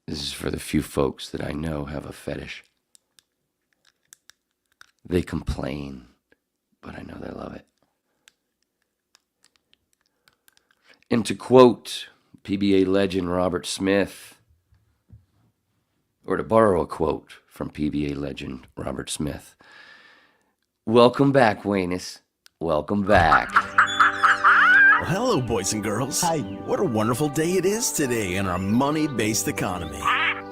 This is for the few folks that I know have a fetish. They complain, but I know they love it. And to quote PBA legend Robert Smith, or to borrow a quote from PBA legend Robert Smith, welcome back, Waynus. Welcome back. Well, hello, boys and girls. Hi. What a wonderful day it is today in our money-based economy.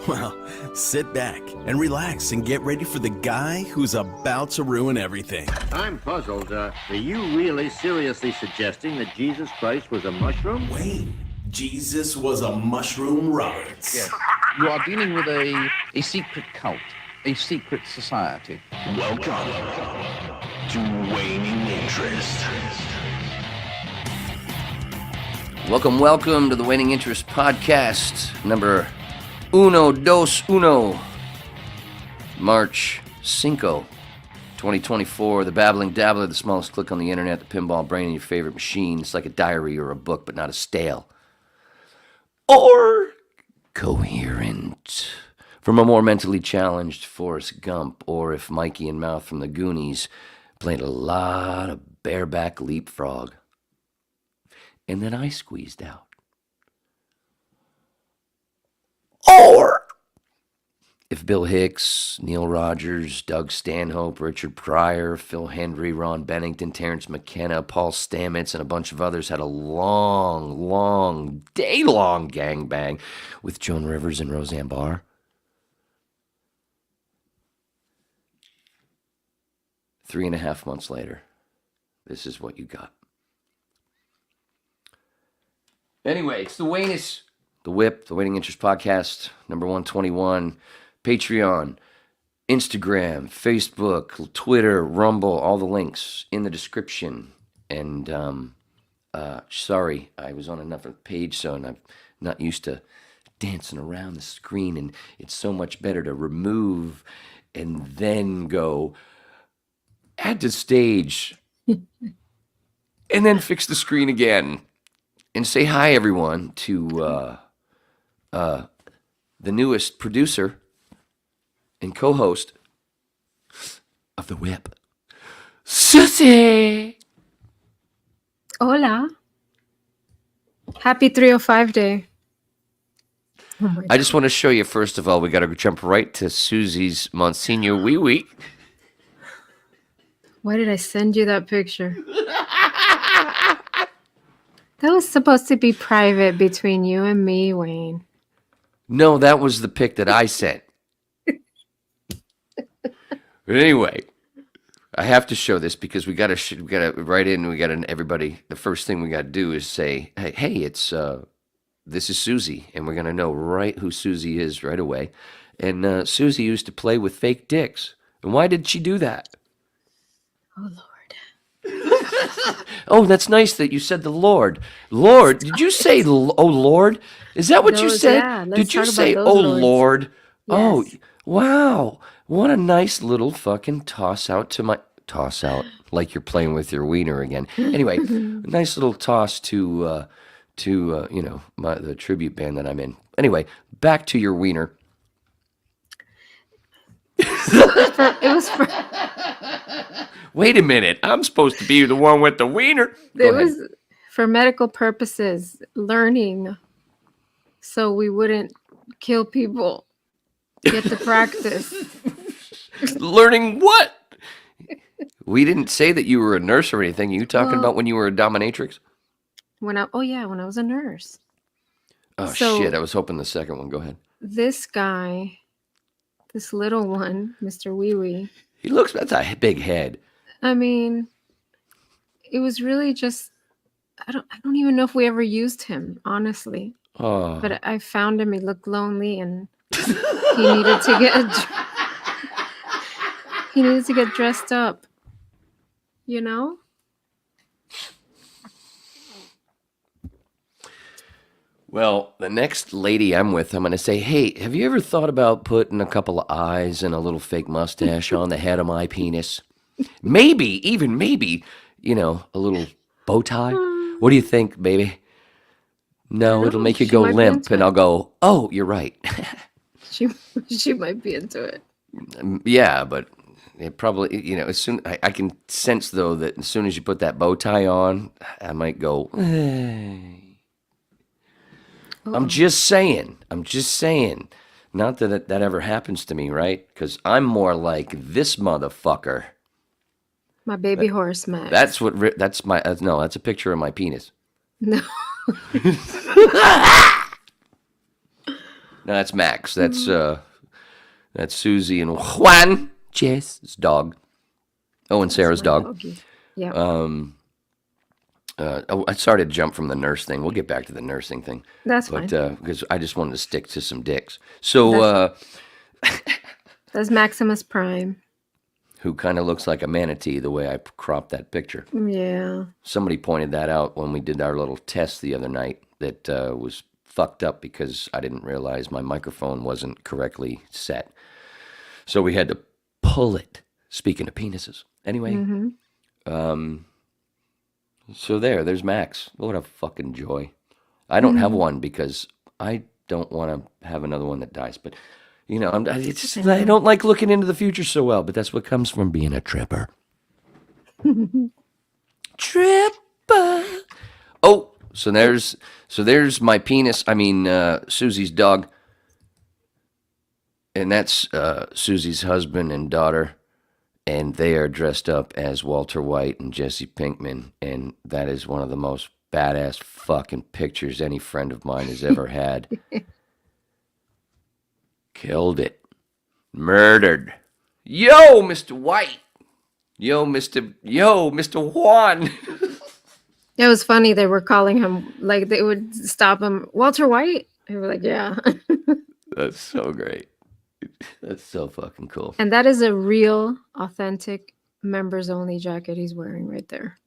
Well, sit back and relax and get ready for the guy who's about to ruin everything. I'm puzzled. Are you really seriously suggesting that Jesus Christ was a mushroom? Wayne, Jesus was a mushroom Roberts. Yes. You are dealing with a secret cult, a secret society. Welcome to Waning Interest. Welcome to the Waning Interest podcast, number uno, dos, uno, March 5, 2024. The babbling dabbler, the smallest click on the internet, the pinball brain in your favorite machine. It's like a diary or a book, but not as stale or coherent. From a more mentally challenged Forrest Gump, or if Mikey and Mouth from the Goonies played a lot of bareback leapfrog. And then I squeezed out. Or if Bill Hicks, Neil Rogers, Doug Stanhope, Richard Pryor, Phil Hendry, Ron Bennington, Terrence McKenna, Paul Stamets, and a bunch of others had a long, day-long gangbang with Joan Rivers and Roseanne Barr. 3.5 months later, this is what you got. Anyway, it's the Waynus, the Whip, the Waning Interest podcast, number 121, Patreon, Instagram, Facebook, Twitter, Rumble, all the links in the description. And sorry, I was on another page, so I'm not used to dancing around the screen, and it's so much better to remove and then go add to stage and then fix the screen again. And say hi, everyone, to the newest producer and co-host of The Whip, Susy. Hola. Happy 305 day. Oh I just want to show you, first of all, we got to jump right to Susy's Monsignor Wee Wee. Why did I send you that picture? That was supposed to be private between you and me, Wayne. No, that was the pic that I sent. But anyway, I have to show this because we got to write in. We got to everybody. The first thing we got to do is say, "Hey, it's this is Susy," and we're gonna know right who Susy is right away. And Susy used to play with fake dicks. And why did she do that? Oh, Lord. Oh, that's nice that you said the Lord. Lord, did you say, oh, Lord? Is that what you said? Yeah, did you say, oh, lords. Lord? Yes. Oh, wow. What a nice little fucking toss out, like you're playing with your wiener again. Anyway, a nice little toss to the tribute band that I'm in. Anyway, back to your wiener. It was for Wait a minute. I'm supposed to be the one with the wiener. Go ahead. was for medical purposes, learning, so we wouldn't kill people. Get the practice. Learning what? We didn't say that you were a nurse or anything. You talking about when you were a dominatrix? When I was a nurse. Oh, So- shit. I was hoping the second one. Go ahead. This guy, this little one, Mr. Wee Wee. That's a big head. I mean, it was really just I don't even know if we ever used him, honestly. Oh. But I found him. He looked lonely, and he needed to get dressed up. You know? Well, the next lady I'm with, I'm going to say, hey, have you ever thought about putting a couple of eyes and a little fake mustache on the head of my penis? Maybe, a little bow tie. What do you think, baby? No, it'll make you she go might be limp, into and it. I'll go, oh, you're right. She might be into it. Yeah, but it probably, as soon I can sense though that as soon as you put that bow tie on, I might go. I'm just saying. Not that that ever happens to me, right? Because I'm more like this motherfucker. My baby horse, Max. That's my no. That's a picture of my penis. No. No, that's Max. That's Susy and Juan, Jess's dog. Oh, and Sarah's dog. Yeah. I started to jump from the nurse thing. We'll get back to the nursing thing. That's fine. Because I just wanted to stick to some dicks. So, that's Maximus Prime. Who kind of looks like a manatee the way I cropped that picture. Yeah. Somebody pointed that out when we did our little test the other night that was fucked up because I didn't realize my microphone wasn't correctly set. So we had to pull it. Speaking of penises. Anyway. So there's Max. What a fucking joy. I don't have one because I don't want to have another one that dies. But, I don't like looking into the future so well. But that's what comes from being a tripper. Tripper. Oh, so there's my penis. I mean, Susie's dog. And that's Susie's husband and daughter. And they are dressed up as Walter White and Jesse Pinkman. And that is one of the most badass fucking pictures any friend of mine has ever had. Killed it. Murdered. Yo, Mr. White. Yo, Mr. Juan. It was funny. They were calling him, like, they would stop him. Walter White? They were like, yeah. That's so great. That's so fucking cool. And that is a real, authentic members-only jacket he's wearing right there.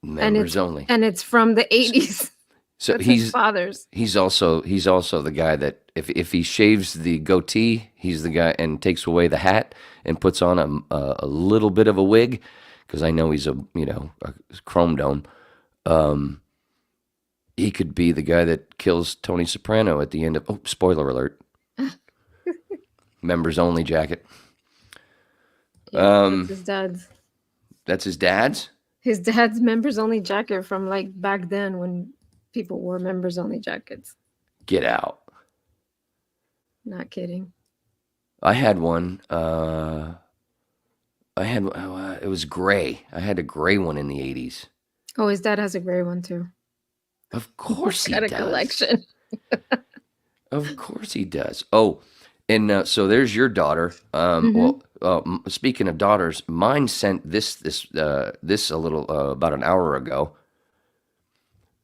Members only. And it's from the 80s. So that's his father's. He's also the guy that if he shaves the goatee, he's the guy and takes away the hat and puts on a little bit of a wig, because I know he's a chrome dome. He could be the guy that kills Tony Soprano at the end of. Oh, spoiler alert. Members only jacket. Yeah, that's his dad's. That's his dad's? His dad's members only jacket from like back then when people wore members only jackets. Get out. Not kidding. I had one. It was gray. I had a gray one in the 80s. Oh, his dad has a gray one too. Of course he got does. a collection. Of course he does. Oh, and so there's your daughter. Well, speaking of daughters, mine sent this a little about an hour ago.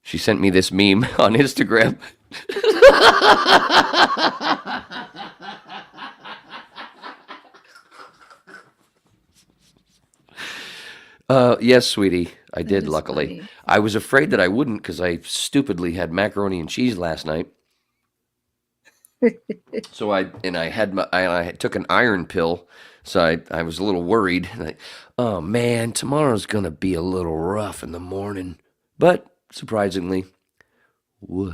She sent me this meme on Instagram. Yes, sweetie, I did. Luckily, funny. I was afraid that I wouldn't because I stupidly had macaroni and cheese last night. So I took an iron pill, so I was a little worried. Like, oh man, tomorrow's gonna be a little rough in the morning, but surprisingly, whoosh.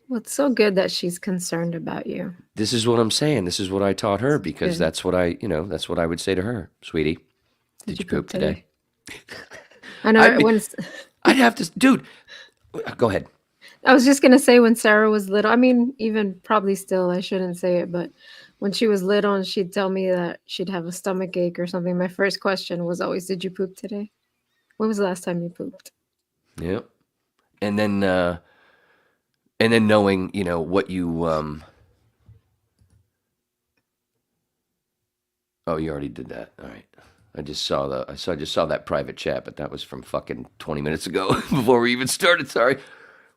Well, it's so good that she's concerned about you. This is what I'm saying. This is what I taught her because that's what I would say to her, sweetie. Did you poop today? I know. I'd have to, dude. Go ahead. I was just gonna say when Sarah was little. I mean, even probably still, I shouldn't say it, but when she was little and she'd tell me that she'd have a stomach ache or something, my first question was always, "Did you poop today? When was the last time you pooped?" Yeah, and then knowing, what you. Oh, you already did that. All right. I just saw that private chat, but that was from fucking 20 minutes ago before we even started. Sorry.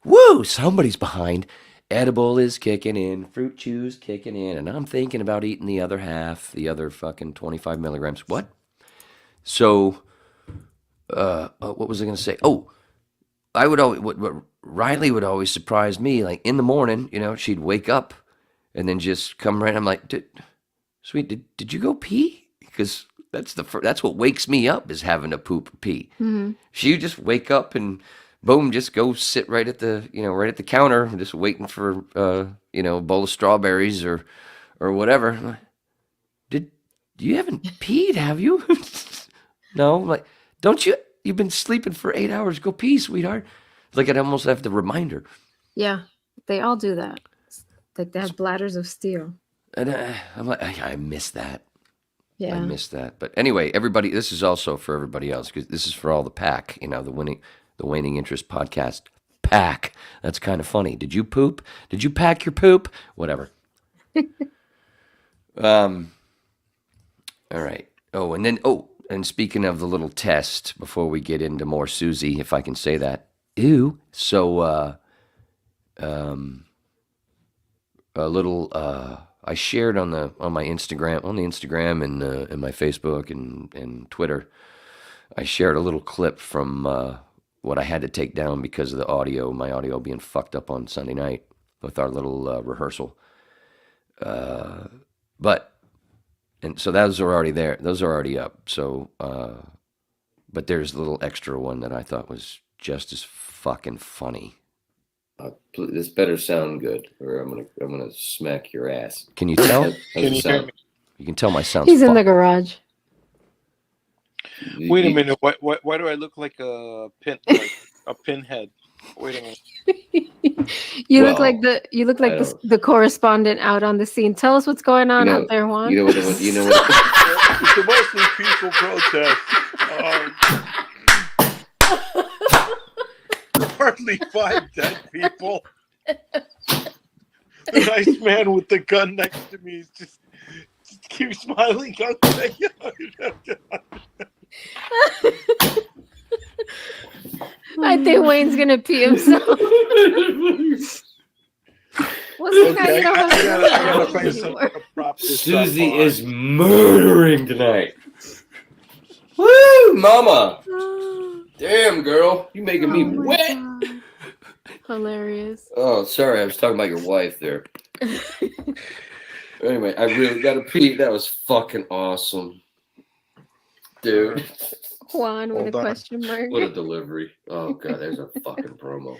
Woo! Somebody's behind. Edible is kicking in. Fruit chews kicking in. And I'm thinking about eating the other half, the other fucking 25 milligrams. What? So, what was I going to say? Oh, I would always, what Riley would always surprise me, like in the morning, she'd wake up and then just come right. I'm like, sweet, did you go pee? Because that's what wakes me up is having to poop or pee. Mm-hmm. She would just wake up and boom, just go sit right at the counter, just waiting for a bowl of strawberries or whatever. I'm like, you haven't peed, have you? No, I'm like, don't you? You've been sleeping for 8 hours. Go pee, sweetheart. It's like I'd almost have to remind her. Yeah, they all do that. Like they have bladders of steel. And I'm like, I miss that. Yeah. I miss that. But anyway, everybody, this is also for everybody else because this is for all the pack. The Waning Interest podcast pack. That's kind of funny. Did you poop? Did you pack your poop? Whatever. All right. And speaking of the little test, before we get into more Susy, if I can say that. Ew. So, a little, I shared on my Instagram, and my Facebook and Twitter. I shared a little clip from what I had to take down because of my audio being fucked up on Sunday night with our little rehearsal. And so those are already there. Those are already up. So, but there's a little extra one that I thought was just as fucking funny. This better sound good, or I'm gonna smack your ass. Can you tell? Can you hear me? You can tell my sound. He's in the garage. Wait a minute. Why do I look like a pinhead? Wait a minute. You look like the correspondent out on the scene. Tell us what's going on out there, Juan. You know what? It's a mostly peaceful protest. Hardly 5 dead people. The nice man with the gun next to me just keep smiling. Okay. I think Wayne's gonna pee himself. What's the guy? I gotta find something to prop this Susy up on. is murdering tonight. Woo, mama! Damn, girl, you making me wet. God. Hilarious. Oh, sorry, I was talking about your wife there. Anyway, I really got to pee. That was fucking awesome, dude. Juan with Hold a on. question mark. What a delivery. Oh, God, there's a fucking promo.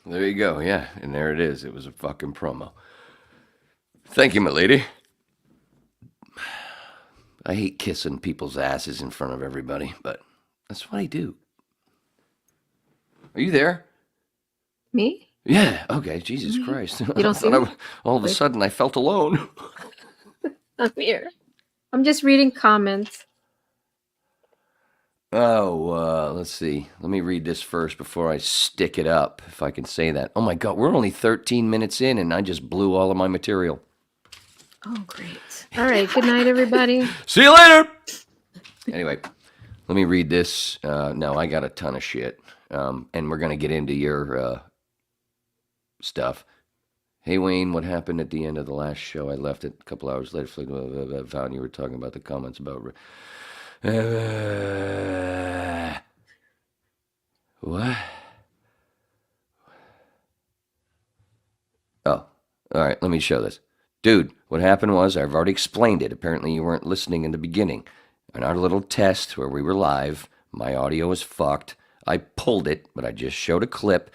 There you go. Yeah, and there it is. It was a fucking promo. Thank you, my lady. I hate kissing people's asses in front of everybody, but that's what I do. Are you there? Me? Yeah. Okay. Jesus Christ. You don't see me? All of a sudden, I felt alone. I'm here. I'm just reading comments. Oh, let's see. Let me read this first before I stick it up, if I can say that. Oh, my God. We're only 13 minutes in, and I just blew all of my material. Oh, great. All right. Good night, everybody. See you later. Anyway, let me read this. No, I got a ton of shit. And we're going to get into your stuff. Hey, Wayne, what happened at the end of the last show? I left it a couple hours later. Found you were talking about the comments about... what? Oh, all right. Let me show this. Dude, what happened was, I've already explained it. Apparently you weren't listening in the beginning. In our little test where we were live, my audio was fucked. I pulled it, but I just showed a clip.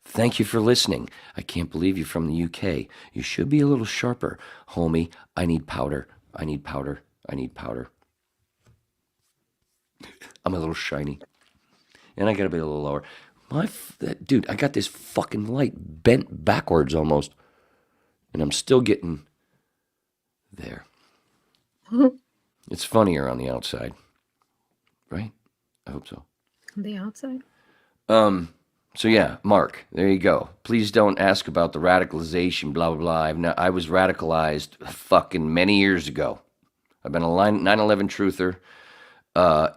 Thank you for listening. I can't believe you're from the UK. You should be a little sharper. Homie, I need powder. I need powder. I need powder. I'm a little shiny. And I gotta be a little lower. Dude, I got this fucking light bent backwards almost. And I'm still getting there. It's funnier on the outside. Right? I hope so. On the outside? So yeah, Mark, there you go. Please don't ask about the radicalization, blah, blah, blah. I was radicalized fucking many years ago. I've been a 9/11 truther,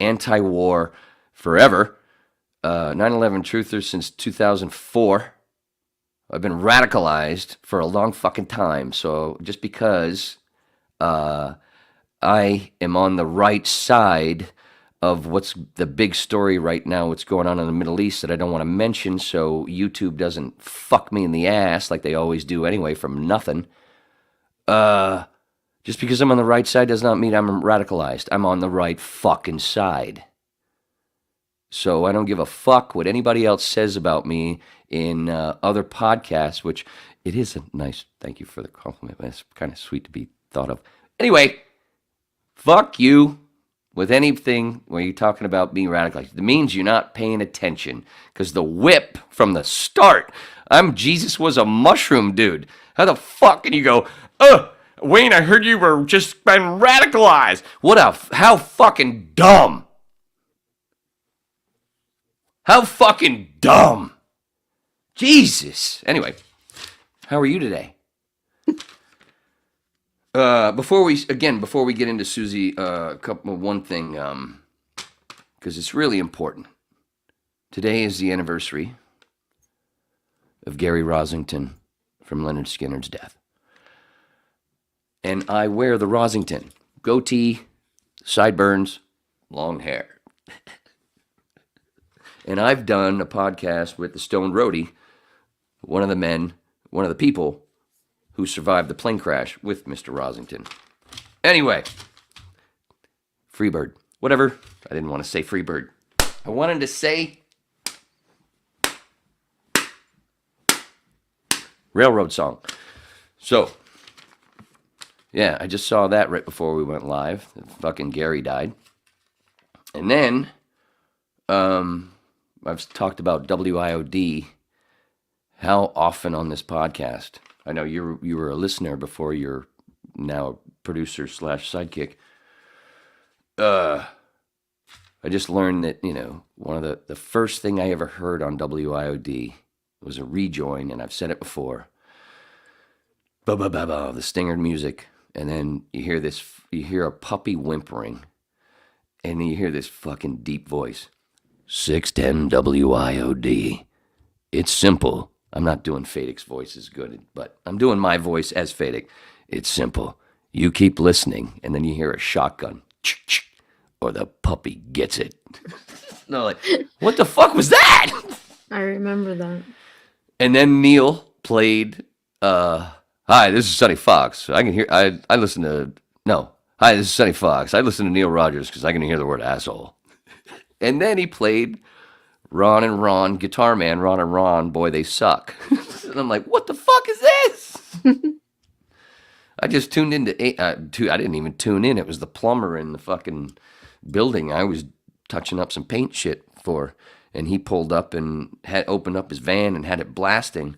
anti-war forever. 9/11 truther since 2004. I've been radicalized for a long fucking time. So just because I am on the right side of what's the big story right now, what's going on in the Middle East that I don't want to mention so YouTube doesn't fuck me in the ass like they always do anyway from nothing. Just because I'm on the right side does not mean I'm radicalized. I'm on the right fucking side. So I don't give a fuck what anybody else says about me in other podcasts, which it is a nice, thank you for the compliment. It's kind of sweet to be thought of. Anyway, fuck you with anything where you're talking about being radicalized. It means you're not paying attention because the whip from the start, Jesus was a mushroom dude. How the fuck can you go, Wayne, I heard you were just been radicalized. How fucking dumb. How fucking dumb. Jesus. Anyway, how are you today? Before we get into Susy, one thing, because it's really important. Today is the anniversary of Gary Rosington from Leonard Skinner's death. And I wear the Rosington. Goatee, sideburns, long hair. And I've done a podcast with the Stone Roadie, one of the people who survived the plane crash with Mr. Rosington. Anyway, Freebird. Whatever. I didn't want to say Freebird. I wanted to say Railroad Song. So, yeah, I just saw that right before we went live. Fucking Gary died. And then, I've talked about WIOD how often on this podcast. I know you were a listener before you're now a producer / sidekick. I just learned that, one of the first thing I ever heard on WIOD was a rejoin, and I've said it before. The Stinger music, and then you hear a puppy whimpering, and then you hear this fucking deep voice. 610 WIOD. It's simple. I'm not doing Fadek's voice as good, but I'm doing my voice as Fadek. It's simple. You keep listening, and then you hear a shotgun. Or the puppy gets it. No, like, what the fuck was that? I remember that. And then Neil played, hi, this is Sonny Fox. I can hear, I listen to, no. Hi, this is Sonny Fox. I listen to Neil Rogers because I can hear the word asshole. And then he played Ron and Ron, Guitar Man, Ron and Ron, Boy They Suck. And I'm like, what the fuck is this? I just tuned into, I didn't even tune in. It was the plumber in the fucking building I was touching up some paint shit for. And he pulled up and had opened up his van and had it blasting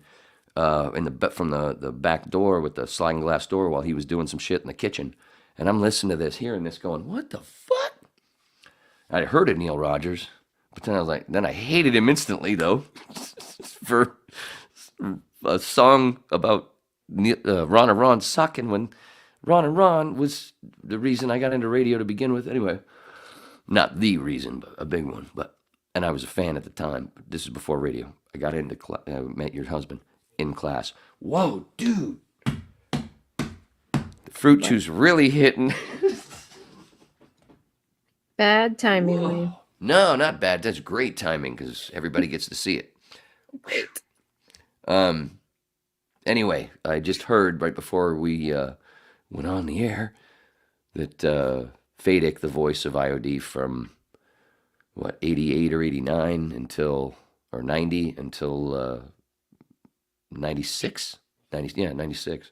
from the back door with the sliding glass door while he was doing some shit in the kitchen. And I'm listening to this, hearing this, going, what the fuck? I heard it, Neil Rogers, but then I hated him instantly, though, for a song about Ron and Ron sucking when Ron and Ron was the reason I got into radio to begin with. Anyway, not the reason, but a big one. And I was a fan at the time. This is before radio. I got into I met your husband in class. Whoa, dude. The fruit juice really hitting. Bad timing, Wayne. No, not bad. That's great timing because everybody gets to see it. Great. Anyway, I just heard right before we went on the air that Fadek, the voice of IOD from 88 or 89 or 90 until 96, 96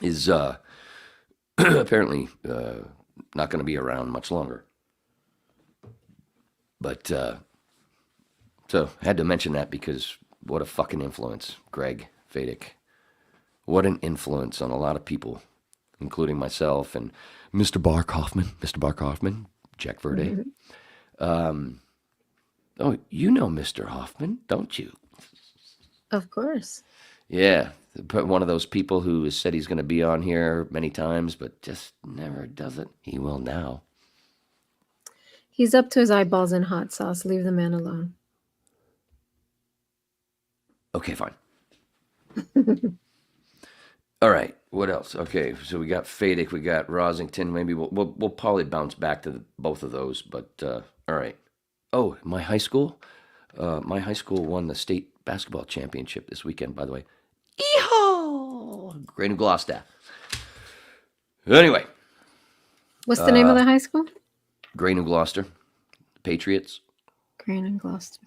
is apparently not going to be around much longer. But so I had to mention that because what a fucking influence, Greg Fadek. What an influence on a lot of people, including myself and Mr. Bark Hoffman, Jack Verde. Mm-hmm. Oh, you know Mr. Hoffman, don't you? Of course. Yeah, one of those people who has said he's going to be on here many times, but just never does it. He will now. He's up to his eyeballs in hot sauce. Leave the man alone. Okay, fine. All right, what else? Okay, so we got Fadek, we got Rosington. Maybe we'll probably bounce back to both of those, but all right. Oh, my high school won the state basketball championship this weekend, by the way. Eehaw! Great New Gloucester. Anyway. What's the name of the high school? Great New Gloucester. Patriots. Green and Gloucester.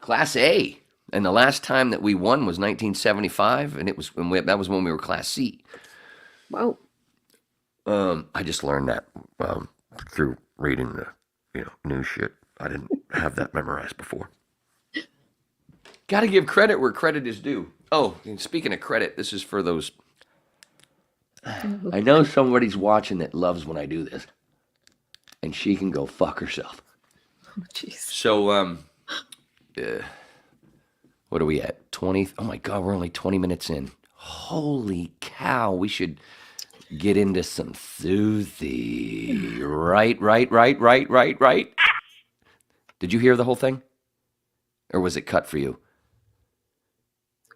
Class A. And the last time that we won was 1975, and that was when we were Class C. Whoa. I just learned that through reading the news shit. I didn't have that memorized before. Got to give credit where credit is due. Oh, and speaking of credit, this is for those. I know somebody's watching that loves when I do this, and she can go fuck herself. Oh, jeez. So, what are we at? 20? Oh my God, we're only 20 minutes in. Holy cow, we should get into some Susy. Right. Did you hear the whole thing? Or was it cut for you?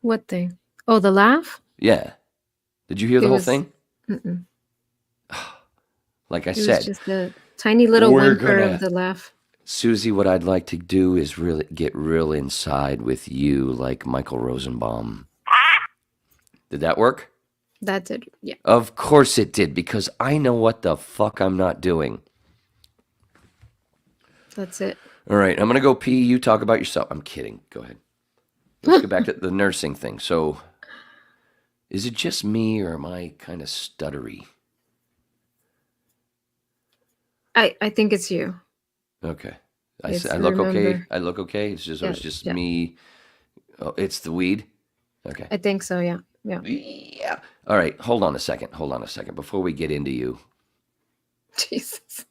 What thing? Oh, the laugh? Yeah. Did you hear the whole thing? Mm-mm. Like I It said, was just a tiny little we're whimper gonna- of the laugh. Susy, what I'd like to do is really get real inside with you like Michael Rosenbaum. Did that work? That did, yeah. Of course it did, because I know what the fuck I'm not doing. That's it. All right, I'm going to go pee. You talk about yourself. I'm kidding. Go ahead. Let's get back to the nursing thing. So, is it just me or am I kind of stuttery? I think it's you. Okay. Yes, I look okay. remember. I look okay. It's just Yeah. me. Oh, it's the weed. Okay. I think so, yeah. Yeah. Yeah. All right. Hold on a second. Before we get into you. Jesus.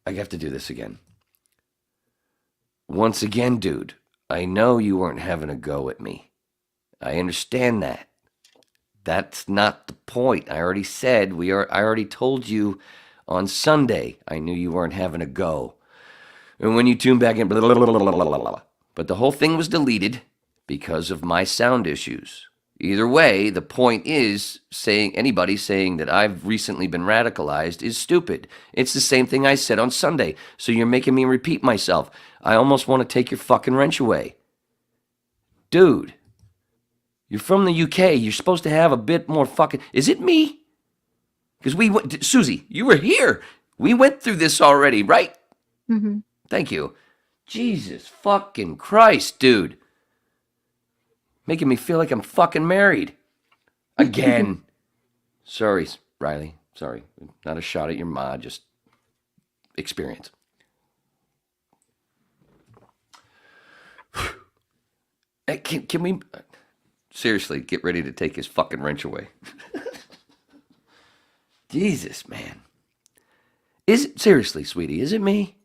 I have to do this again. Once again, dude, I know you weren't having a go at me. I understand that. That's not the point. I already said, I already told you on Sunday, I knew you weren't having a go. And when you tune back in, blah, blah, blah, blah, blah, blah, blah. But the whole thing was deleted because of my sound issues. Either way, the point is anybody saying that I've recently been radicalized is stupid. It's the same thing I said on Sunday. So you're making me repeat myself. I almost want to take your fucking wrench away. Dude, you're from the UK. You're supposed to have a bit more fucking... Is it me? Because Susy, you were here. We went through this already, right? Mm-hmm. Thank you. Jesus fucking Christ, dude. Making me feel like I'm fucking married. Again. Sorry, Riley. Sorry. Not a shot at your ma, just experience. Hey, can we seriously get ready to take his fucking wrench away? Jesus, man. Seriously, sweetie, is it me?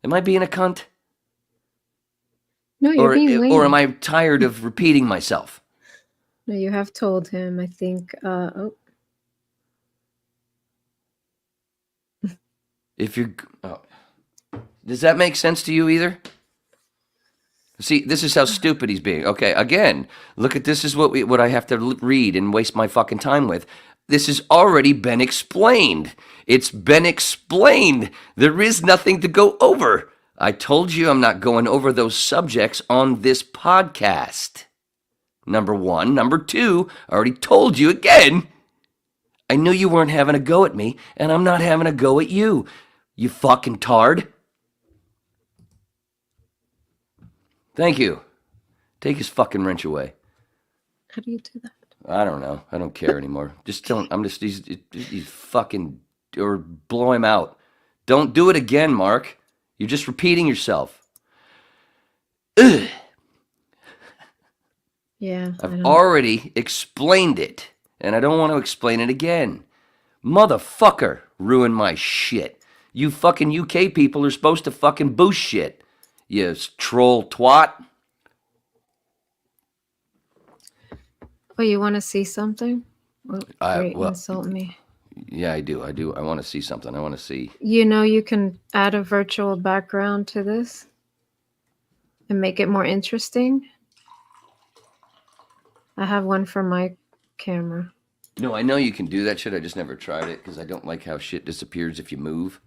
Am I being a cunt? No, you're being Wayne. Or am I tired of repeating myself? No, you have told him, I think, If you're... Oh. Does that make sense to you either? See, this is how stupid he's being. Okay, again, look at this is what I have to read and waste my fucking time with. This has already been explained. It's been explained. There is nothing to go over. I told you I'm not going over those subjects on this podcast. Number one. Number two, I already told you again. I knew you weren't having a go at me, and I'm not having a go at you. You fucking tard. Thank you. Take his fucking wrench away. how do you do that? I don't know. I don't care anymore. Just tell him. He's fucking, or blow him out. Don't do it again, Mark. You're just repeating yourself. Ugh. Yeah. I've already explained it, and I don't want to explain it again. Motherfucker, ruin my shit. You fucking UK people are supposed to fucking boost shit. You troll twat. Oh, you want to see something? Oh, great, well- insult me. Yeah, I do. I want to see something. I want to see. You know, you can add a virtual background to this and make it more interesting. I have one for my camera. No, I know you can do that shit. I just never tried it because I don't like how shit disappears if you move.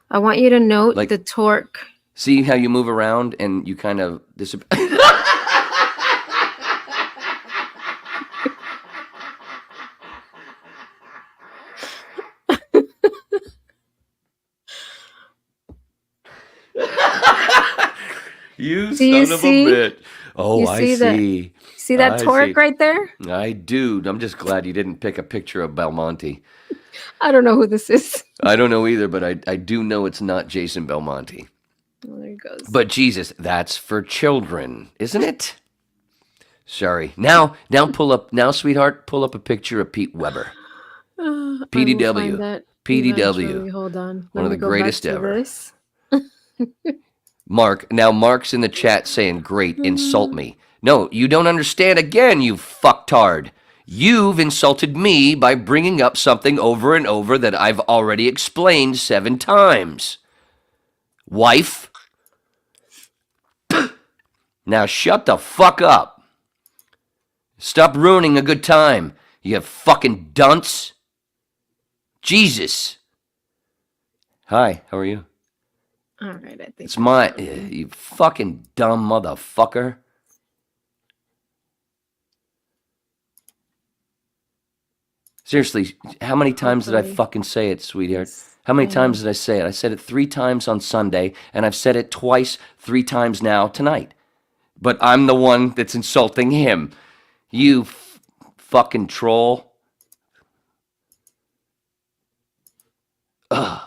I want you to note Like- the torque. See how you move around and you kind of disappear? You Do you son of a see? bitch. Oh, You I see that? see. See that I torque see. right there? I do. I'm just glad you didn't pick a picture of Belmonte. I don't know who this is. I don't know either, but I do know it's not Jason Belmonte. Oh, there he goes. But Jesus, that's for children, isn't it? Sorry. Now, sweetheart, pull up a picture of Pete Weber. I will find PDW. that PDW. eventually. Hold on. One of the Let me go back greatest to ever. this. Mark's in the chat saying, great, insult me. No, you don't understand again, you fucktard. You've insulted me by bringing up something over and over that I've already explained 7 times. Wife. Now shut the fuck up. Stop ruining a good time, you fucking dunce. Jesus. Hi, how are you? All right, I think It's you fucking dumb motherfucker. Seriously, how many times did I fucking say it, sweetheart? How many times did I say it? I said it 3 times on Sunday, and I've said it twice, 3 times now tonight. But I'm the one that's insulting him. You fucking troll. Ugh.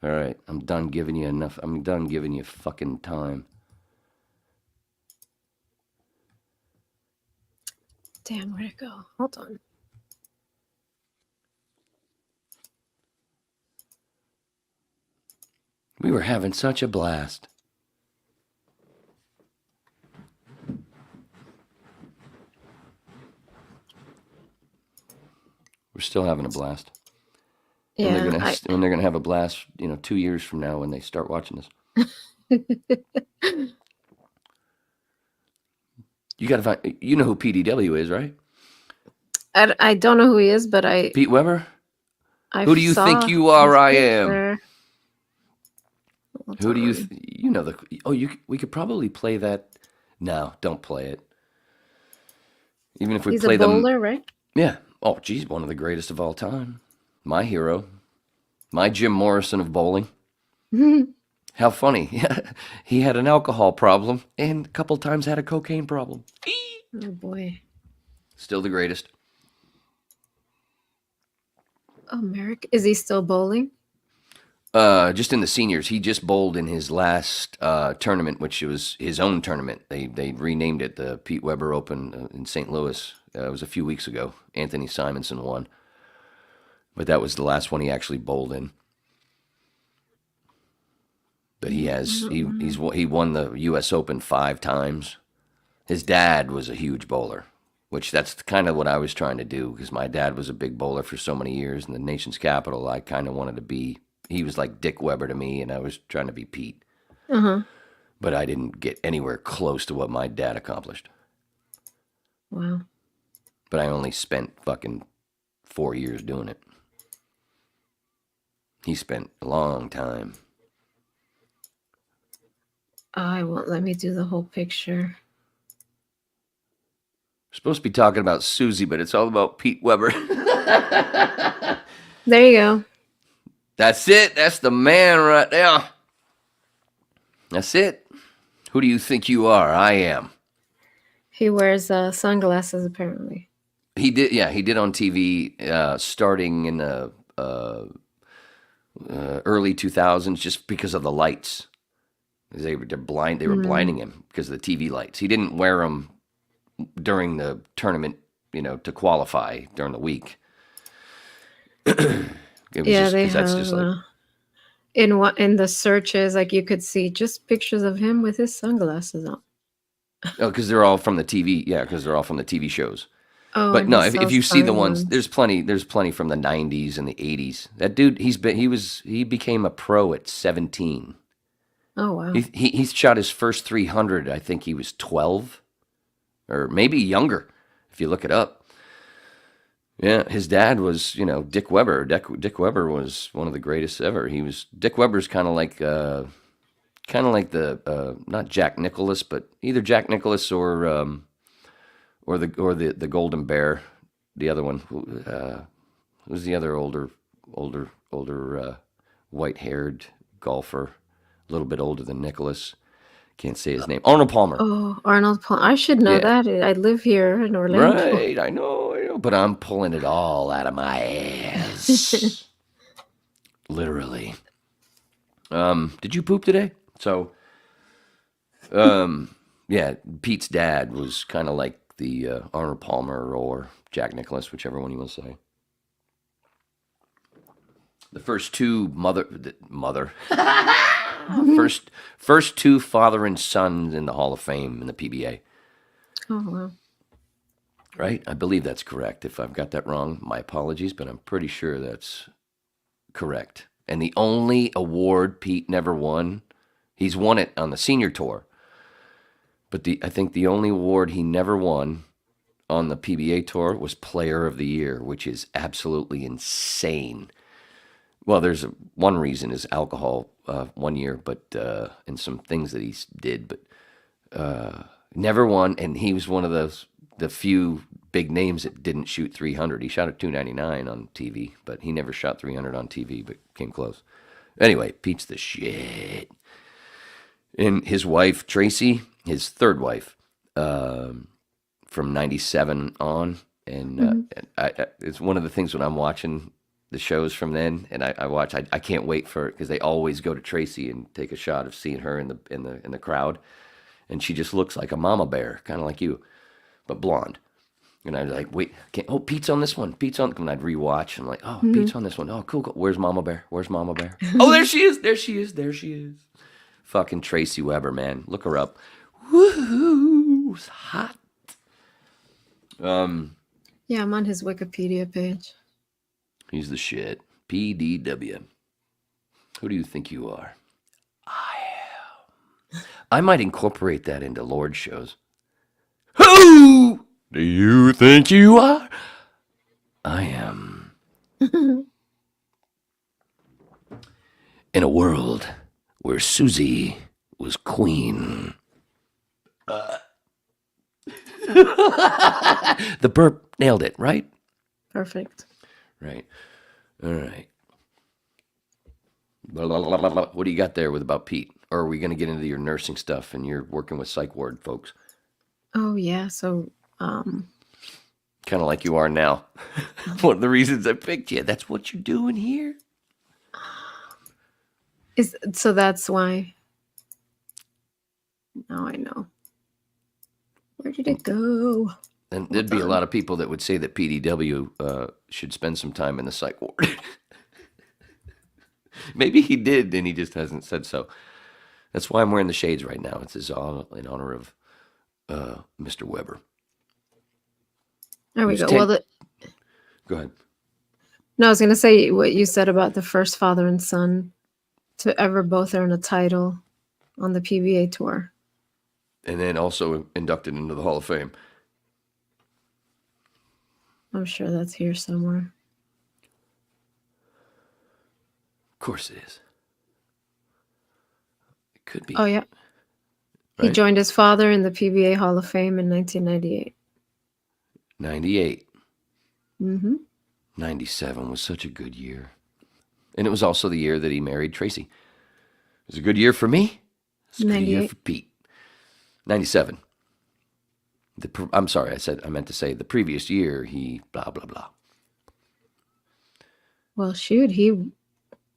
All right, I'm done giving you enough. I'm done giving you fucking time. Damn, where'd it go? Hold on. We were having such a blast. We're still having a blast. Yeah, when they're gonna have a blast, 2 years from now when they start watching this. You gotta find. You know who PDW is, right? I don't know who he is, but Pete Weber. I Who do you think saw you are? his I picture. am. Hold Who do you? on. You know the. Oh, we could probably play that. No, don't play it. Even if we He's play a bowler, right? Yeah. Oh, geez, one of the greatest of all time. My hero. My Jim Morrison of bowling. How funny. He had an alcohol problem and a couple times had a cocaine problem. Oh boy. Still the greatest. Oh, Merrick, is he still bowling? Just in the seniors. He just bowled in his last tournament, which was his own tournament. They renamed it the Pete Weber Open in St. Louis. It was a few weeks ago. Anthony Simonson won. But that was the last one he actually bowled in. But he won the U.S. Open 5 times. His dad was a huge bowler, which that's kind of what I was trying to do because my dad was a big bowler for so many years in the nation's capital. I kind of wanted to be. He was like Dick Weber to me, and I was trying to be Pete. But I didn't get anywhere close to what my dad accomplished. Wow. But I only spent fucking 4 years doing it. He spent a long time. I won't let me do the whole picture. We're supposed to be talking about Susy, but it's all about Pete Weber. There you go. That's it. That's the man right there. That's it. Who do you think you are? I am. He wears sunglasses apparently. He did. Yeah, he did on TV starting in the early 2000s just because of the lights. They were blinding him because of the TV lights. He didn't wear them during the tournament, to qualify during the week. They have in the searches, like you could see just pictures of him with his sunglasses on. Oh, because they're all from the TV. Yeah, because they're all from the TV shows. Oh, But and no, he if sells you see the ones, ones. there's plenty from the 90s and the 80s. That dude, he became a pro at 17. Oh wow. He shot his first 300. I think he was 12, or maybe younger, if you look it up. Yeah, his dad was, Dick Weber. Dick Weber was one of the greatest ever. Dick Weber's kind of like the not Jack Nicklaus, but either Jack Nicklaus or the Golden Bear, the other one. Who's the other older white-haired golfer, a little bit older than Nicklaus? Can't say his name. Arnold Palmer. Oh, Arnold Palmer. I should know Yeah. that. I live here in Orlando. Right, I know, but I'm pulling it all out of my ass. Literally. Did you poop today? So, yeah, Pete's dad was kind of like the Arnold Palmer or Jack Nicklaus, whichever one you want to say. The first two first two father and sons in the Hall of Fame in the PBA. Oh, wow. Right? I believe that's correct. If I've got that wrong, my apologies, but I'm pretty sure that's correct. And the only award Pete never won, he's won it on the senior tour, but I think the only award he never won on the PBA tour was Player of the Year, which is absolutely insane. Well, there's one reason is alcohol 1 year, but and some things that he did, but never won. And he was one of the few big names that didn't shoot 300. He shot at 299 on TV, but he never shot 300 on TV, but came close. Anyway, Pete's the shit. And his wife, Tracy, his third wife, from 97 on. And it's one of the things when I'm watching the shows from then, and I watch, I can't wait for it because they always go to Tracy and take a shot of seeing her in the crowd. And she just looks like a mama bear, kind of like you, but blonde. And I was like, wait, Pete's on this one. Pete's on. And I'd rewatch. And I'm like, Pete's on this one. Oh, cool. Where's Mama Bear? Where's Mama Bear? Oh, there she is. There she is. There she is. Fucking Tracy Weber, man. Look her up. Woohoo. It's hot. Yeah, I'm on his Wikipedia page. He's the shit. PDW. Who do you think you are? I am. I might incorporate that into Lord shows. Who do you think you are? I am. In a world where Susy was queen. The burp nailed it, right? Perfect. Right. All right. What do you got there with about Pete? Or are we going to get into your nursing stuff and you're working with psych ward folks? Oh, yeah. So, kind of like you are now. One of the reasons I picked you. That's what you're doing here. So that's why. Now I know. Where did it go? And there'd be a lot of people that would say that PDW should spend some time in the psych ward. Maybe he did, and he just hasn't said so. That's why I'm wearing the shades right now. It's all in honor of Mr. Weber. There we go. Well, go ahead. No, I was going to say what you said about the first father and son to ever both earn a title on the PBA tour. And then also inducted into the Hall of Fame. I'm sure that's here somewhere. Of course it is. It could be. Oh, yeah. Right? He joined his father in the PBA Hall of Fame in 1998. 98. Mm-hmm. 97 was such a good year. And it was also the year that he married Tracy. It was a good year for me. It was a good year for Pete. 97. I'm sorry, I meant to say the previous year he blah, blah, blah. Well, shoot, he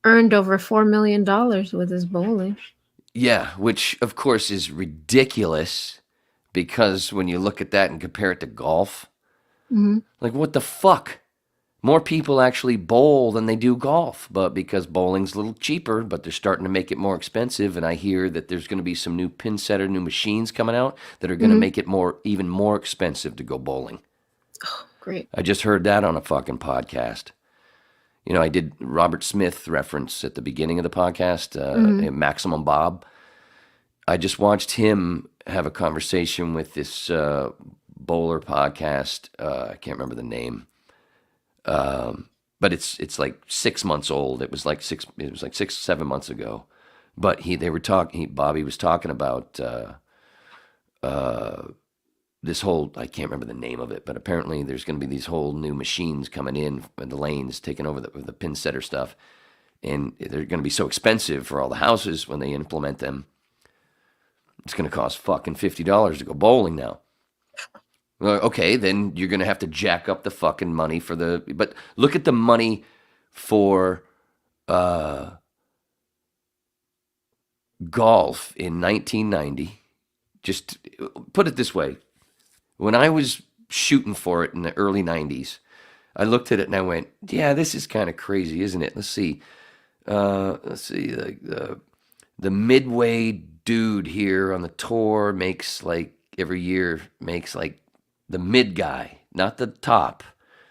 earned over $4 million with his bowling. Yeah, which of course is ridiculous because when you look at that and compare it to golf, like what the fuck? More people actually bowl than they do golf, but because bowling's a little cheaper, but they're starting to make it more expensive. And I hear that there's going to be some new pin setter, new machines coming out that are going to make it even more expensive to go bowling. Oh, great. I just heard that on a fucking podcast. You know, I did Robert Smith reference at the beginning of the podcast, Maximum Bob. I just watched him have a conversation with this bowler podcast. I can't remember the name. But it's like 6 months old. It was like 7 months ago. But Bobby was talking about this whole, I can't remember the name of it, but apparently there's going to be these whole new machines coming in the lanes, taking over the pin setter stuff. And they're going to be so expensive for all the houses when they implement them. it's going to cost fucking $50 to go bowling now. Okay, then you're going to have to jack up the fucking money for the... But look at the money for golf in 1990. Just put it this way. When I was shooting for it in the early 90s, I looked at it and I went, yeah, this is kind of crazy, isn't it? Let's see. Like the midway dude here on the tour makes like every year makes like the mid guy, not the top.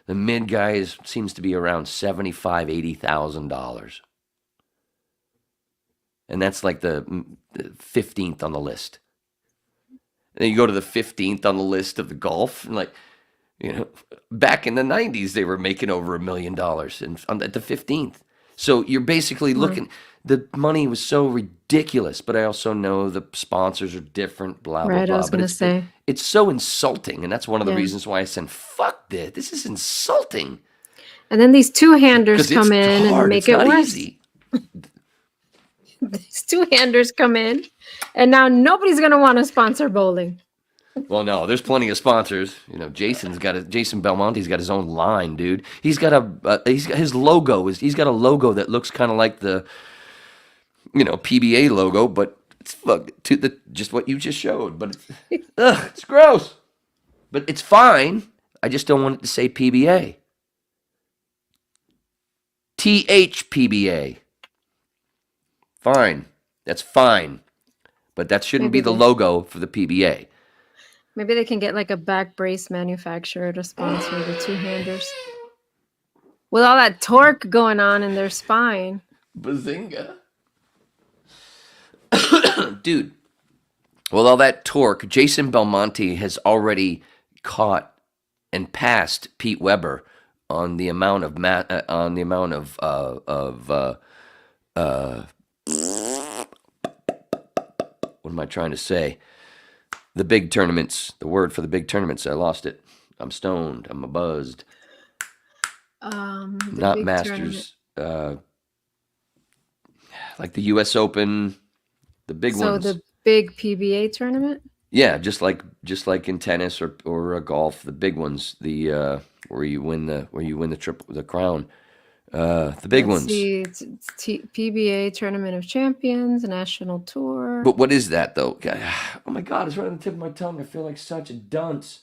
The mid guy seems to be around $75,000-$80,000, and that's like the 15th on the list. And then you go to the 15th on the list of the golf, and like, you know, back in the 90s they were making over $1 million and at the 15th. So you're basically looking. The money was so ridiculous, but I also know the sponsors are different. Blah blah Right, blah. I was going to say. It's so insulting, and that's one of the reasons why I said, "Fuck this! This is insulting." And then these two-handers come in and make it worse. Easy. These two-handers come in, and now nobody's going to want to sponsor bowling. Well, no, there's plenty of sponsors. You know, Jason Belmonte's got his own line, dude. He's got his logo he's got a logo that looks kind of like the, you know, PBA logo, but it's just what you just showed. But it's gross. But it's fine. I just don't want it to say PBA. THPBA. Fine. That's fine. But that shouldn't be the logo for the PBA. Maybe they can get like a back brace manufacturer to sponsor the two-handers. With all that torque going on in their spine. Bazinga. Dude, with all that torque, Jason Belmonte has already caught and passed Pete Weber on the amount of what am I trying to say? The big tournaments, the word for the big tournaments, I lost it. I'm stoned. I'm buzzed. Not Masters. Like the U.S. Open, the big ones. So the big PBA tournament? Yeah, just like in tennis or golf, the big ones, the where you win the crown. The big ones. PBA Tournament of Champions, National Tour. But what is that, though? Oh, my God. It's right on the tip of my tongue. I feel like such a dunce.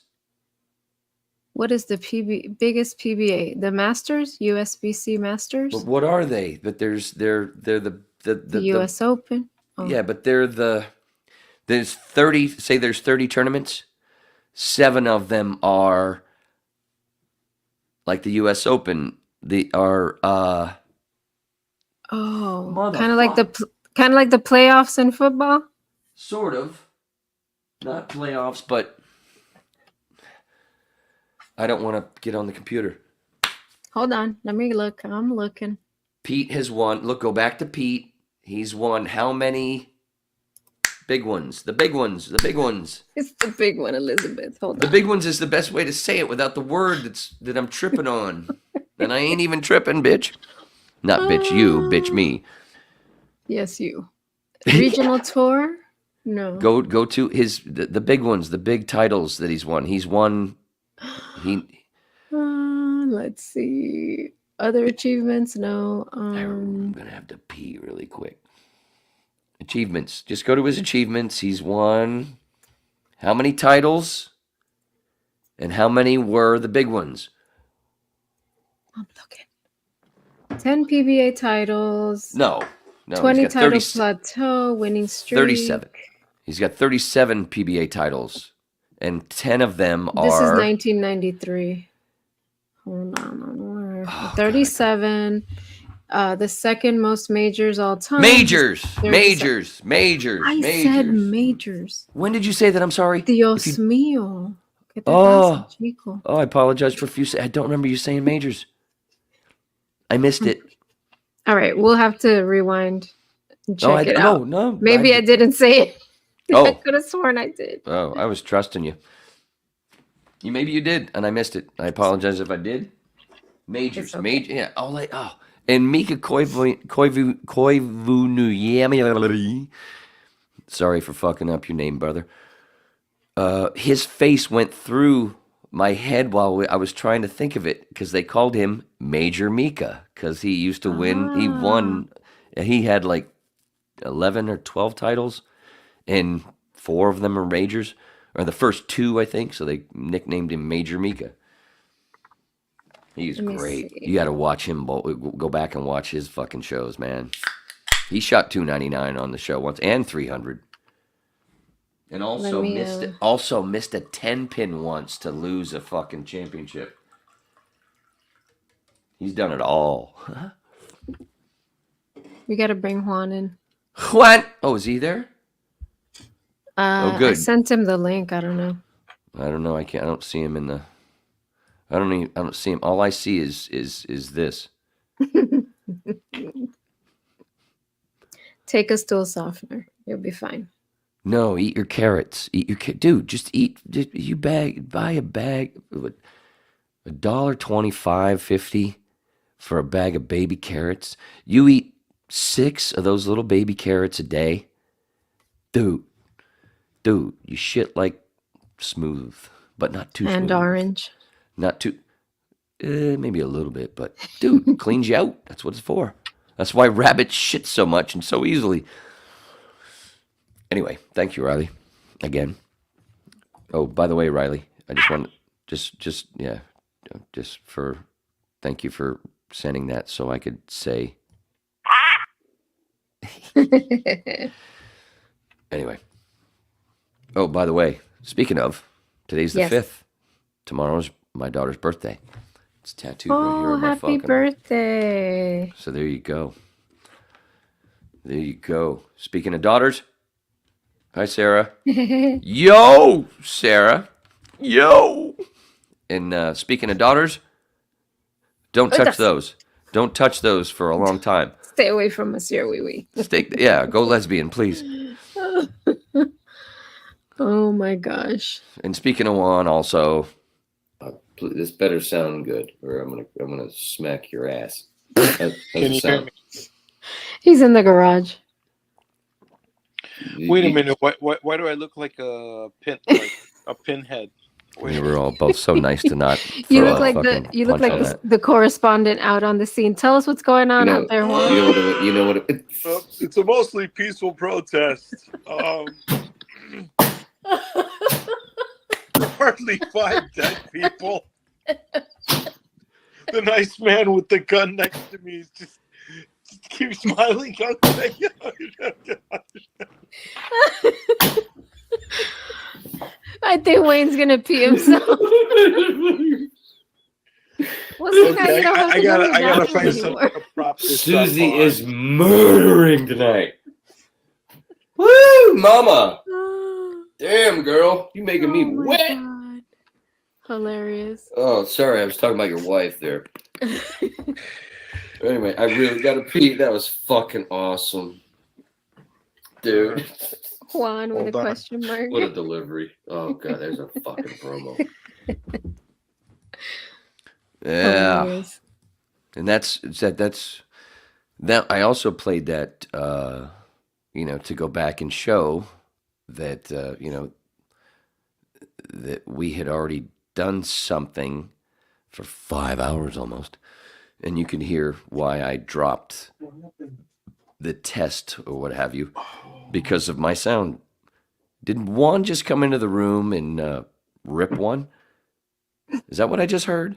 What is the biggest PBA? The Masters? USBC Masters? But what are they? But they're the US Open? Oh. Yeah, but there's 30, say there's 30 tournaments. 7 of them are like the US Open. They are kind of like the playoffs in football. Sort of, not playoffs, but I don't want to get on the computer. Hold on, let me look. I'm looking. Pete has won. Look, go back to Pete. He's won how many? Big ones. The big ones. The big ones. It's the big one, Elizabeth. Hold on. The big ones is the best way to say it without the word that I'm tripping on. And I ain't even tripping, bitch. Not bitch you, bitch me. Yes, you. Regional tour? No. Go to the big ones, the big titles that he's won. He's won. Let's see. Other achievements? No. I'm gonna have to pee really quick. Achievements. Just go to his achievements. He's won how many titles? And how many were the big ones? I'm looking. 10 PBA titles. No. 20 title plateau, winning streak. 37. He's got 37 PBA titles, and 10 of them are. This is 1993. Hold on. 37. The second most majors all time. Majors. I said majors. When did you say that? I'm sorry. Dios mío. Oh, I apologize profusely. I don't remember you saying majors. I missed it. All right, we'll have to rewind and check it out. No. Maybe I didn't say it. Oh. I could have sworn I did. Oh, I was trusting you. Maybe you did, and I missed it. I apologize if I did. Majors, okay. yeah. And Mika Koivuniemi. Sorry for fucking up your name, brother. His face went through my head while I was trying to think of it because they called him Major Mika because he used to win. He won. He had like 11 or 12 titles, and 4 of them are majors, or the first 2, I think. So they nicknamed him Major Mika. He's great. You got to watch him. Go back and watch his fucking shows, man. He shot 299 on the show once and 300. And also missed a 10-pin once to lose a fucking championship. He's done it all. We got to bring Juan in. Juan! Oh, is he there? Oh, good. I sent him the link. I don't know. I don't know. I don't see him in the. I don't see him. All I see is this. Take a stool softener. You'll be fine. No, eat your carrots. Dude. Just eat. Buy a bag. $1.25.50 for a bag of baby carrots. You eat 6 of those little baby carrots a day, dude. You shit like smooth, but not too smooth. And orange. Not too. Maybe a little bit, but dude, cleans you out. That's what it's for. That's why rabbits shit so much and so easily. Anyway, thank you, Riley. Again. Oh, by the way, Riley, I just want to thank you for sending that so I could say. Anyway. Oh, by the way, speaking of, today's the 5th. Tomorrow's my daughter's birthday. It's tattooed right here on my fucking... happy birthday. So there you go. There you go. Speaking of daughters, hi, Sarah. Yo, Sarah. Yo. And speaking of daughters, don't touch those. Don't touch those for a long time. Stay away from Monsieur Wee Wee. Go lesbian, please. Oh my gosh. And speaking of Juan, also, this better sound good, or I'm gonna smack your ass. Can you hear me? He's in the garage. Wait a minute. Why do I look like a pinhead? We were all both so nice to not. You look like the correspondent out on the scene. Tell us what's going on out there, Juan. You know what? It's a mostly peaceful protest. Hardly 5 dead people. The nice man with the gun next to me is just keep smiling. I think Wayne's gonna pee himself. I gotta find something to prop this Susy is murdering tonight. Woo, mama! Damn, girl, you making me wet. God. Hilarious. Oh, sorry, I was talking about your wife there. Anyway, I really gotta pee. That was fucking awesome, dude. Juan with a question mark. What a delivery. Oh, God, there's a fucking promo. Yeah. Hilarious. And that's that. I also played that, to go back and show that, that we had already done something for 5 hours almost. And you can hear why I dropped the test or what have you because of my sound. Did Juan just come into the room and rip one? Is that what I just heard?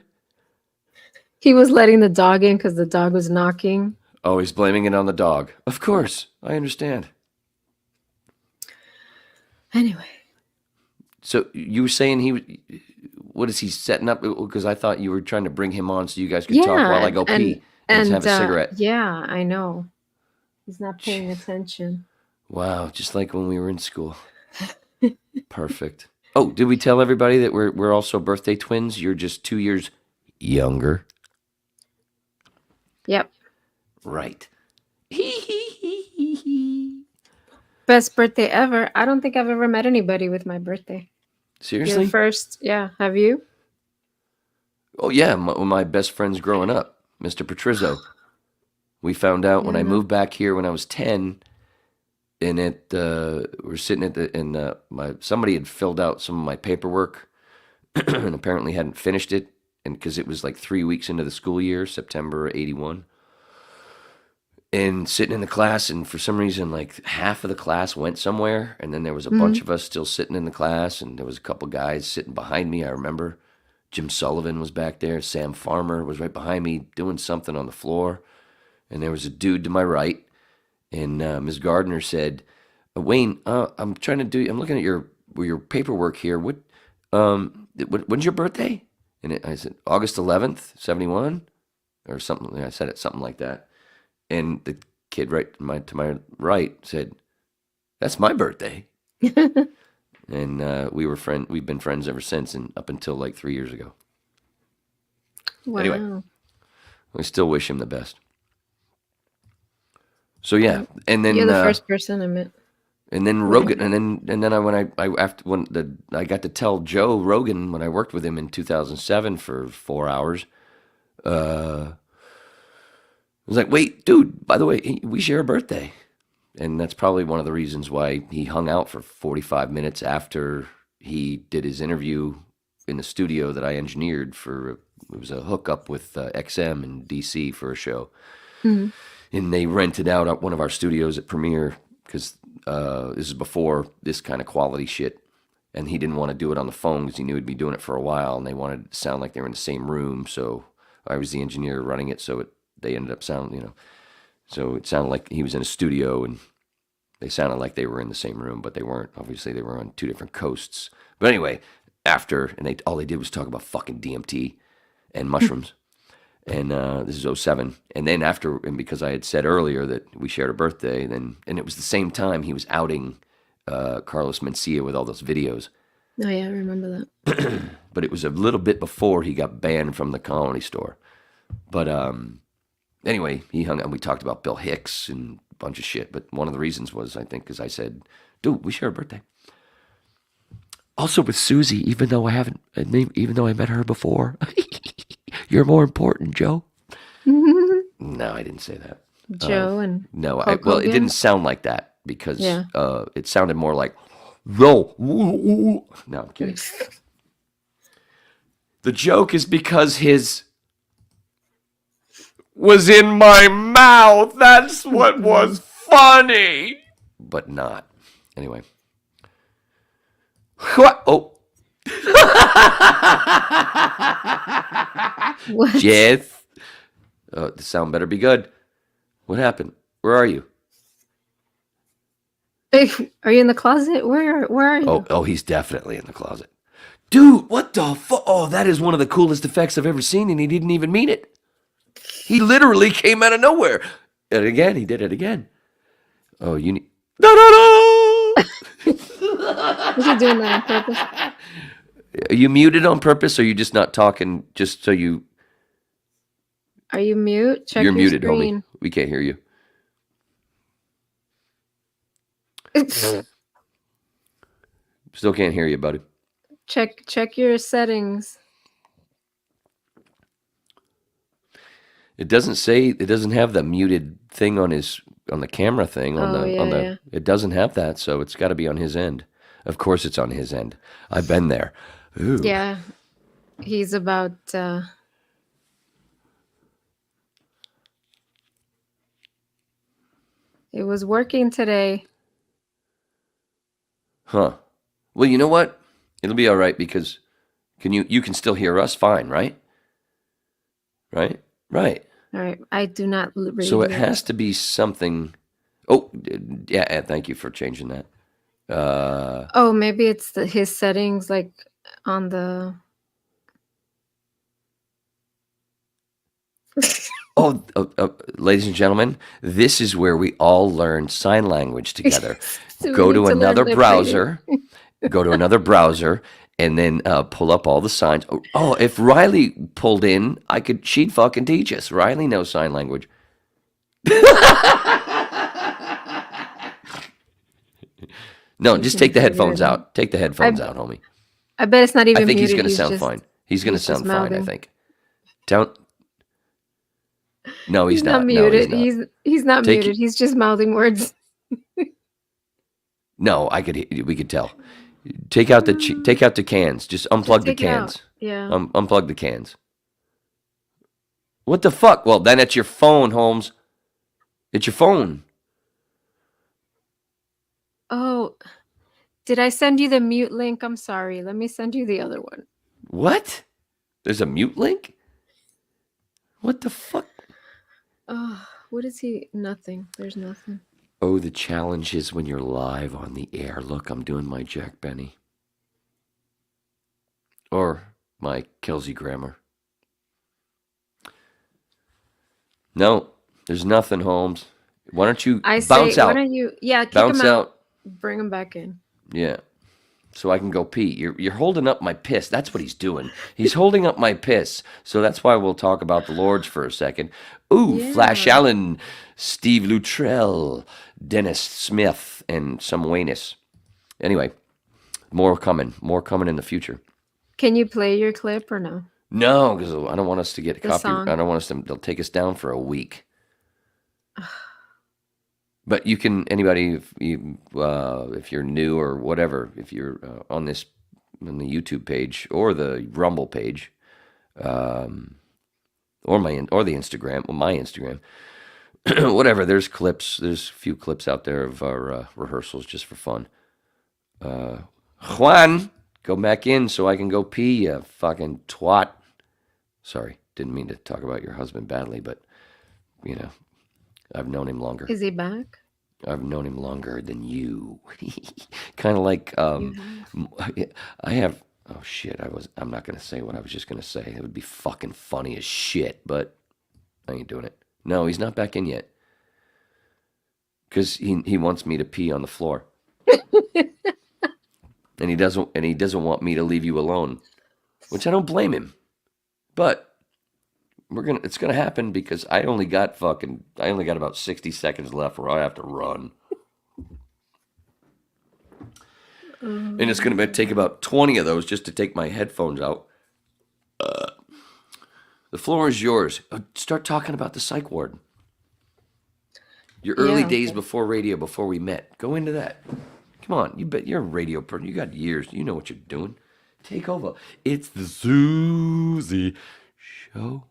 He was letting the dog in because the dog was knocking. Oh, he's blaming it on the dog. Of course. I understand. Anyway. So you were saying what is he setting up? Because I thought you were trying to bring him on so you guys could talk while I go pee and have a cigarette. Yeah, I know. He's not paying attention. Wow, just like when we were in school. Perfect. Oh, did we tell everybody that we're also birthday twins? You're just 2 years younger. Yep. Right. Best birthday ever. I don't think I've ever met anybody with my birthday. Seriously? Your first, yeah. Have you? Oh, yeah. My best friends growing up, Mr. Patrizzo. We found out when I moved back here when I was 10 and we're sitting somebody had filled out some of my paperwork and apparently hadn't finished it, and because it was like 3 weeks into the school year, September '81. And sitting in the class, and for some reason, like half of the class went somewhere, and then there was a bunch of us still sitting in the class, and there was a couple guys sitting behind me. I remember Jim Sullivan was back there. Sam Farmer was right behind me doing something on the floor, and there was a dude to my right, and Ms. Gardner said, "Wayne, I'm looking at your paperwork here. When's your birthday?" And I said, "August 11th, 71, or something." I said it something like that. And the kid to my right said, "That's my birthday." And we've been friends ever since, and up until like 3 years ago. Wow. Anyway, I still wish him the best. So yeah, and then You're the first person I met. and then Rogan, and then I got to tell Joe Rogan when I worked with him in 2007 for 4 hours. I was like, "Wait, dude, by the way, we share a birthday." And that's probably one of the reasons why he hung out for 45 minutes after he did his interview in the studio that I engineered for. It was a hookup with XM in DC for a show. Mm-hmm. And they rented out one of our studios at Premiere because this is before this kind of quality shit. And he didn't want to do it on the phone because he knew he'd be doing it for a while, and they wanted it to sound like they were in the same room. So I was the engineer running it, so they ended up sounding, so it sounded like he was in a studio, and they sounded like they were in the same room, but they weren't. Obviously, they were on two different coasts. But anyway, all they did was talk about fucking DMT and mushrooms. And this is '07. And then and because I had said earlier that we shared a birthday, and it was the same time he was outing Carlos Mencia with all those videos. Oh yeah, I remember that. But it was a little bit before he got banned from the Comedy Store. But anyway, he hung out and we talked about Bill Hicks and a bunch of shit. But one of the reasons was, I think, because I said, "Dude, we share a birthday." Also with Susy, even though I met her before. "You're more important, Joe." No, I didn't say that. Joe and No, Hulk it Hogan? didn't sound like that because Yeah. it sounded more like, "Yo." No, I'm kidding. The joke is because his was in my mouth. That's what was funny. But not. Anyway. What? Oh. What? Jeff. The sound better be good. What happened? Where are you? Hey, are you in the closet? Where are you? Oh, he's definitely in the closet. Dude, what the fuck? Oh, that is one of the coolest effects I've ever seen, and he didn't even mean it. He literally came out of nowhere. And again, he did it again. Oh, you need... No! Was he doing that on purpose? Are you muted on purpose, or are you just not talking just so you... Are you mute? Check You're your muted, screen. homie. We can't hear you. Still can't hear you, buddy. Check your settings. It doesn't have the muted thing on the camera thing Yeah. It doesn't have that, so it's got to be on his end. Of course it's on his end. I've been there. Ooh. Yeah. He's about it was working today. Huh. Well, you know what? It'll be all right because you can still hear us fine, right? Right? Right. All right. I do not read So it it. has to be something. Oh, yeah, thank you for changing that. Oh, maybe it's his settings like on the Ladies and gentlemen, this is where we all learn sign language together. So we Go need to to learn another lip browser. Go to another browser and then pull up all the signs. Oh, if Riley pulled in, she'd fucking teach us. Riley knows sign language. No, just take the headphones out. Take the headphones out, homie. I bet it's not even I think he's muted. going to sound just- fine. He's going to he's just sound fine, I mouthing. think. Don't. No, he's not. No, muted. he's not. He's not Take- muted. He's just mouthing words. No, we could tell. Take out the cans. Just unplug the take it out. cans. Yeah. Unplug the cans. What the fuck? Well, then it's your phone, Holmes. It's your phone. Oh, did I send you the mute link? I'm sorry. Let me send you the other one. What? There's a mute link? What the fuck? Oh, what is he? Nothing. There's nothing. Oh, the challenge is when you're live on the air. Look, I'm doing my Jack Benny. Or my Kelsey Grammer. No, there's nothing, Holmes. Why don't you bounce out? Why don't you, kick Bounce him out. Bring him back in. Yeah. So I can go pee. You're holding up my piss. That's what he's doing. He's holding up my piss. So that's why we'll talk about the Lords for a second. Ooh, Yeah. Flash Allen, Steve Luttrell, Dennis Smith, and some Waynus. Anyway, more coming in the future. Can you play your clip or no? No, because I don't want us to get The copy. song. I don't want us to. They'll take us down for a week. But you can, anybody, if you're new or whatever, if you're on the YouTube page or the Rumble page, or the Instagram, my Instagram, whatever. There's clips. There's a few clips out there of our rehearsals just for fun. Juan, go back in so I can go pee, you fucking twat. Sorry, didn't mean to talk about your husband badly, but I've known him longer. Is he back? I've known him longer than you. Kind of like I have. Oh shit! I'm not gonna say what I was just gonna say. It would be fucking funny as shit, but I ain't doing it. No, he's not back in yet because he wants me to pee on the floor, and he doesn't want me to leave you alone, which I don't blame him. But it's gonna happen because I only got about 60 seconds left where I have to run. And it's gonna take about 20 of those just to take my headphones out. The floor is yours. Start talking about the psych ward. Your early days before radio, before we met. Go into that. Come on, you're a radio person. You got years. You know what you're doing. Take over. It's the Susy Show.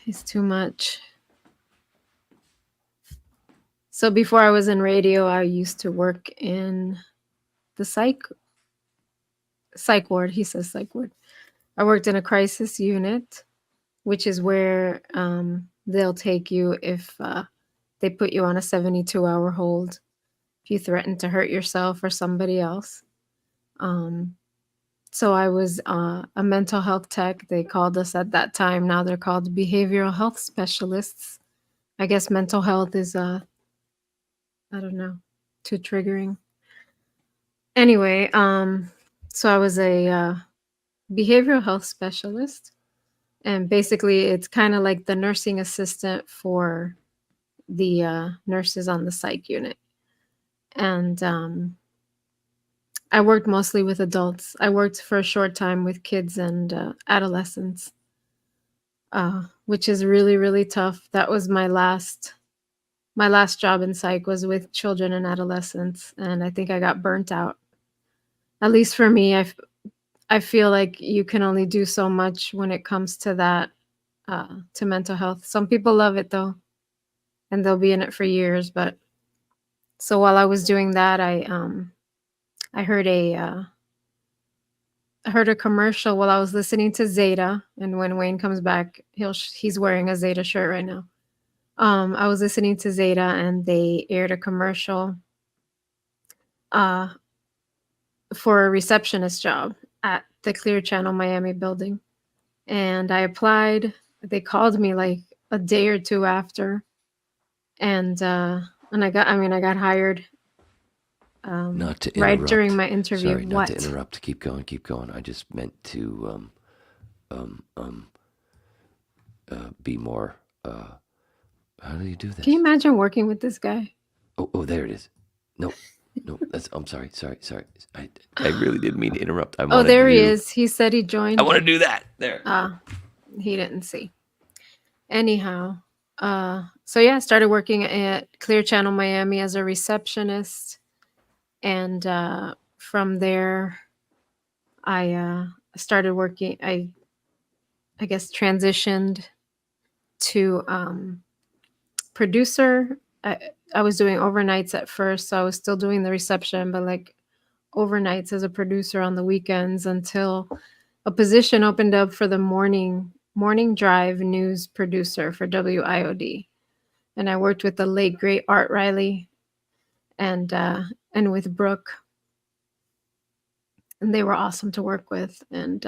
He's too much. So before I was in radio, I used to work in the psych ward. He says psych ward. I worked in a crisis unit, which is where they'll take you if they put you on a 72-hour hold, if you threaten to hurt yourself or somebody else. So I was a mental health tech. They called us at that time. Now they're called behavioral health specialists. I guess mental health is, I don't know, too triggering. Anyway, so I was a behavioral health specialist. And basically, it's kind of like the nursing assistant for the nurses on the psych unit. And I worked mostly with adults. I worked for a short time with kids and adolescents, which is really, really tough. That was my last job in psych, was with children and adolescents, and I think I got burnt out. At least for me, I feel like you can only do so much when it comes to that, to mental health. Some people love it though, and they'll be in it for years. But so while I was doing that, I heard a commercial while I was listening to Zeta, and when Wayne comes back, he's wearing a Zeta shirt right now. I was listening to Zeta, and they aired a commercial for a receptionist job at the Clear Channel Miami building, and I applied. They called me like a day or two after, and I got hired. Not to interrupt. Right during my interview. Sorry, not what? to interrupt. Keep going. I just meant to be more. How do you do this? Can you imagine working with this guy? Oh, there it is. No, I'm sorry. I really didn't mean to interrupt. There he is. He said he joined. I want to do that. There. He didn't see. Anyhow, So yeah, I started working at Clear Channel Miami as a receptionist, and from there, I started working. I guess transitioned to producer. I was doing overnights at first, so I was still doing the reception, but like overnights as a producer on the weekends until a position opened up for the morning drive news producer for WIOD. And I worked with the late great Art Riley and with Brooke, and they were awesome to work with. And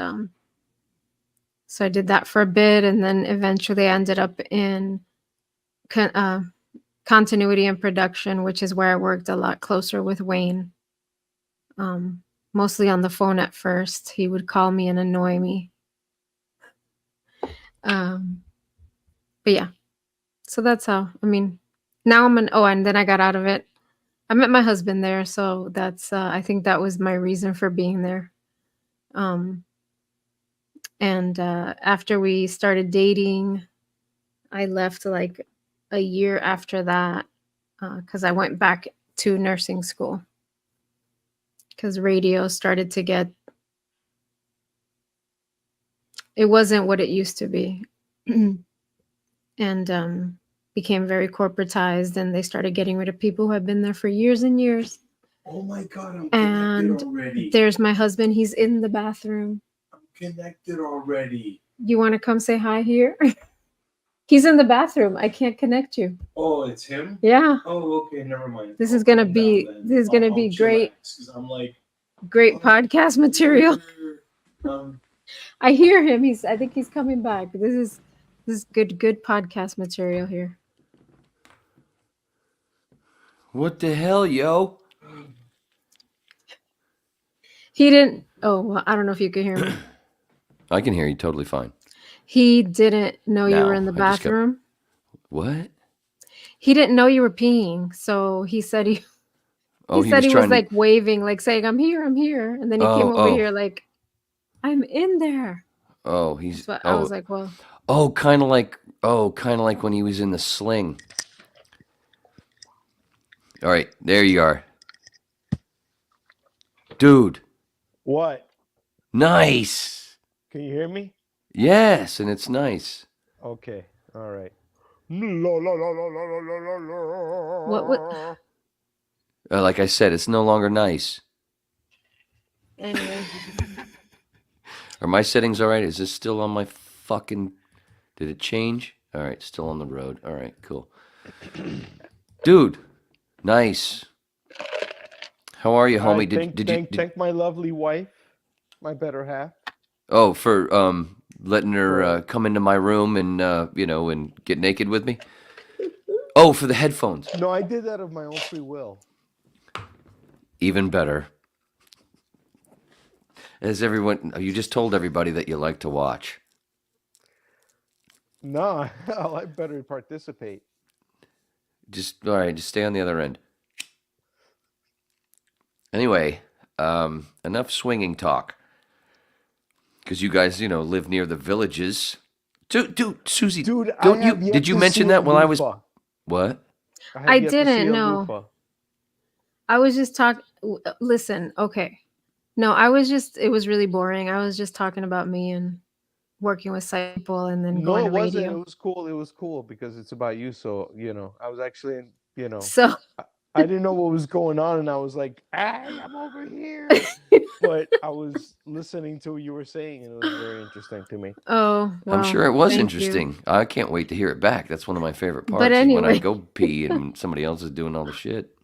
so I did that for a bit, and then eventually I ended up in continuity and production, which is where I worked a lot closer with Wayne. Mostly on the phone at first. He would call me and annoy me. But yeah, so that's how. I mean, now and then I got out of it. I met my husband there, so that's I think that was my reason for being there. Um, and after we started dating, I left like a year after that because I went back to nursing school because radio started to get. It wasn't what it used to be. And became very corporatized, and they started getting rid of people who have been there for years and years. Oh my God, I'm And connected already. there's my husband. He's in the bathroom. I'm connected already. You want to come say hi here? He's in the bathroom. I can't connect you. Oh, it's him? Yeah. Oh, okay, never mind. This I'll is gonna calm be down then. this is gonna I'll be great, chillax, 'cause I'm like, great oh, podcast material. um, I hear him. I think he's coming back. This is good podcast material here. What the hell, yo? He didn't. Oh, well, I don't know if you could hear me. I can hear you totally fine. He didn't know you were Now, in the I just got- bathroom. What? He didn't know you were peeing, so he said he Oh, he said he was trying like waving, like saying, "I'm here, I'm here," and then he came over here like, "I'm in there." Oh, he's. So I was like, "Well, Oh, kind of like when he was in the sling. All right, there you are. Dude, what? nice. Can you hear me? Yes, and it's nice. Okay, all right. what?" Like I said, it's no longer nice. Anyway, Are my settings all right? Is this still on my fucking... Did it change? All right, still on the road. All right, cool. Dude, nice. How are you, homie? Thank my lovely wife, my better half. Oh, for letting her come into my room and and get naked with me? Oh, for the headphones. No, I did that of my own free will. Even better. As everyone, you just told everybody that you like to watch. No, I better participate. All right, just stay on the other end. Anyway, enough swinging talk. Because you guys, live near the villages. Dude, Susie, Dude, did you mention that while I was... What? I didn't know. I was just talking. Listen, okay. No, it was really boring. I was just talking about me and working with sight people and then going to radio. It was cool. It was cool because it's about you. So, I was actually, So I didn't know what was going on. And I was like, I'm over here. But I was listening to what you were saying and it was very interesting to me. Oh, well, I'm sure it was thank interesting. you. I can't wait to hear it back. That's one of my favorite parts. But Is when I anyway. go pee and somebody else is doing all the shit.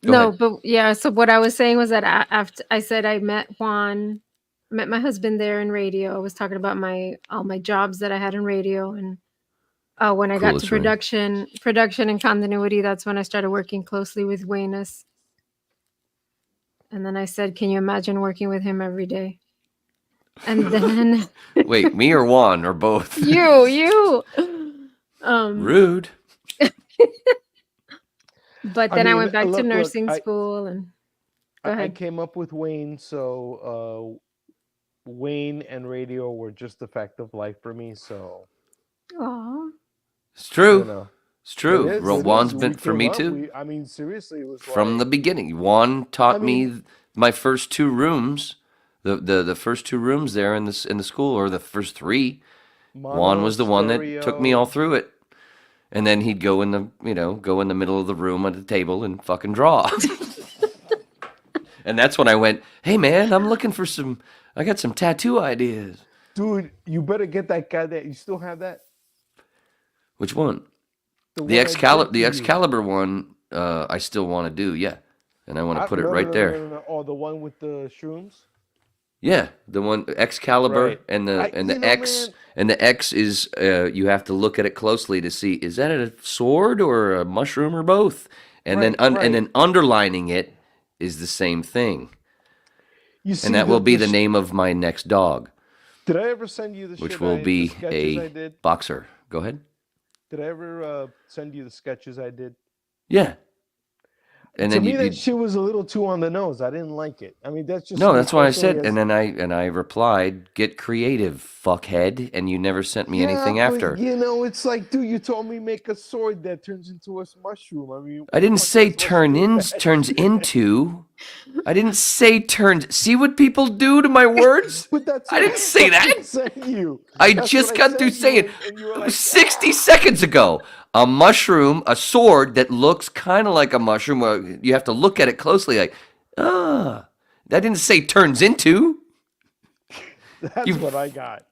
Go No, ahead. but yeah. So what I was saying was that after I said I met Juan, met my husband there in radio. I was talking about all my jobs that I had in radio, and when I got to Coolest ring. production and continuity, that's when I started working closely with Waynus. And then I said, "Can you imagine working with him every day?" And then Wait, me or Juan or both? you. Rude. But then I went back to nursing school and go ahead. I came up with Wayne, so Wayne and radio were just a fact of life for me. So, Aw. It's true. You know. It's true. It is, Juan's it is. been We for me came up, too. I mean, seriously, it was From the like, beginning. Juan taught I mean- me my first 2 rooms. The first 2 rooms there in the school, or the first 3. Juan was the one that took me all through it. And then he'd go in the middle of the room at the table and fucking draw. And that's when I went, hey man, I got some tattoo ideas. Dude, you better get that guy that you still have that. Which one? The The one I Excalibur, sent the you. Excalibur one, I still want to do, yeah. And I want to put it no, right no, there. No. Oh, the one with the shrooms. Yeah, the one Excalibur Right. and You the know, X man. and the X is you have to look at it closely to see, is that a sword or a mushroom or both? And Right, and then underlining it is the same thing. You see And that will be the name of my next dog, Did I ever send you the which shit will the be sketches I a did? boxer. Go ahead. Did I ever send you the sketches I did? Yeah. And To then me, you that shit was a little too on the nose. I didn't like it. I mean, that's just no, me that's what I personally said, as- and I replied, "Get creative, fuckhead," and you never sent me anything but, after. You know, it's like, dude, you told me make a sword that turns into a mushroom. I mean, I didn't what the say fuck am I supposed to do with that? turns into. I didn't say turns. See what people do to my words? But that's I what didn't say fucking that. sent you. I That's just what I got through sent you, saying and you were it like, was 60 seconds ago. A mushroom, a sword that looks kind of like a mushroom. You have to look at it closely, like, that didn't say turns into. That's You- what I got.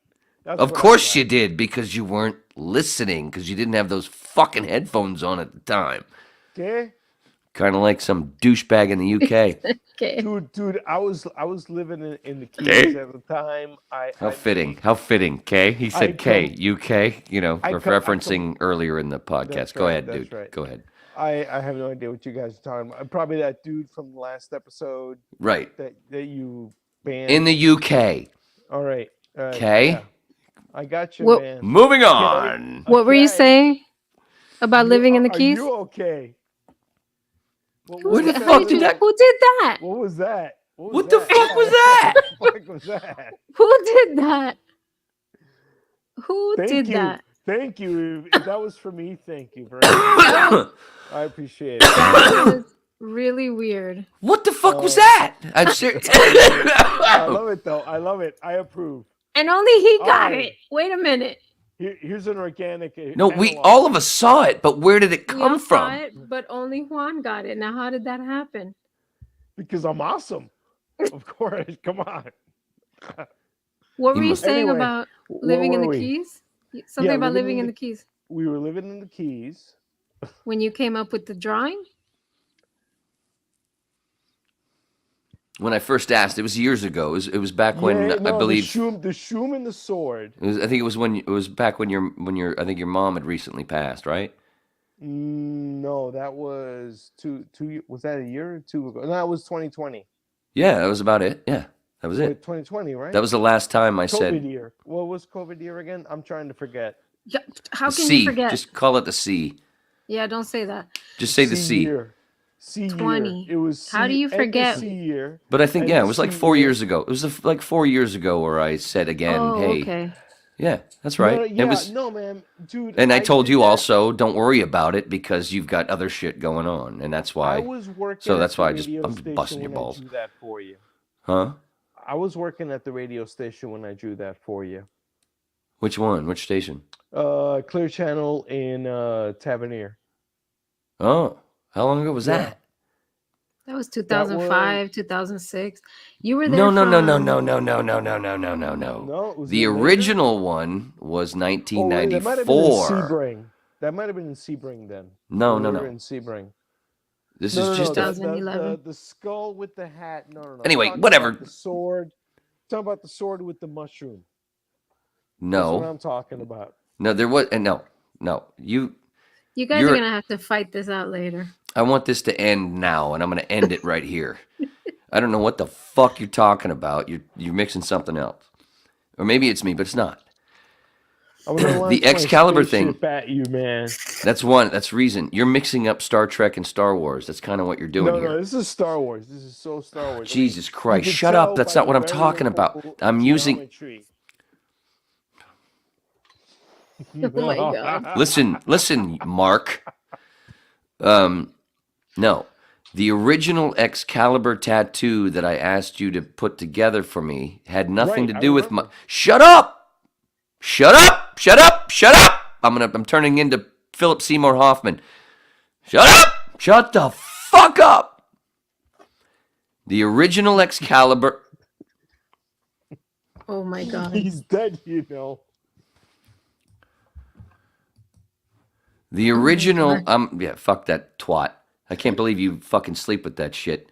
That's Of what I course got. you did, because you weren't listening, because you didn't have those fucking headphones on at the time. Okay, Kind of like some douchebag in the UK. Okay. dude, I was living in the Keys Okay. at the time. How fitting, K? He said K, UK, referencing earlier in the podcast. That's Go right, ahead, that's dude. right. Go ahead. I have no idea what you guys are talking about. Probably that dude from the last episode Right. that you banned. In the UK. All right. Okay. yeah. I got you, What- man. Moving on. What were you Okay. saying about living in the Are Keys? you okay? What Where the was fuck did that- Who did that? What was that? What the fuck was that? What the fuck was that? Who did that? Who Thank did you. that? Thank you. If that was for me, thank you very much. I appreciate it. That was really weird. What the fuck was that? I'm serious. I love it, though. I love it. I approve. And only he got Oh. it. Wait a minute. Here's an organic. No, all of us saw it, but where did it We come all saw from? it, but only Juan got it. Now, how did that happen? Because I'm awesome. Of course. Come on. What were you must- saying Anyway, about where living in were the we? Keys? Something about living living in in the- the Keys. We were living in the Keys. When you came up with the drawing? When I first asked, it was years ago. It was back when I believe the shroom and the sword. I think it was back when I think your mom had recently passed, right? No, that was two. Was that a year or two ago? No, that was 2020. Yeah, that was about it. Yeah, that was Wait, it. 2020, right? That was the last time I COVID said year. What was COVID year again? I'm trying to forget. Yeah, how the can C. you forget? Just call it the C. Yeah, don't say that. Just say the C. Year. C 20. year. It was. How do you and the forget? C year. But I think And yeah, the it was like C 4 year. years ago. It was like 4 years ago where I said again, Oh, "Hey, okay. yeah, that's right." No, It yeah, was, no, man, dude. and I told did you that- also, don't worry about it because you've got other shit going on, and that's I why. was working. So at that's the why I'm radio just busting station your when I balls, drew that for you. huh? I was working at the radio station when I drew that for you. Which one? Which station? Clear Channel in Tavernier. Oh, how long ago was Yeah. that? That was 2005, 2006. You were there No, no, no, from- no, no, no, no, no, no, no, no, no, no. No, it was The it later? original one was Oh, wait, that might have been in 1994. Sebring. That might have been in Sebring then. No, We no, were no. in Sebring. This No, is no, just no, a. 2011. the skull with the hat. No, no, no. Anyway, I'm talking whatever. about The sword. Talking about the sword with the mushroom. That's what No, I'm talking about. no, there was, and no, no. You guys You're- are gonna have to fight this out later. I want this to end now, and I'm going to end it right here. I don't know what the fuck you're talking about. You're mixing something else, or maybe it's me, but it's not. I'm gonna launch The my Excalibur thing. spaceship at you, man. That's one. That's reason you're mixing up Star Trek and Star Wars. That's kind of what you're doing No, here. no, this is Star Wars. This is so Star Wars. I mean, Jesus Christ! you could Shut up. tell That's by not what the I'm talking about. variable I'm using. geometry. Oh my god. Listen, Mark. No. The original Excalibur tattoo that I asked you to put together for me had nothing Right, to I do with my. remember. Shut up! Shut up! Shut up! Shut up! I'm turning into Philip Seymour Hoffman. Shut up! Shut the fuck up! The original Excalibur. Oh my god. He's dead, you know. The original. God. Yeah, fuck that twat. I can't believe you fucking sleep with that shit.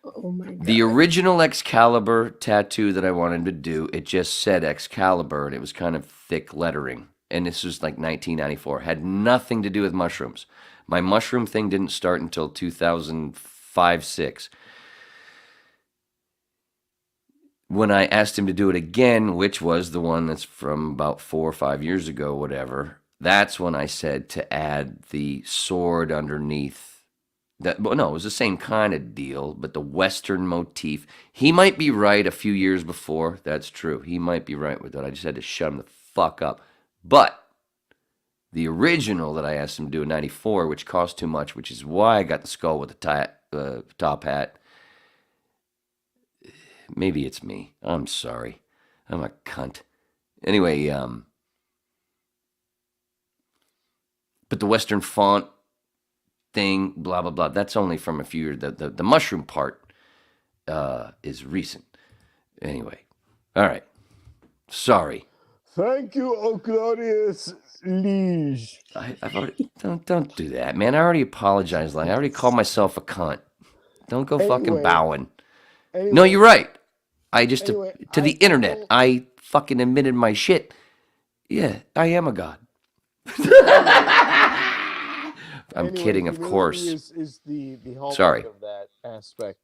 Oh my god. The original Excalibur tattoo that I wanted to do, it just said Excalibur, and it was kind of thick lettering. And this was like 1994. Had nothing to do with mushrooms. My mushroom thing didn't start until 2005-06. When I asked him to do it again, which was the one that's from about 4 or 5 years ago, whatever, that's when I said to add the sword underneath. Well, no, it was the same kind of deal, but the Western motif. He might be right a few years before. That's true. He might be right with that. I just had to shut him the fuck up. But the original that I asked him to do in 94, which cost too much, which is why I got the skull with the top hat. Maybe it's me. I'm sorry. I'm a cunt. Anyway, but the Western font thing, blah, blah, blah, that's only from a few years. The mushroom part is recent. Anyway, all right. Sorry. Thank you, O Claudius Liege. I've already, don't do that, man. I already apologized. Like, I already called myself a cunt. Don't go fucking Anyway. bowing. Anyway, No, you're right. I just, Anyway, to the I internet, don't- I fucking admitted my shit. Yeah, I am a god. I'm anyway, kidding, of humility course. Is the hallmark Sorry. of that aspect.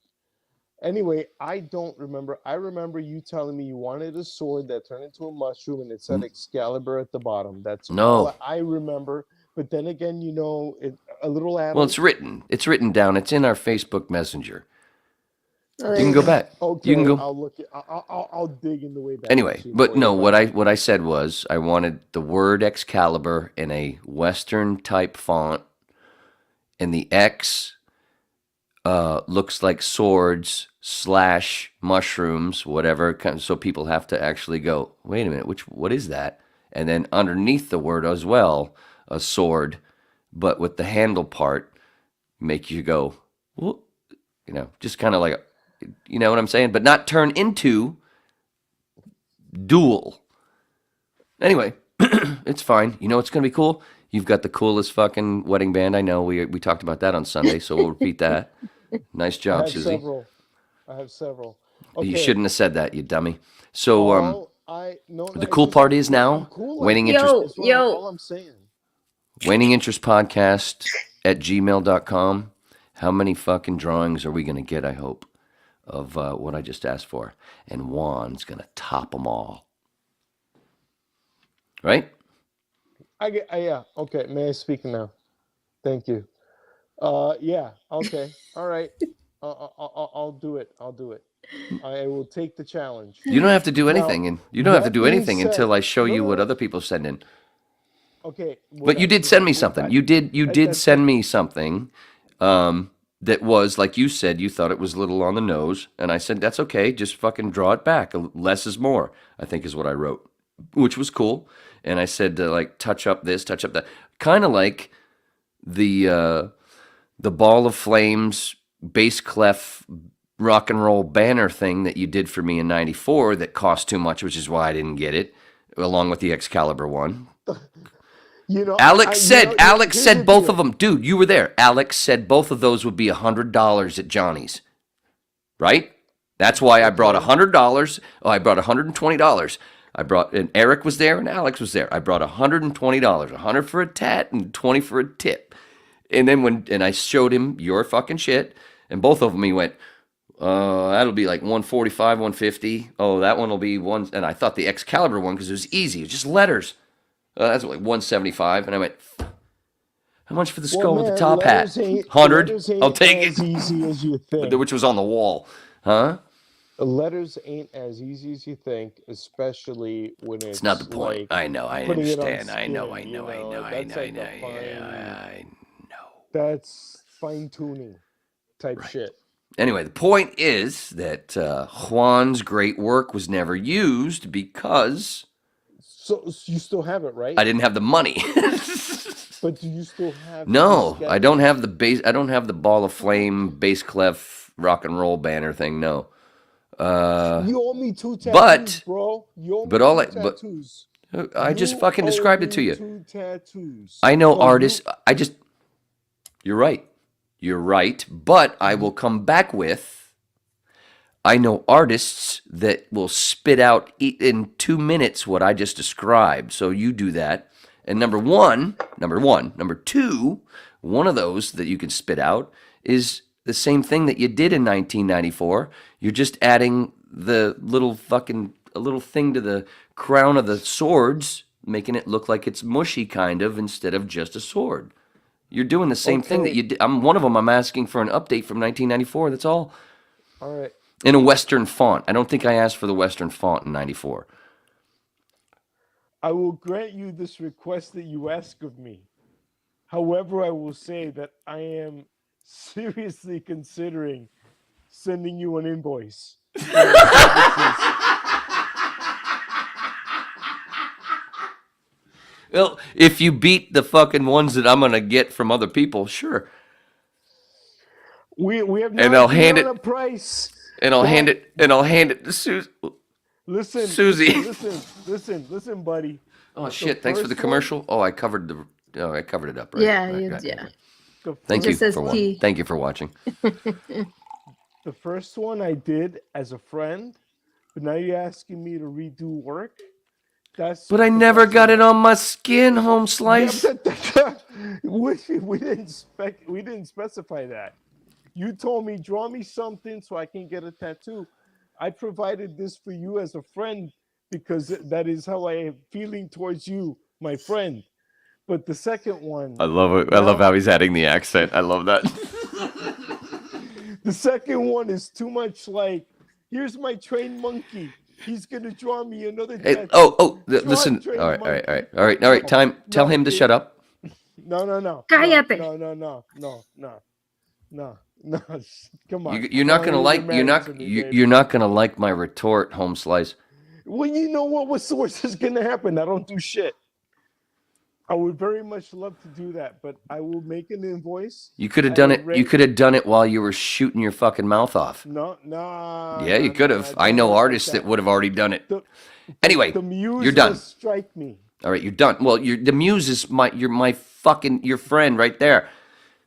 Anyway, I don't remember. I remember you telling me you wanted a sword that turned into a mushroom and it said Excalibur at the bottom. That's No. all I remember. But then again, you know, a little adult. Well, it's written. It's written down. It's in our Facebook Messenger. Oh, You can go back. Okay, You can go. I'll look. I'll dig in the way back. Anyway, and see but for you, no, what I said was I wanted the word Excalibur in a Western type font, and the X looks like swords / mushrooms, whatever. So people have to actually go, wait a minute, what is that? And then underneath the word as well, a sword, but with the handle part, make you go, whoop, you know, just kind of like, you know what I'm saying? But not turn into duel. Anyway, it's fine. You know what's going to be cool? You've got the coolest fucking wedding band. I know we talked about that on Sunday, so we'll repeat that. Nice I job, have Susie. several. I have several. Okay. You shouldn't have said that, you dummy. So No, the it's cool just- part is I'm now cool. waiting Yo, interest That's yo. all I'm saying. waiting interest podcast at gmail.com. How many fucking drawings are we going to get, I hope, of what I just asked for? And Juan's going to top them all. Right? Yeah. Okay. May I speak now? Thank you. Yeah. Okay. All right. I'll do it. I'll do it. I will take the challenge. You don't have to do anything, and you don't have to that do being anything said- until I show No, you no, what no. other people send in. Okay. well, But you did send me something. You did that's- send me something that was, like you said, you thought it was a little on the nose. And I said, that's okay. Just fucking draw it back. Less is more, I think is what I wrote, which was cool. And I said, like, touch up this, touch up that. Kind of like the Ball of Flames bass clef rock and roll banner thing that you did for me in 94 that cost too much, which is why I didn't get it, along with the Excalibur one. You know, Alex said here's the both deal. of them. Dude, you were there. Alex said both of those would be $100 at Johnny's. Right? That's why I brought $100. Oh, I brought $120. And Eric was there and Alex was there. I brought $120, $100 for a tat and $20 for a tip. And then and I showed him your fucking shit, and both of them he went, that'll be like 145, 150. Oh, that one will be one. And I thought the Excalibur one, because it was easy. It was just letters. That's like 175. And I went, how much for the skull with the top hat? 100. I'll take As it. easy as you think. Which was on the wall. Huh? letters ain't as easy as you think, especially when It's not the point. like I know. I putting it on understand. I know. skin, I that's like a know. that's fine tuning type shit. Anyway, the point is that Juan's great work was never used because So you still have it, right? I didn't have the money. But do you still have? No, the I don't have the bass. I don't have the Ball of Flame bass clef rock and roll banner thing. No. You owe me 2 tattoos, but- bro. You owe me but all 2 I- but- tattoos. I just You fucking owe described it to me you. 2 tattoos. I know So artists. You're right. You're right. But I will come back with, I know artists that will spit out in 2 minutes what I just described. So you do that. And number one. Number two, one of those that you can spit out is the same thing that you did in 1994. You're just adding the little a little thing to the crown of the swords, making it look like it's mushy kind of instead of just a sword. You're doing the same thing that you did. One of them, I'm asking for an update from 1994. That's all. All right. In a Western font. I don't think I asked for the Western font in 94. I will grant you this request that you ask of me. However, I will say that I am seriously considering sending you an invoice. Well, if you beat the fucking ones that I'm gonna get from other people, sure. We have And not I'll hand agreed on it- a price. And I'll But hand it to Susie. Listen, Susie. Listen, buddy. Oh shit! Thanks for the first commercial. Oh, I covered I covered it up, right? Yeah, Right. yeah. The Thank you Just says for T. Thank you for watching. The first one I did as a friend, but now you're asking me to redo work. But I never got it on my skin, home slice. we didn't specify that. You told me draw me something so I can get a tattoo. I provided this for you as a friend because that is how I am feeling towards you, my friend. But the second one, I love it. I love how he's adding the accent. I love that. the second one is too much like, here's my trained monkey. He's gonna draw me another tattoo. Listen. trained All right. monkey. All right. Time. Tell him to dude. shut up. No. Cállate. No. Come on. You're not gonna like. You're not. Baby. You're not gonna like my retort, home slice. Well, you know what source is gonna happen. I don't do shit. I would very much love to do that, but I will make an invoice. You could have done it. You could have done it while you were shooting your fucking mouth off. No. Yeah, you could have. I know artists that would have already done it. Anyway, The muse you're done. must strike me. All right, you're done. Well, the muse is your friend right there.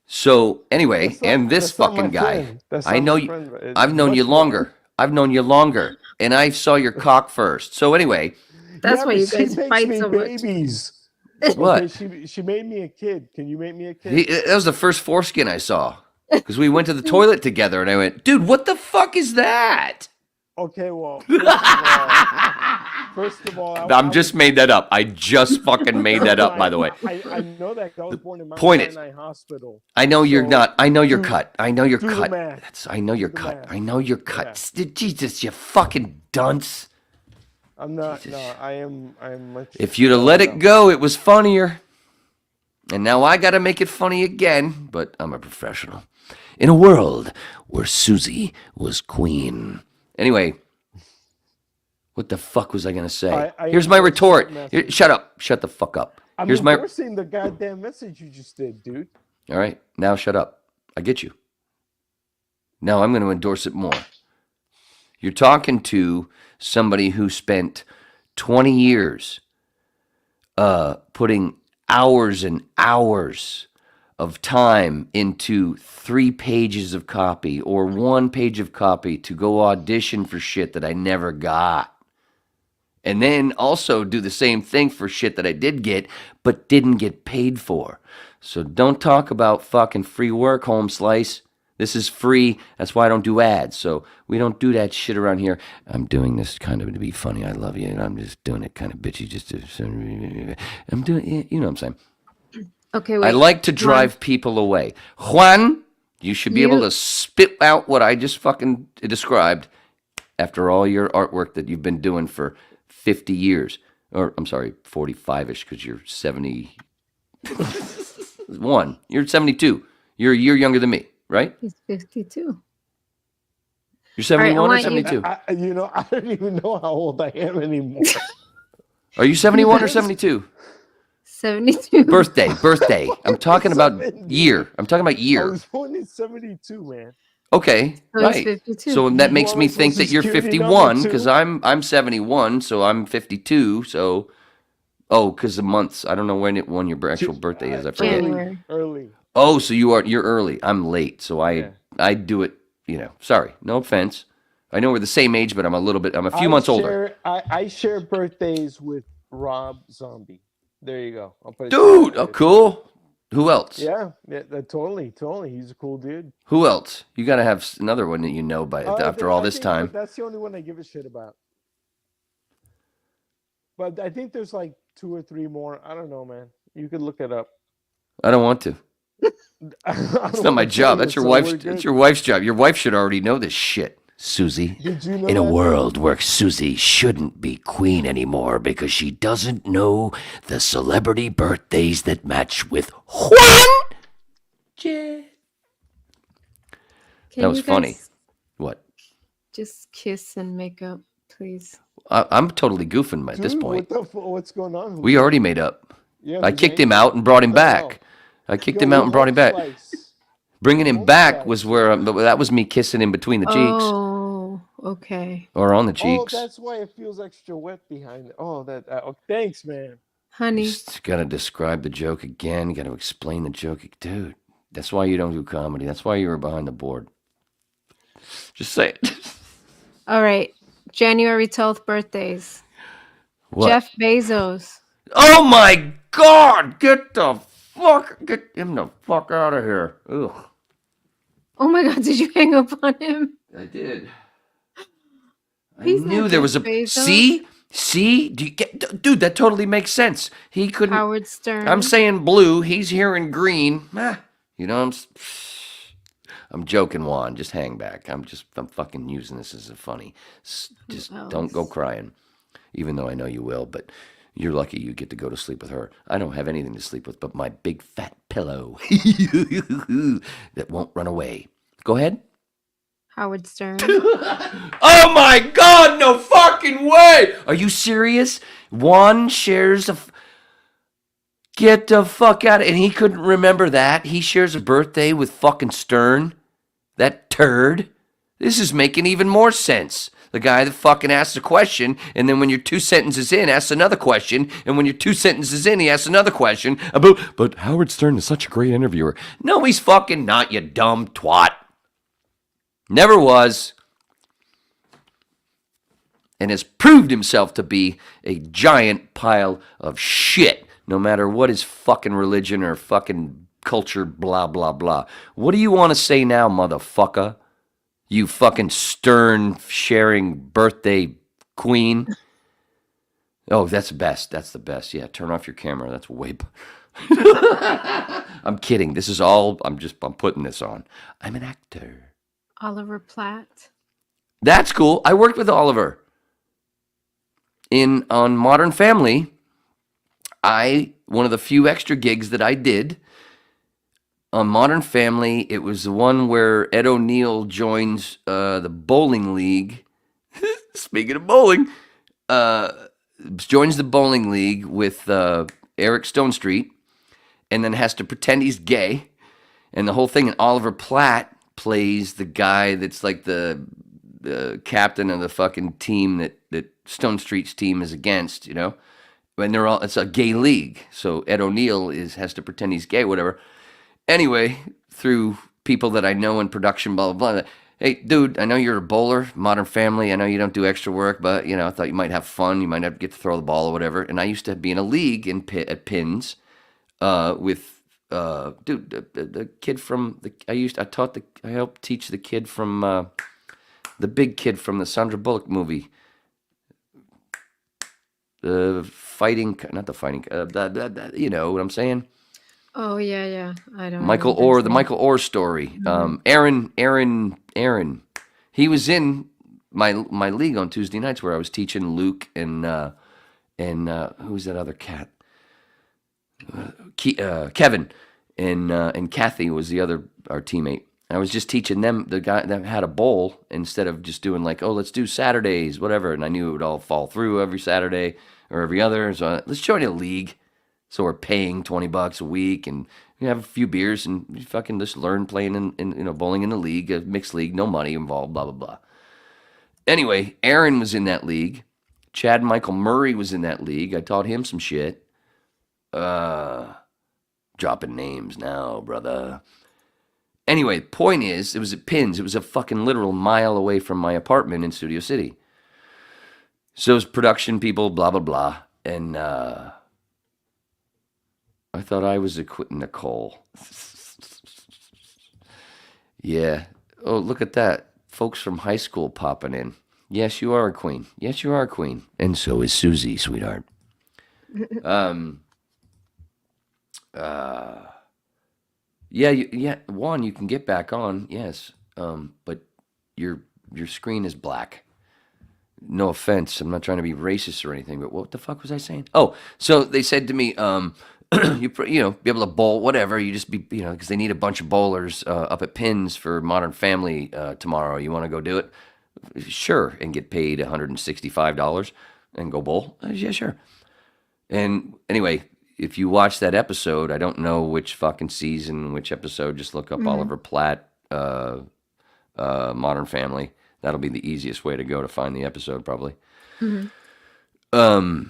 So anyway, That's not- and this that's not my fucking guy, friend. That's I not know my you. friend, but it's I've known much you better. longer. I've known you longer, and I saw your cock first. So anyway, That's Yeah, why but you she guys makes fight me so much. babies. what? Okay, she made me a kid. Can you make me a kid? That was the first foreskin I saw because we went to the toilet together, and I went, "Dude, what the fuck is that?" Okay, well, first of all, I'm just made that up. I just fucking made that up, by the way. I know that I was born in Mount point is- Sinai Hospital. I know you're So, not. I know you're do- cut. I know you're do the cut. math. I know you're Do the cut. math. I know you're cut. Jesus, you fucking dunce. I'm not. No, I am. I'm much. If you'd have let it go, it was funnier. And now I gotta make it funny again, but I'm a professional. In a world where Susy was queen. Anyway, what the fuck was I gonna say? I Here's my endorsed retort. that message. Shut up. Shut the fuck up. I'm Here's my. endorsing the goddamn message you just did, dude. All right, now shut up. I get you. Now I'm going to endorse it more. You're talking to somebody who spent 20 years putting hours and hours of time into 3 pages of copy or 1 page of copy to go audition for shit that I never got. And then also do the same thing for shit that I did get, but didn't get paid for. So don't talk about fucking free work, home slice. This is free. That's why I don't do ads. So we don't do that shit around here. I'm doing this kind of to be funny. I love you. And I'm just doing it kind of bitchy just to... I'm doing... You know what I'm saying? Okay, wait. I like to drive people away. Juan, you should be able to spit out what I just fucking described after all your artwork that you've been doing for 50 years. Or, I'm sorry, 45-ish, because you're 71. You're 72. You're a year younger than me, right? He's 52. You're 71 or want you- 72? I don't even know how old I am anymore. Are you 71 or 72? 72. Birthday. I'm talking about year. I'm talking about I year. was born in 72, man. Okay, So he's right. 52. So that You makes want me my think that Social you're Security 51 number, because too? I'm 71, so I'm 52. So, oh, because the months. I don't know when your actual birthday is. I forget. January. Early. Oh, so you're early. I'm late, so Yeah. I do it. Sorry, no offense. I know we're the same age, but I'm a few months older. I share birthdays with Rob Zombie. There you go. I'll put it Dude, there. oh, cool. Who else? Yeah, totally. He's a cool dude. Who else? You got to have another one that you know by after all I this think time. that's the only one I give a shit about. But I think there's like 2 or 3 more. I don't know, man. You could look it up. I don't want to. It's not my job. That's your wife's. That's your wife's job. Your wife should already know this shit. Susie. Did you know In a that? world where Susie shouldn't be queen anymore because she doesn't know the celebrity birthdays that match with Juan. Can That was you funny. guys What? Just kiss and make up, please. I'm totally goofing at this Dude, point. what's going on? We already made up. Yeah, I who's kicked him angry? out and brought him What the back. hell? I kicked Yo, him out and brought him back. slice. Bringing him Home back slice. was where that was me kissing him between the cheeks Oh, okay. or on the Oh, cheeks. that's why it feels extra wet behind it. Oh, thanks, man. Honey. Just gotta describe the joke again. Got to explain the joke, dude. That's why you don't do comedy. That's why you were behind the board. Just say it. All right. January 12th birthdays. What? Jeff Bezos. Oh my God! Get him the fuck out of here. Ugh. Oh my God, did you hang up on him? I did. I He's knew not there was a Jeff Bezos. See? Do you get, dude? That totally makes sense. He couldn't. Howard Stern. I'm saying blue. He's hearing green. I'm joking, Juan. Just hang back. I'm fucking using this as a funny. Just don't go else? crying, even though I know you will. But you're lucky you get to go to sleep with her. I don't have anything to sleep with but my big fat pillow that won't run away. Go ahead. Howard Stern. Oh my God! No fucking way! Are you serious? Juan shares a. Get the fuck out of. And he couldn't remember that. He shares a birthday with fucking Stern. That turd. This is making even more sense. The guy that fucking asks a question, and then when you're 2 sentences in, asks another question, and when you're 2 sentences in, he asks another question about, but Howard Stern is such a great interviewer. No, he's fucking not, you dumb twat. Never was. And has proved himself to be a giant pile of shit, no matter what his fucking religion or fucking culture, blah, blah, blah. What do you want to say now, motherfucker? You fucking Stern sharing birthday queen. Oh, that's the best. That's the best. Yeah, turn off your camera. That's way. I'm kidding. This is all. I'm putting this on. I'm an actor. Oliver Platt. That's cool. I worked with Oliver on Modern Family. One of the few extra gigs that I did on Modern Family, it was the one where Ed O'Neill joins the bowling league. Speaking of bowling, joins the bowling league with Eric Stonestreet, and then has to pretend he's gay, and the whole thing. And Oliver Platt plays the guy that's like the captain of the fucking team that Stonestreet's team is against, you know. And it's a gay league, so Ed O'Neill has to pretend he's gay, whatever. Anyway, through people that I know in production, blah, blah, blah. Hey, dude, I know you're a bowler, Modern Family. I know you don't do extra work, but, I thought you might have fun. You might have to get to throw the ball or whatever. And I used to be in a league at Pins with, the kid from, I helped teach the kid from, the big kid from the Sandra Bullock movie. You know what I'm saying? Oh, yeah. I don't Michael know. Orr, the Michael Orr story. Aaron. He was in my league on Tuesday nights where I was teaching Luke and who's that other cat? Kevin and Kathy was our teammate. I was just teaching them, the guy that had a bowl, instead of just doing like, oh, let's do Saturdays, whatever. And I knew it would all fall through every Saturday or every other. So let's join a league. So we're paying $20 a week and we have a few beers and we fucking just learn playing in bowling in a league, a mixed league, no money involved, blah, blah, blah. Anyway, Aaron was in that league. Chad Michael Murray was in that league. I taught him some shit. Dropping names now, brother. Anyway, point is, it was at Pins. It was a fucking literal mile away from my apartment in Studio City. So it was production people, blah, blah, blah. And I thought I was quitting Nicole. Yeah. Oh, look at that. Folks from high school popping in. Yes, you are a queen. Yes, you are a queen. And so is Susie, sweetheart. Yeah, Juan, you can get back on, yes. But your screen is black. No offense, I'm not trying to be racist or anything, but what the fuck was I saying? Oh, so they said to me, be able to bowl, whatever, you just be, because they need a bunch of bowlers up at Pins for Modern Family tomorrow. You want to go do it? Sure, and get paid $165 and go bowl? Yeah, sure. And anyway, if you watch that episode, I don't know which fucking season, which episode, just look up Oliver Platt, Modern Family. That'll be the easiest way to go to find the episode, probably. Mm-hmm.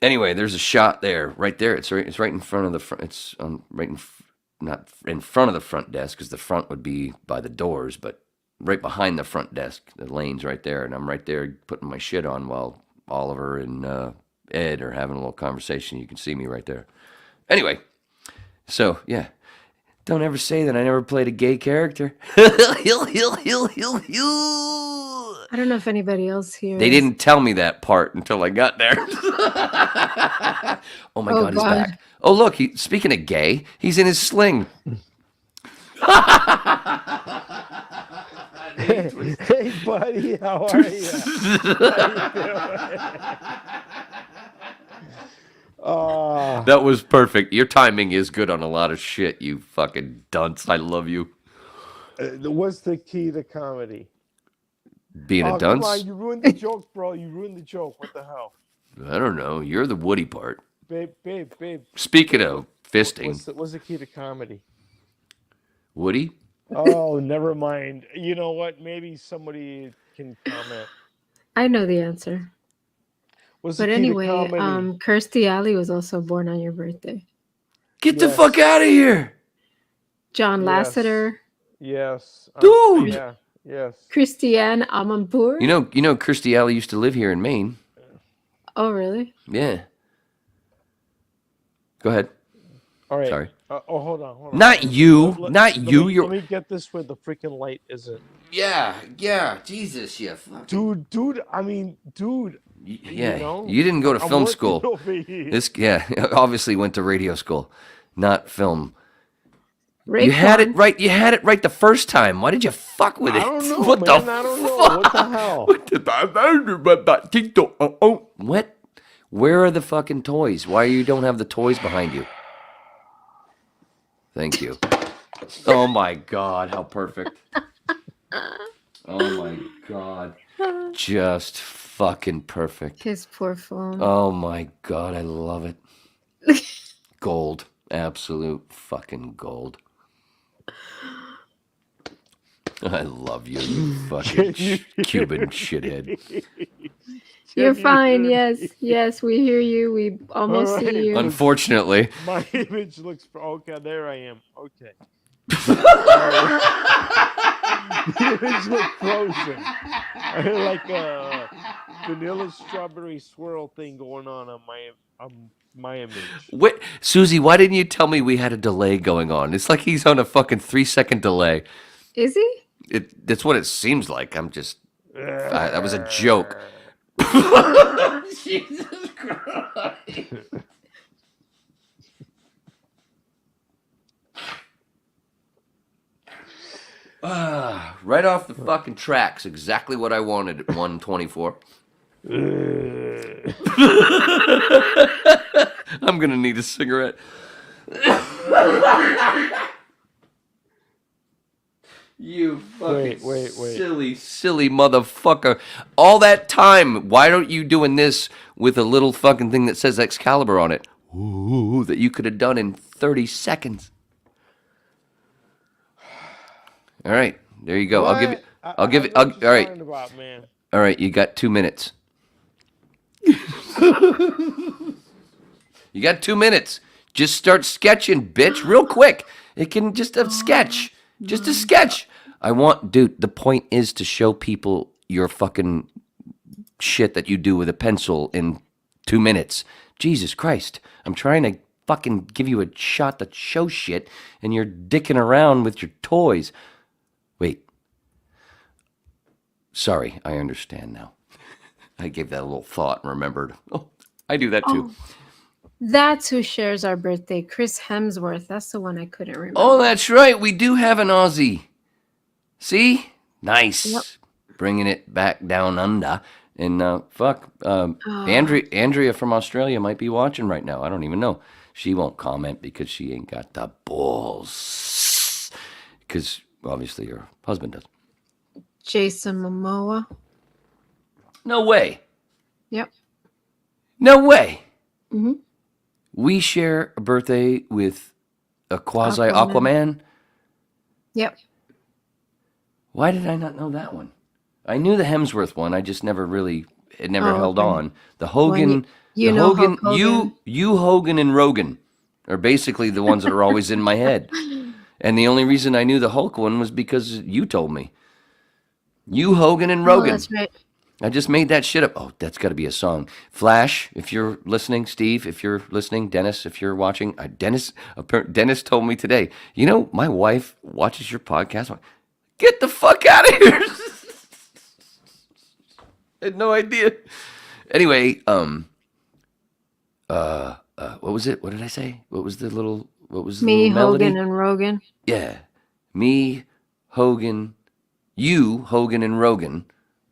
Anyway, there's a shot there, right there. It's right in front of the front. It's not in front of the front desk, because the front would be by the doors, but right behind the front desk. The lane's right there, and I'm right there putting my shit on while Oliver and Ed are having a little conversation. You can see me right there. Anyway, so yeah, don't ever say that I never played a gay character. I don't know if anybody else here. They didn't tell me that part until I got there. Oh my God, he's back. Oh look, speaking of gay, he's in his sling. Hey, buddy, how are you? That was perfect. Your timing is good on a lot of shit, you fucking dunce. I love you. What's the key to comedy? Being a dunce? Come on, you ruined the joke, bro. You ruined the joke. What the hell? I don't know. You're the Woody part. Babe. Speaking of fisting. What's the key to comedy? Woody? Oh, never mind. You know what? Maybe somebody can comment. I know the answer. But anyway, Kirstie Alley was also born on your birthday. Get the fuck out of here. John Lasseter. Yes. Dude. Yes. Christiane Amanpour. You know, Kirstie Alley used to live here in Maine. Oh, really? Yeah. Go ahead. All right. Sorry. Hold on. Not you. Let me get this where the freaking light isn't. Yeah. Jesus, yeah. Dude. I mean, dude. Yeah. You didn't go to film school. Obviously went to radio school, not film. You had it right the first time. Why did you fuck with it? I don't know, What man. the I don't know. What the hell? What? Where are the fucking toys? Why you don't have the toys behind you? Thank you. Oh my God, how perfect. Oh my God. Just fucking perfect. His poor phone. Oh my God, I love it. Gold. Absolute fucking gold. I love you, you fucking Cuban shithead. You're fine. Yes, we hear you. We almost see you. Unfortunately. My image looks... Okay, there I am. Okay. The image looks frozen. I had like a vanilla strawberry swirl thing going on my image. What, Susie, why didn't you tell me we had a delay going on? It's like he's on a fucking 3-second delay. Is he? That's what it seems like. I'm just... that was a joke. Jesus Christ. Right off the fucking tracks. Exactly what I wanted at 1:24. I'm gonna need a cigarette. You fucking Wait. silly motherfucker. All that time, why don't you doing this with a little fucking thing that says Excalibur on it? Ooh, that you could have done in 30 seconds. All right, there you go. What? I'll give you. I I'll give it. know what All you're right, talking about, man. all right. You got 2 minutes. You got 2 minutes. Just start sketching, bitch, real quick. It can just a sketch. Just a sketch. Dude, the point is to show people your fucking shit that you do with a pencil in 2 minutes. Jesus Christ. I'm trying to fucking give you a shot to show shit, and you're dicking around with your toys. Wait. Sorry, I understand now. I gave that a little thought and remembered. Oh, I do that too. Oh, that's who shares our birthday. Chris Hemsworth. That's the one I couldn't remember. Oh, that's right. We do have an Aussie. See? Nice. Yep. Bringing it back down under. And Andrea from Australia might be watching right now. I don't even know. She won't comment because she ain't got the balls. Because obviously her husband does. Jason Momoa. No way. Yep. No way. Mm-hmm. We share a birthday with a quasi Aquaman. Yep. Why did I not know that one? I knew the Hemsworth one. I just never really, it never held on. The Hogan, you know Hulk Hogan. You, Hogan, and Rogan are basically the ones that are always in my head. And the only reason I knew the Hulk one was because you told me. You, Hogan, and Rogan. Oh, that's right. I just made that shit up. Oh, that's got to be a song. Flash, if you're listening. Steve, if you're listening. Dennis, if you're watching. Dennis told me today, you know, my wife watches your podcast. Get the fuck out of here. I had no idea. Anyway, what was it? What did I say? What was the little melody? Hogan, and Rogan. Yeah. Me, Hogan, you, Hogan, and Rogan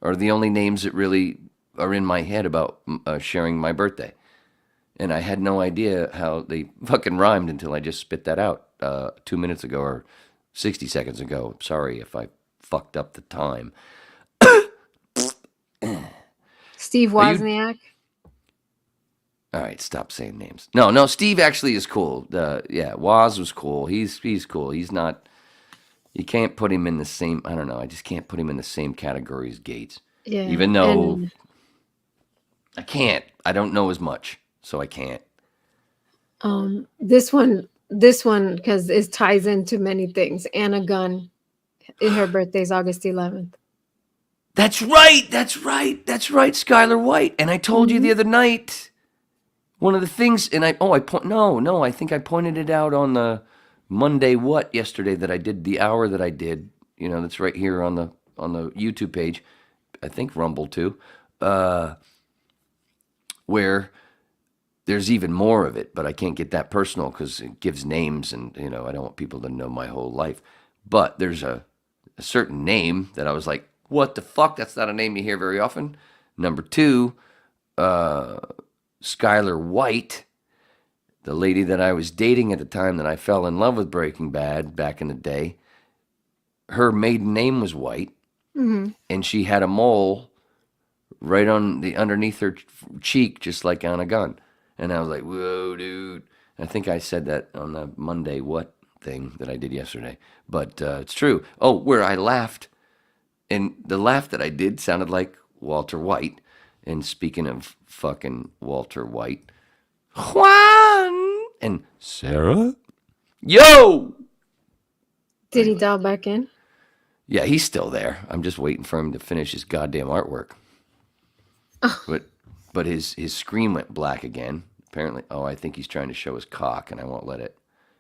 are the only names that really are in my head about sharing my birthday. And I had no idea how they fucking rhymed until I just spit that out 2 minutes ago or 60 seconds ago. Sorry if I fucked up the time. Steve Wozniak. All right, stop saying names. No, Steve actually is cool. Woz was cool. He's cool. He's not. You can't put him in the same. I don't know. I just can't put him in the same category as Gates. Yeah. Even though I can't. I don't know as much, so I can't. This one, because it ties into many things. Anna Gunn, her birthday's August 11th. That's right. Skylar White. And I told you the other night. One of the things, and I think I pointed it out on the Monday yesterday that I did the hour that I did. You know, that's right here on the YouTube page. I think Rumble too, where there's even more of it, but I can't get that personal because it gives names, and you know I don't want people to know my whole life. But there's a certain name that I was like, what the fuck? That's not a name you hear very often. Number two, Skylar White, the lady that I was dating at the time that I fell in love with Breaking Bad back in the day. Her maiden name was White, and she had a mole right on the underneath her cheek, just like Anna Gunn. And I was like, whoa, dude. I think I said that on the Monday thing that I did yesterday. But it's true. Oh, where I laughed. And the laugh that I did sounded like Walter White. And speaking of fucking Walter White, Juan and Sarah. Yo! Did he dial back in? Yeah, he's still there. I'm just waiting for him to finish his goddamn artwork. Oh. But his screen went black again. Apparently, I think he's trying to show his cock, and I won't let it.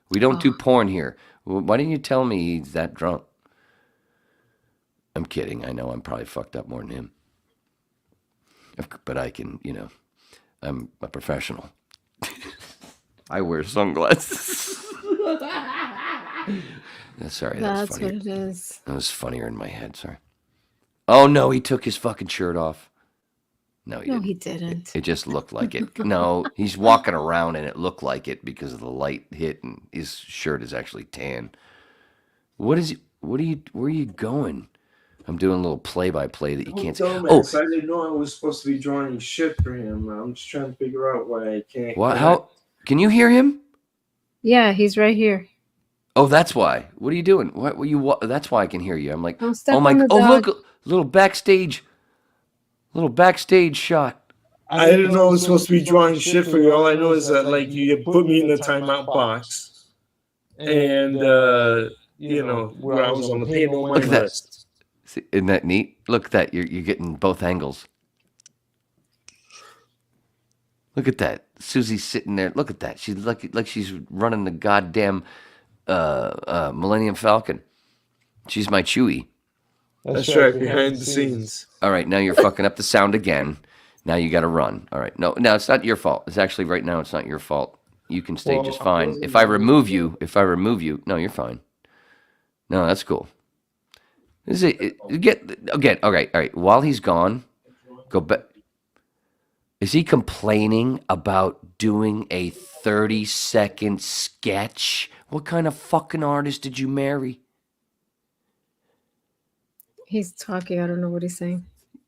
We don't do porn here. Why didn't you tell me he's that drunk? I'm kidding. I know I'm probably fucked up more than him. But I can, I'm a professional. I wear sunglasses. Sorry, that was That's what funnier. it is. That was funnier in my head. Sorry. Oh no, he took his fucking shirt off. No, he No, didn't. he didn't. It just looked like it. No, he's walking around and it looked like it because of the light hit and his shirt is actually tan. What is he? What are you? Where are you going? I'm doing a little play-by-play that you can't see. Oh, I didn't know I was supposed to be drawing shit for him. I'm just trying to figure out why I can't. what? How? Can you hear him? Yeah, he's right here. Oh, that's why. What are you doing? What were you? That's why I can hear you. I'm like, Don't step oh my. on the Oh dog. look, little backstage shot. I didn't know I was supposed to be drawing shit for you. All I know is that like you put me in the timeout box, and where I was on the pay no Look mind at that. list. See, isn't that neat? Look at that. You're getting both angles. Look at that. Susie's sitting there. Look at that. She's like she's running the goddamn Millennium Falcon. She's my Chewie. That's right, behind the scenes. All right, now you're fucking up the sound again. Now you got to run. All right, no, it's not your fault. It's actually right now. It's not your fault. You can stay just fine. If I remove you, no, you're fine. No, that's cool. Is it again? All right. While he's gone, go back. Is he complaining about doing a 30-second sketch? What kind of fucking artist did you marry? He's talking. I don't know what he's saying.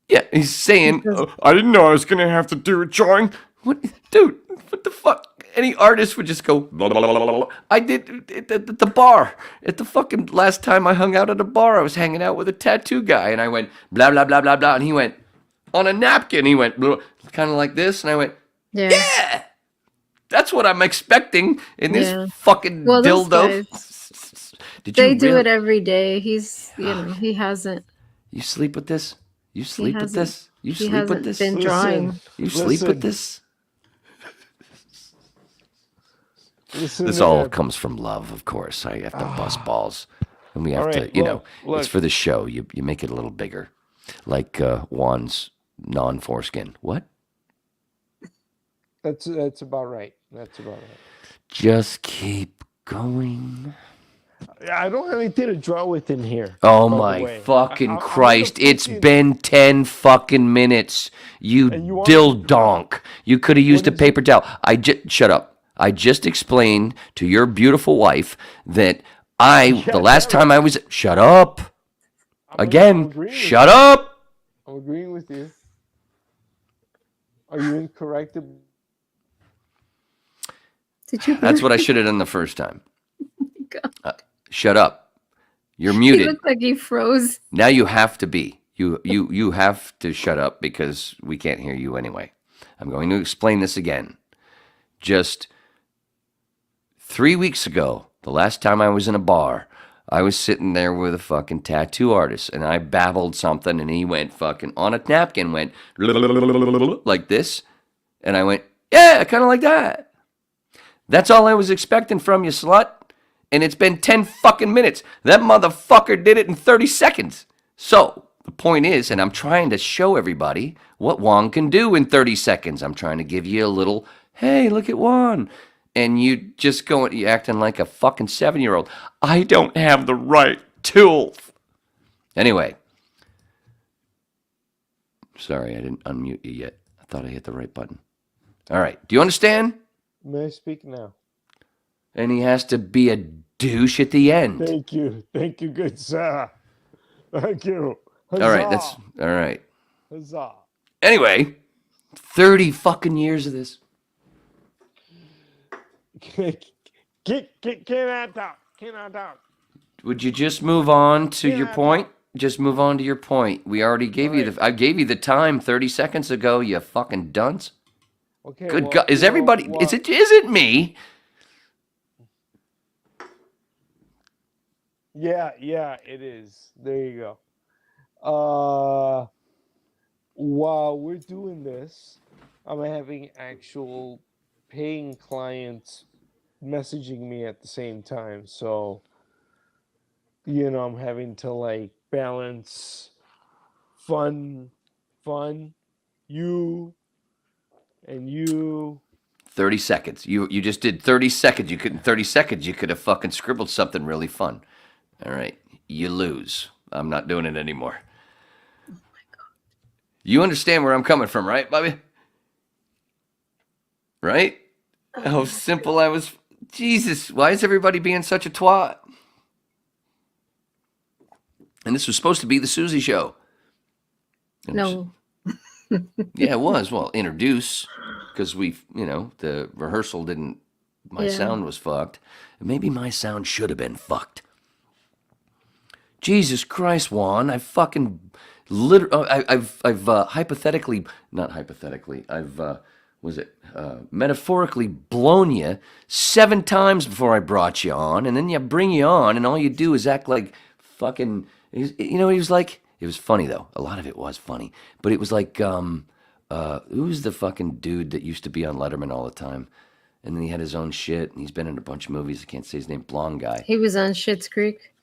Yeah, he's saying, I didn't know I was going to have to do a drawing. What? Dude, what the fuck? Any artist would just go, blah, blah, blah, blah, blah. I did at the bar. At the fucking last time I hung out at a bar, I was hanging out with a tattoo guy, and I went, blah, blah, blah, blah, blah, and he went, on a napkin, he went, kind of like this, and I went, yeah! That's what I'm expecting in this fucking dildo. They do it every day. He's, he hasn't. You sleep with this? You sleep with this? You He sleep with hasn't this? been drawing. You sleep with this? This all comes from love, of course. I have to bust balls. And we have to, it's for the show. You make it a little bigger. Like Juan's non-foreskin. What? That's about right. That's about right. Just keep going. I don't have anything to draw with in here. Oh my fucking Christ. It's been 10 fucking minutes. You dildonk. You could have used a paper towel. Shut up. I just explained to your beautiful wife that the last time I was... Shut up. Again. Shut up. I'm agreeing with you. Are you incorrect? That's what I should have done the first time. Shut up. You're muted. He looked like he froze. Now you have to be. You have to shut up because we can't hear you anyway. I'm going to explain this again. Just 3 weeks ago, the last time I was in a bar, I was sitting there with a fucking tattoo artist, and I babbled something, and he went fucking on a napkin, went like this, and I went, yeah, kind of like that. That's all I was expecting from you, slut. And it's been 10 fucking minutes. That motherfucker did it in 30 seconds. So, the point is, and I'm trying to show everybody what Juan can do in 30 seconds. I'm trying to give you a little, hey, look at Juan. And you just you acting like a fucking 7-year-old. I don't have the right tools. Anyway. Sorry, I didn't unmute you yet. I thought I hit the right button. All right. Do you understand? May I speak now? And he has to be a douche at the end. Thank you, good sir. Thank you. Huzzah. All right, that's all right. Huzzah. Anyway, 30 fucking years of this. Can I talk? Would you just move on to your point? Just move on to your point. We already gave you I gave you the time 30 seconds ago, you fucking dunce. Okay. Good God. Is everybody is it me? Yeah, it is. There you go. While we're doing this, I'm having actual paying clients messaging me at the same time. So, I'm having to balance fun, you, and you. 30 seconds. You just did 30 seconds. You could in 30 seconds you could have fucking scribbled something really fun. All right. You lose. I'm not doing it anymore. Oh, my God. You understand where I'm coming from, right, Bobby? Right? How simple I was. Jesus, why is everybody being such a twat? And this was supposed to be the Susy show. No. Yeah, it was. Well, introduce, because the rehearsal didn't, my sound was fucked. And maybe my sound should have been fucked. Jesus Christ, Juan, I fucking I've hypothetically, not hypothetically, metaphorically blown you 7 times before I brought you on, and then you bring you on, and all you do is act like fucking, he was like, it was funny though, a lot of it was funny, but it was like, who's the fucking dude that used to be on Letterman all the time, and then he had his own shit, and he's been in a bunch of movies, I can't say his name, blonde guy. He was on Schitt's Creek.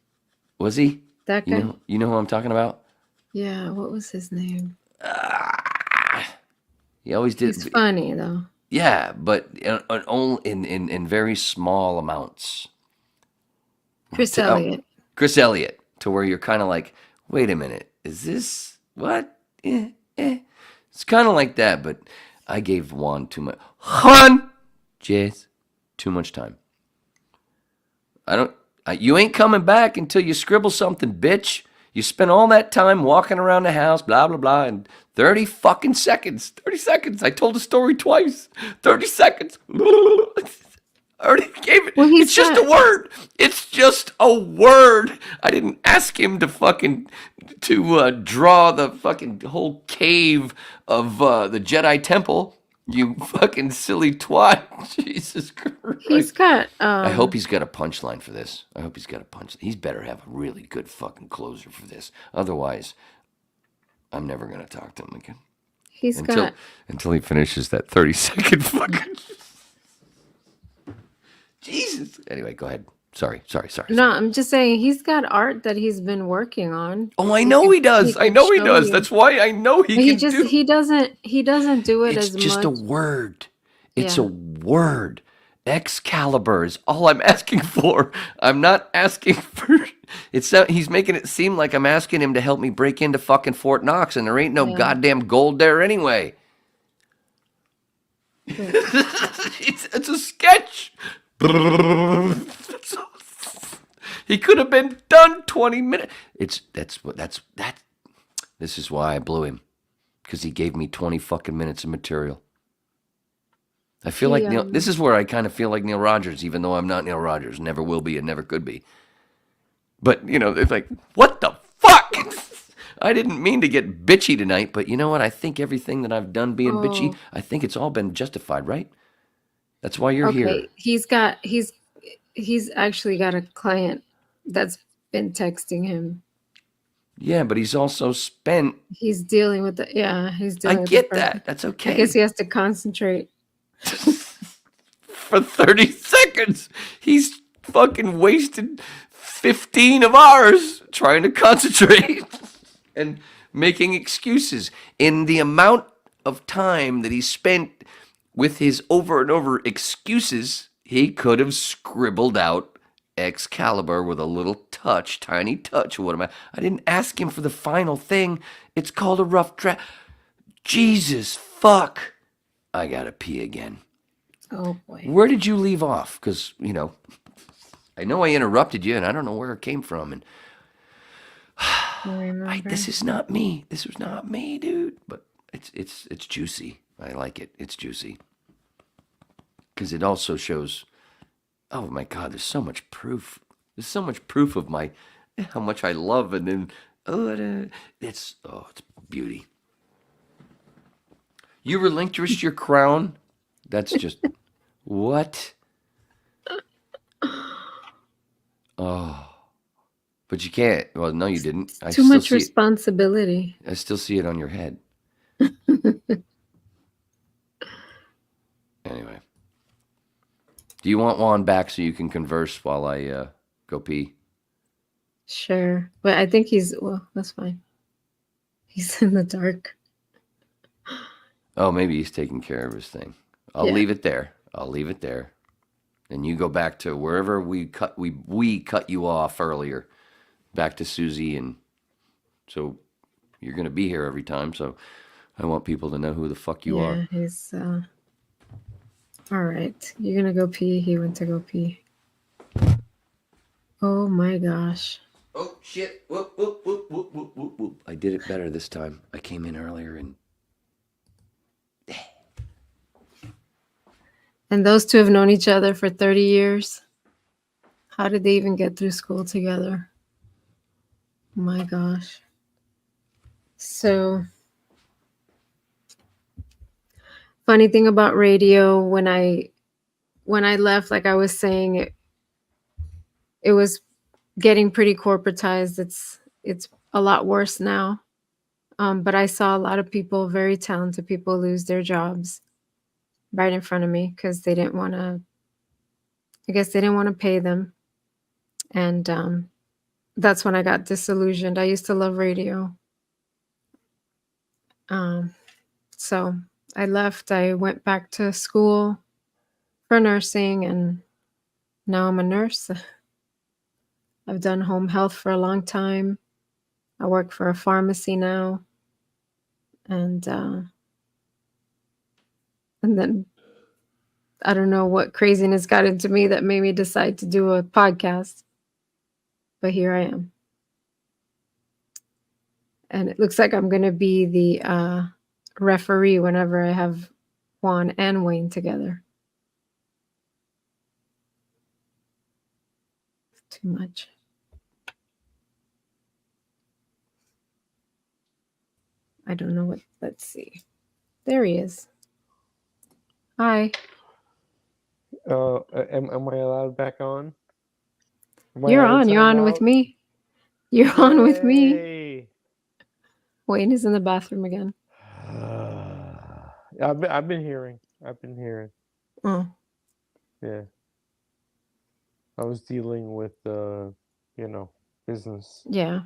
Was he? That guy? You know who I'm talking about? Yeah, what was his name? He always did. He's funny though. Yeah, but in very small amounts. Chris Elliott. Chris Elliott, to where you're kind of like, wait a minute, is this what? It's kind of like that, but I gave Juan too much. Too much time. You ain't coming back until you scribble something, bitch. You spent all that time walking around the house, blah, blah, blah, and 30 fucking seconds. 30 seconds. I told the story twice. 30 seconds. I already gave it. Well, it's just a word. It's just a word. I didn't ask him to draw the fucking whole cave of the Jedi Temple. You fucking silly twat. Jesus Christ. He's got... I hope he's got a punchline for this. He's better have a really good fucking closer for this. Otherwise, I'm never going to talk to him again. Until he finishes that 30-second fucking... Jesus. Anyway, go ahead. Sorry. No, I'm just saying he's got art that he's been working on. Oh, I know he does. I know he does. That's why I know he can do. He doesn't do it as much. It's just a word. It's a word. Excalibur is all I'm asking for. I'm not asking for. He's making it seem like I'm asking him to help me break into fucking Fort Knox, and there ain't no goddamn gold there anyway. It's a sketch. He could have been done 20 minutes. This is why I blew him, because he gave me 20 fucking minutes of material. I feel like this is where I kind of feel like Neil Rogers, even though I'm not Neil Rogers, never will be and never could be. But it's like, what the fuck? I didn't mean to get bitchy tonight, but you know what? I think everything that I've done being bitchy, I think it's all been justified, right? That's why you're here. He's actually got a client that's been texting him. Yeah, but he's also spent. He's dealing with he's dealing I with get that. That's okay. I guess he has to concentrate. For 30 seconds. He's fucking wasted 15 of ours trying to concentrate and making excuses. In the amount of time that he spent with his over and over excuses, he could have scribbled out Excalibur with a little touch, tiny touch. I didn't ask him for the final thing. It's called a rough draft. Jesus fuck. I gotta pee again. Oh boy. Where did you leave off? Because, I know I interrupted you and I don't know where it came from. And this is not me. This was not me, dude. But it's juicy. I like it. It's juicy. Because it also shows, oh my God, there's so much proof. There's so much proof of how much I love, and then it's beauty. You relinquished your crown. That's just what? Oh, but you can't. Well, no, you didn't. Too much responsibility. I still see it on your head. Anyway. Do you want Juan back so you can converse while I go pee? Sure. But I think that's fine. He's in the dark. Oh, maybe he's taking care of his thing. I'll leave it there. And you go back to wherever we cut you off earlier. back to Susy, and so you're going to be here every time. So I want people to know who the fuck you are. Yeah, he's all right. You're gonna go pee. He went to go pee. Oh my gosh. Oh shit! Whoop whoop whoop whoop whoop whoop whoop! I did it better this time. I came in earlier and. And those two have known each other for 30 years. How did they even get through school together? My gosh. So, funny thing about radio, when I left, like I was saying, it was getting pretty corporatized. It's a lot worse now. But I saw a lot of people, very talented people, lose their jobs right in front of me because they didn't want to. I guess they didn't want to pay them, and that's when I got disillusioned. I used to love radio. So I left. I went back to school for nursing, and now I'm a nurse. I've done home health for a long time. I work for a pharmacy now, and then I don't know what craziness got into me that made me decide to do a podcast, but here I am. And it looks like I'm going to be the referee whenever I have Juan and Wayne together. Too much. I don't know what. Let's see. There he is. Hi. Am I allowed back on? Am I You're out of on. You're on with timeout? me. You're on with me. Yay! Wayne is in the bathroom again. I've been hearing. Oh, Yeah. I was dealing with business. yeah.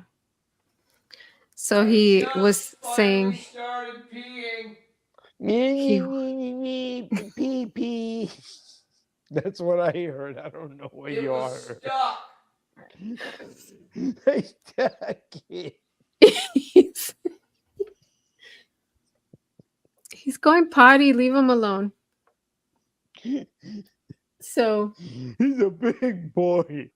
So he was saying Started peeing. Pee pee. That's what I heard. I don't know what you are. Stuck. he's going potty. Leave him alone. So He's a big boy.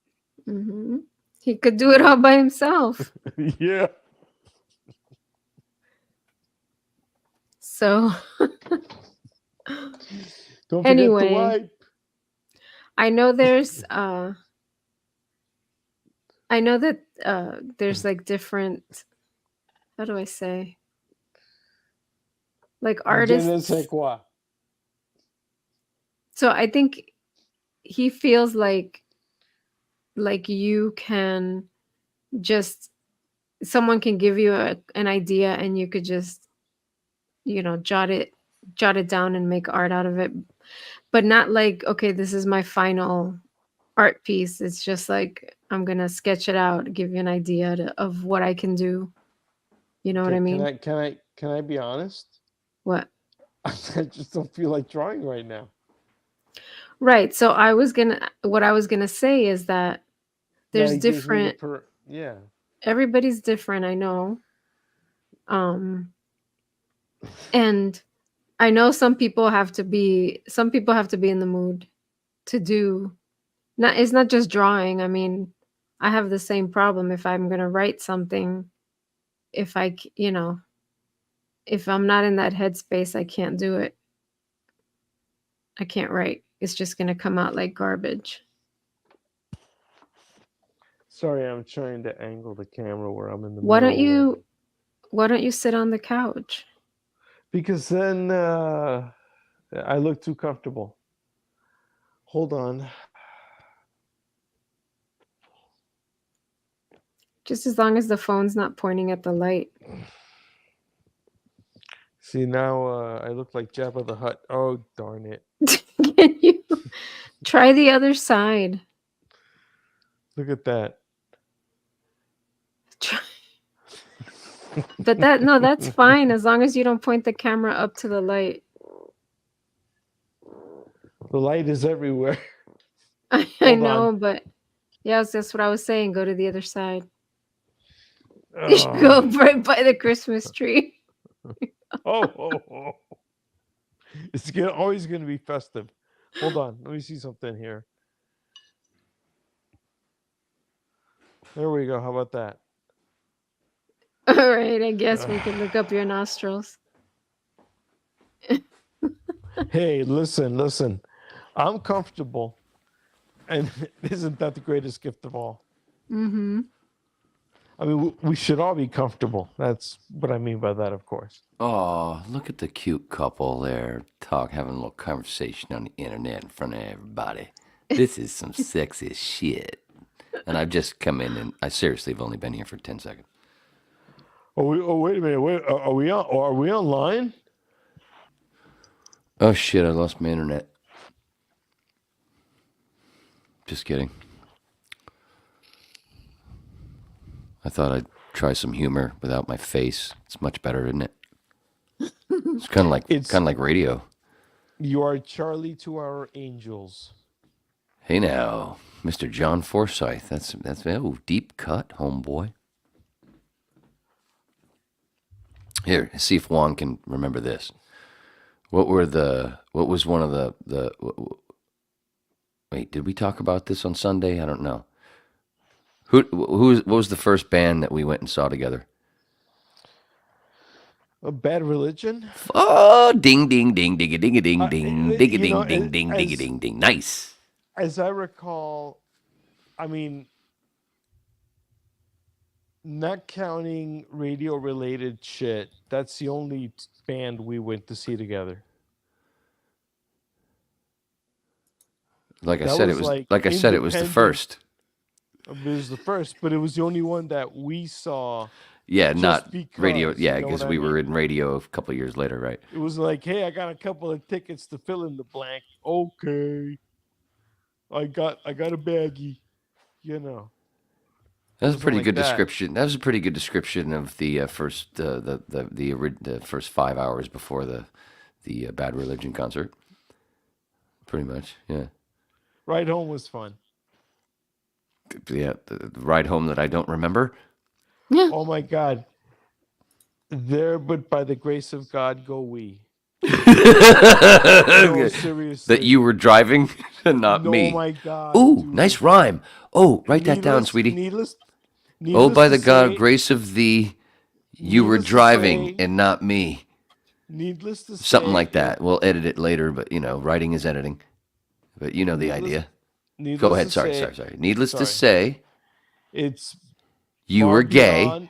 he could do it all by himself. Yeah. So Don't forget anyway, to wipe. I know there's I know that there's like different, how do I say? Like Je ne artists. sais quoi. So I think he feels like you can just, someone can give you an idea and you could just, jot it down and make art out of it, but not like, okay, this is my final art piece. It's just like, I'm gonna sketch it out, give you an idea of what I can do. You know what I mean? Can I be honest? What? I just don't feel like drawing right now. Right. So what I was gonna say is that there's That gives me the different. yeah. Everybody's different, I know. And I know some people have to be in the mood to do, it's not just drawing. I mean, I have the same problem if I'm going to write something. If if I'm not in that headspace, I can't do it. I can't write. It's just going to come out like garbage. Sorry, I'm trying to angle the camera where I'm in the Why middle. don't you sit on the couch? Because then I look too comfortable. Hold on. Just as long as the phone's not pointing at the light. See, now I look like Jabba the Hutt. Oh, darn it. Can you try the other side? Look at that. But that's fine as long as you don't point the camera up to the light. The light is everywhere. I know, but yes, that's what I was saying. Go to the other side. You should go right by the Christmas tree. Oh. It's always going to be festive. Hold on. Let me see something here. There we go. How about that? All right, I guess we can look up your nostrils. Hey, listen. I'm comfortable. And isn't that the greatest gift of all? Mm-hmm. I mean, we should all be comfortable. That's what I mean by that, of course. Oh, look at the cute couple there having a little conversation on the internet in front of everybody. This is some sexy shit. And I've just come in and I seriously have only been here for 10 seconds. Wait a minute. Are we online? Oh shit, I lost my internet. Just kidding. I thought I'd try some humor without my face. It's much better, isn't it? It's kind of like radio. You are Charlie to our angels. Hey now, Mr. John Forsyth. That's deep cut, homeboy. Here, see if Juan can remember this. What was one of the wait, did we talk about this on Sunday? I don't know. What was the first band that we went and saw together? A Bad Religion? Oh, ding, ding, ding, ding, ding, ding, ding, ding, ding, ding, ding, ding, ding, ding. Nice. As I recall, I mean, not counting radio-related shit, that's the only band we went to see together. Like I said, it was the first. It was the first, but it was the only one that we saw. Yeah, not because, radio. Yeah, because we mean? were in radio a couple of years later, right? It was like, hey, I got a couple of tickets to fill in the blank. Okay, I got a baggie, you know. That was a pretty like good that. description. That was a pretty good description of the first the first 5 hours before the Bad Religion concert. Pretty much, yeah. Ride home was fun. Yeah, the ride home that I don't remember. Yeah. Oh my God. There, but by the grace of God, go we. No, seriously. That you were driving and not me. Oh my God. Ooh, dude. nice rhyme. Oh, write that down, sweetie. Needless Oh, by to the God, say- grace of thee, you were needless to driving say- and not me. Needless to say, Something like that. We'll edit it later, but writing is editing. But you know the idea. needless Go ahead. to Sorry. say, Needless to sorry. say, It's you far were gay. beyond-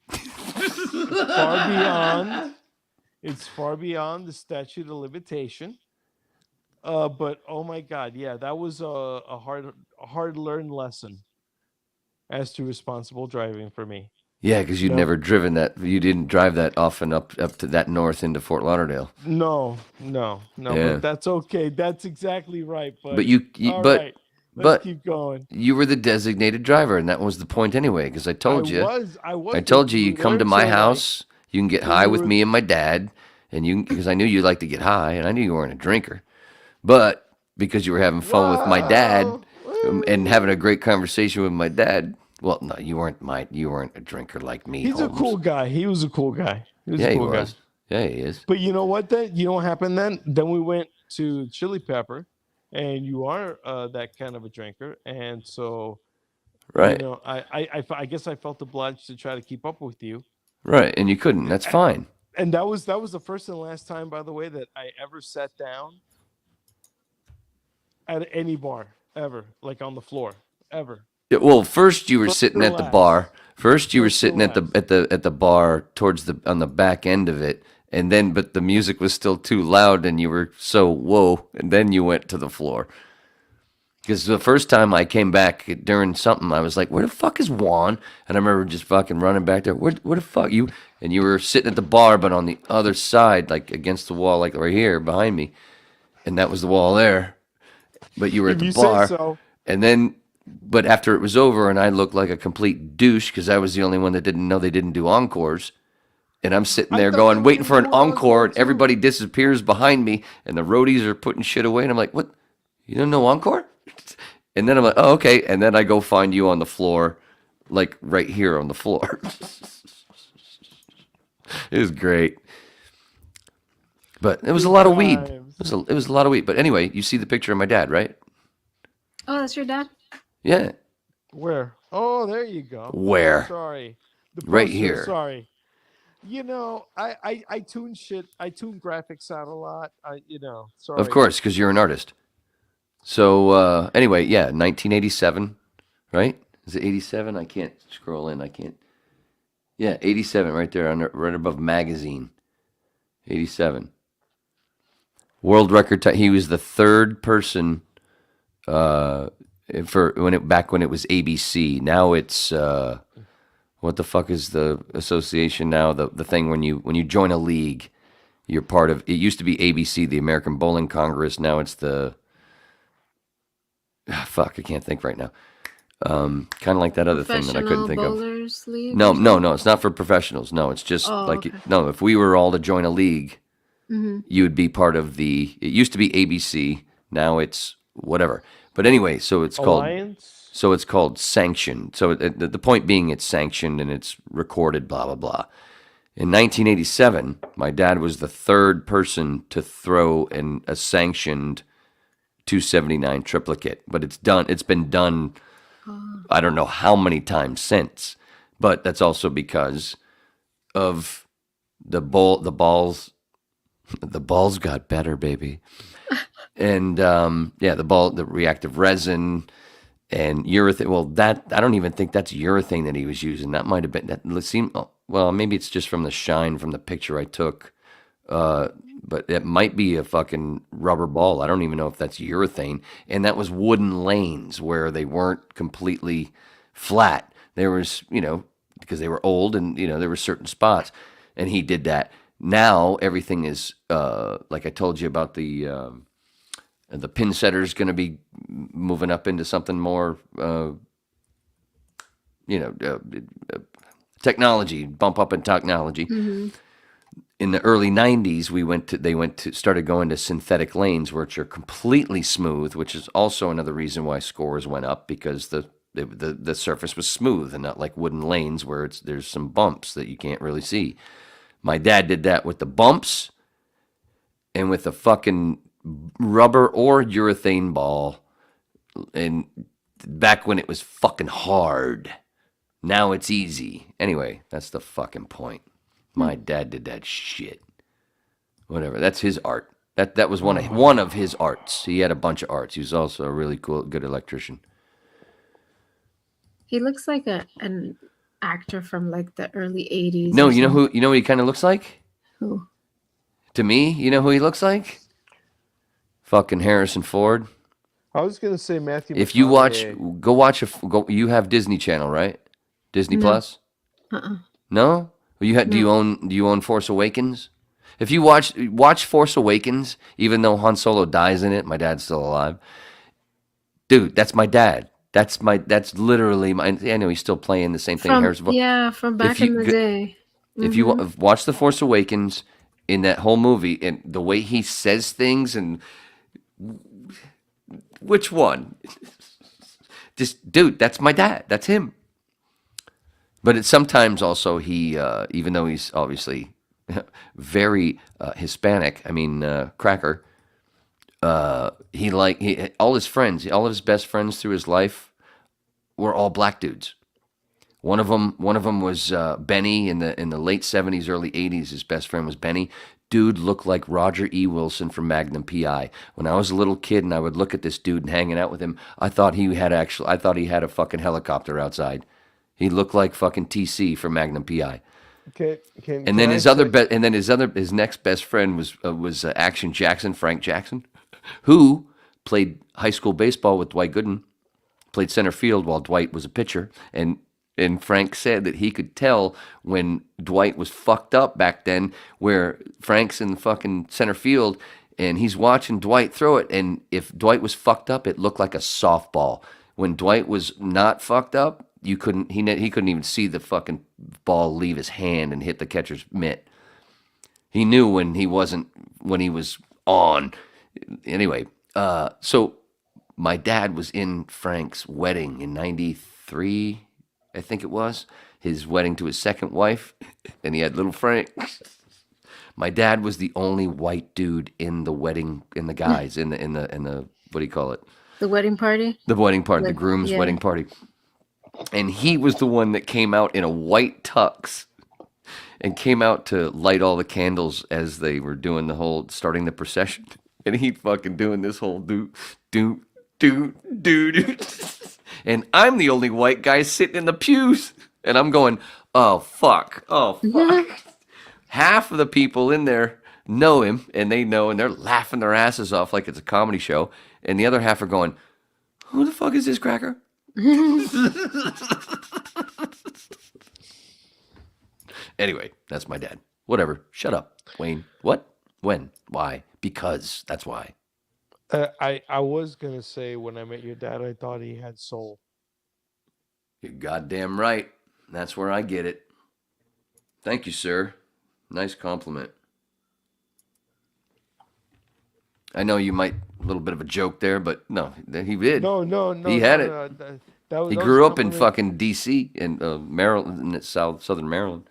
far beyond. It's far beyond the statute of limitation. But oh my God, yeah, that was a hard learned lesson as to responsible driving for me. Yeah, because you'd No. never driven that. You didn't drive that often up to that north into Fort Lauderdale. No. Yeah. But that's okay. That's exactly right. But But you all but right, let's but keep going. you were the designated driver, and that was the point anyway. Because I told you, I was. I told you, but you come to learned my so house, you can get But high you with were- me and my dad, and you because I knew you like to get high, and I knew you weren't a drinker, but because you were having fun with my dad and having a great conversation with my dad. Well, no, you weren't a drinker like me. He's a Holmes. cool guy. He was a cool guy. He was Yeah, a he cool guy. was. Yeah, he is. But you know what? Then you know what happened. Then we went to Chili Pepper, and you are that kind of a drinker, and so Right. you know, I guess I felt obliged to try to keep up with you. Right, and you couldn't. That's fine. And that was the first and last time, by the way, that I ever sat down at any bar ever, like on the floor, ever. Yeah, well, first you were First sitting or at the last? bar. First you were First or sitting at the bar towards on the back end of it, and then but the music was still too loud, and you were so whoa, and then you went to the floor. Because the first time I came back during something, I was like, "Where the fuck is Juan?" And I remember just fucking running back there. Where the fuck you? And you were sitting at the bar, but on the other side, like against the wall, like right here behind me, and that was the wall there. But you were at If the you say bar, so. and then. But after it was over and I looked like a complete douche because I was the only one that didn't know they didn't do encores. And I'm sitting there thought going, they waiting were for an gonna do encore, and encore, too. everybody disappears behind me, and the roadies are putting shit away. And I'm like, what? You don't know encore? And then I'm like, oh, okay. And then I go find you on the floor like right here on the floor. It was great. But it was a lot of weed. It was a lot of weed. But anyway, you see the picture of my dad, right? Oh, that's your dad? Yeah. Where? Oh, there you go. Where? Sorry. The Right poster, here. Sorry. You know, I tune shit. I tune graphics out a lot. Sorry. Of course, because you're an artist. So anyway, yeah, 1987, right? Is it 87? I can't scroll in. I can't. Yeah, 87 right there, right above magazine. 87. World record time. He was the third person for back when it was ABC. Now it's what the fuck is the association now? The thing when you join a league, you're part of. It used to be ABC, the American Bowling Congress. Now it's the fuck. I can't think right now. Kind of like that other thing that I couldn't think Bowlers of. League No, it's not for professionals. No, it's just okay. no. If we were all to join a league, you would be part of the. It used to be ABC. Now it's whatever. But anyway, so it's Alliance? So it's called sanctioned. So the point being, it's sanctioned and it's recorded. Blah blah blah. In 1987, my dad was the third person to throw a sanctioned 279 triplicate. But it's done. It's been done. I don't know how many times since, but that's also because of the balls. The balls got better, baby. And the reactive resin and urethane. Well, I don't even think that's urethane that he was using. That might have been that. Well, maybe it's just from the shine from the picture I took. But it might be a fucking rubber ball. I don't even know if that's urethane. And that was wooden lanes where they weren't completely flat. There was, because they were old and, there were certain spots. And he did that. Now everything is, like I told you about the pin setter's going to be moving up into something more, technology, bump up in technology. Mm-hmm. In the early 90s, they started going to synthetic lanes, which are completely smooth, which is also another reason why scores went up, because the surface was smooth and not like wooden lanes where there's some bumps that you can't really see. My dad did that with the bumps and with the fucking rubber or urethane ball, and back when it was fucking hard. Now it's easy. Anyway, that's the fucking point. My dad did that shit. Whatever. That's his art. That was one of his arts. He had a bunch of arts. He was also a really good electrician. He looks like an actor from like the early 80s. No, you know what he kind of looks like? Who? To me, you know who he looks like? Fucking Harrison Ford. I was gonna say Matthew. If you you have Disney Channel, right? Disney Plus. No. Do you own Force Awakens? If you watch Force Awakens, even though Han Solo dies in it, my dad's still alive. Dude, that's my dad. That's literally my. I know he's still playing the same thing. From back in the day. If you watch the Force Awakens, in that whole movie, and the way he says things, and which one? Just dude, that's my dad. That's him. But it's sometimes also he, even though he's obviously very Hispanic, cracker, all his friends, all of his best friends through his life were all black dudes. One of them was Benny in the late 70s, early 80s. His best friend was Benny. Dude looked like Roger E. Wilson from Magnum P.I. When I was a little kid and I would look at this dude and hanging out with him, I thought he had a fucking helicopter outside. He looked like fucking TC from Magnum PI. And then his next best friend was Action Jackson, Frank Jackson, who played high school baseball with Dwight Gooden, played center field while Dwight was a pitcher, and Frank said that he could tell when Dwight was fucked up back then, where Frank's in the fucking center field and he's watching Dwight throw it, and if Dwight was fucked up, it looked like a softball. When Dwight was not fucked up, he couldn't even see the fucking ball leave his hand and hit the catcher's mitt. He knew when he was on. Anyway, so my dad was in Frank's wedding in 93, I think it was, his wedding to his second wife, and he had little Frank. My dad was the only white dude in the wedding, in the guys, in the what do you call it? The wedding party? The wedding party, the Like, groom's yeah. wedding party. And he was the one that came out in a white tux and came out to light all the candles as they were doing the whole, starting the procession. And he fucking doing this whole do. And I'm the only white guy sitting in the pews. And I'm going, oh, fuck. Half of the people in there know him, and they know, and they're laughing their asses off like it's a comedy show. And the other half are going, who the fuck is this cracker? Anyway, that's my dad. Whatever. Shut up, Wayne. What? When? Why? Because. That's why. I was gonna say when I met your dad, I thought he had soul. You're goddamn right. That's where I get it. Thank you, sir. Nice compliment. I know you might, a little bit of a joke there, but no, he did. No. He had it. That He was grew a up in compliment. fucking D.C. and Maryland, in southern Maryland.